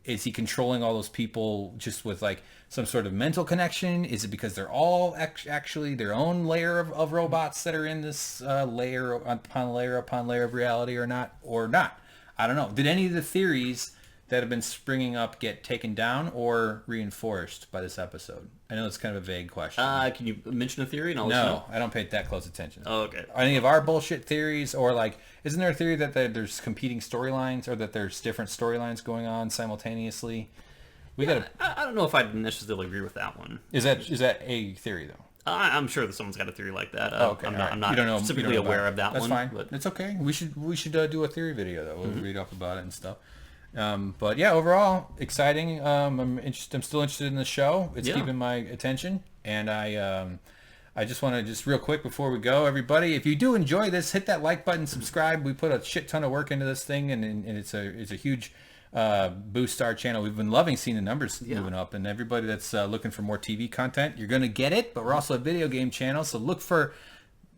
[SPEAKER 1] Is he controlling all those people just with like some sort of mental connection? Is it because they're all actually their own layer of robots that are in this layer upon layer upon layer of reality or not? I don't know. Did any of the theories that have been springing up get taken down or reinforced by this episode? I know it's kind of a vague question.
[SPEAKER 2] Can you mention a theory? And I'll let you know?
[SPEAKER 1] I don't pay that close attention.
[SPEAKER 2] Oh, okay.
[SPEAKER 1] Are any of our bullshit theories, or like, isn't there a theory that there's competing storylines, or that there's different storylines going on simultaneously? I
[SPEAKER 2] don't know if I'd necessarily agree with that one.
[SPEAKER 1] Is that a theory though?
[SPEAKER 2] I'm sure that someone's got a theory like that.
[SPEAKER 1] Okay.
[SPEAKER 2] I'm not specifically aware of that
[SPEAKER 1] That's
[SPEAKER 2] one.
[SPEAKER 1] That's fine.
[SPEAKER 2] But
[SPEAKER 1] it's okay. We should do a theory video though. We'll read up about it and stuff. But yeah, overall exciting. I'm still interested in the show. It's keeping my attention, and I just want to real quick before we go, everybody, if you do enjoy this, hit that like button, subscribe. We put a shit ton of work into this thing, and it's a huge boost to our channel. We've been loving seeing the numbers moving up, and everybody that's looking for more TV content, you're gonna get it. But we're also a video game channel, so look for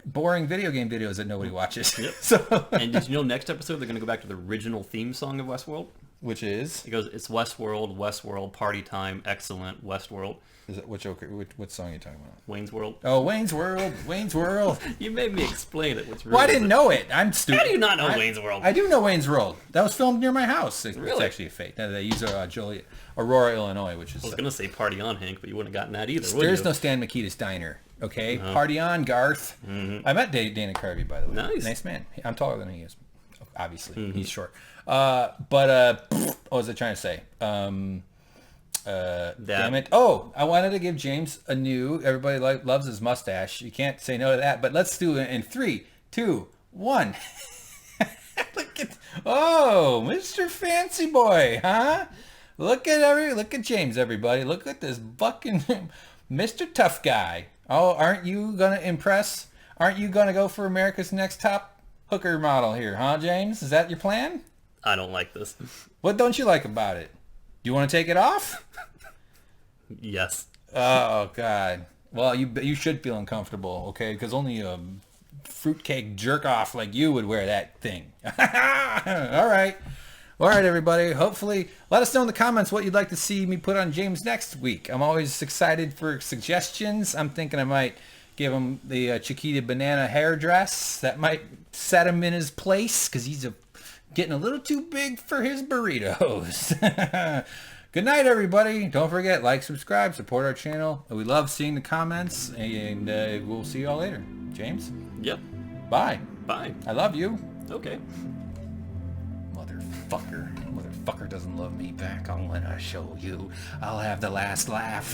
[SPEAKER 1] boring video game videos that nobody watches.
[SPEAKER 2] Yep. And did you know next episode they're going to go back to the original theme song of Westworld?
[SPEAKER 1] Which is?
[SPEAKER 2] It goes, it's Westworld, party time, excellent, Westworld.
[SPEAKER 1] Is it what song are you talking about?
[SPEAKER 2] Wayne's World.
[SPEAKER 1] Oh, Wayne's World.
[SPEAKER 2] You made me explain it.
[SPEAKER 1] Well, I didn't know it. I'm stupid.
[SPEAKER 2] How do you not know Wayne's World?
[SPEAKER 1] I do know Wayne's World. That was filmed near my house.
[SPEAKER 2] Really?
[SPEAKER 1] It's actually a fake. They use Aurora, Illinois, which is...
[SPEAKER 2] I was going to say Party on, Hank, but you wouldn't have gotten that either,
[SPEAKER 1] There's no Stan Mikita's Diner. Okay, party on, Garth. I met Dana Carvey, by the way.
[SPEAKER 2] Nice
[SPEAKER 1] man. I'm taller than he is. Obviously, he's short. What was I trying to say? Damn it. Oh, I wanted to give James a new. Everybody loves his mustache. You can't say no to that. But let's do it in 3, 2, 1. Look at Mr. Fancy Boy, huh? Look at James, everybody. Look at this fucking Mr. Tough Guy. Oh, aren't you gonna impress? Aren't you gonna go for America's Next Top Hooker model here, huh, James? Is that your plan?
[SPEAKER 2] I don't like this.
[SPEAKER 1] What don't you like about it? Do you want to take it off?
[SPEAKER 2] Yes.
[SPEAKER 1] Oh God. Well, you should feel uncomfortable, okay? Because only a fruitcake jerk off like you would wear that thing. All right, everybody. Hopefully, let us know in the comments what you'd like to see me put on James next week. I'm always excited for suggestions. I'm thinking I might give him the Chiquita banana hair dress. That might set him in his place because he's getting a little too big for his burritos. Good night, everybody. Don't forget, like, subscribe, support our channel. We love seeing the comments, and we'll see you all later. James?
[SPEAKER 2] Yep.
[SPEAKER 1] Bye.
[SPEAKER 2] Bye.
[SPEAKER 1] I love you.
[SPEAKER 2] Okay.
[SPEAKER 1] Motherfucker. Motherfucker doesn't love me back. I'm gonna show you. I'll have the last laugh.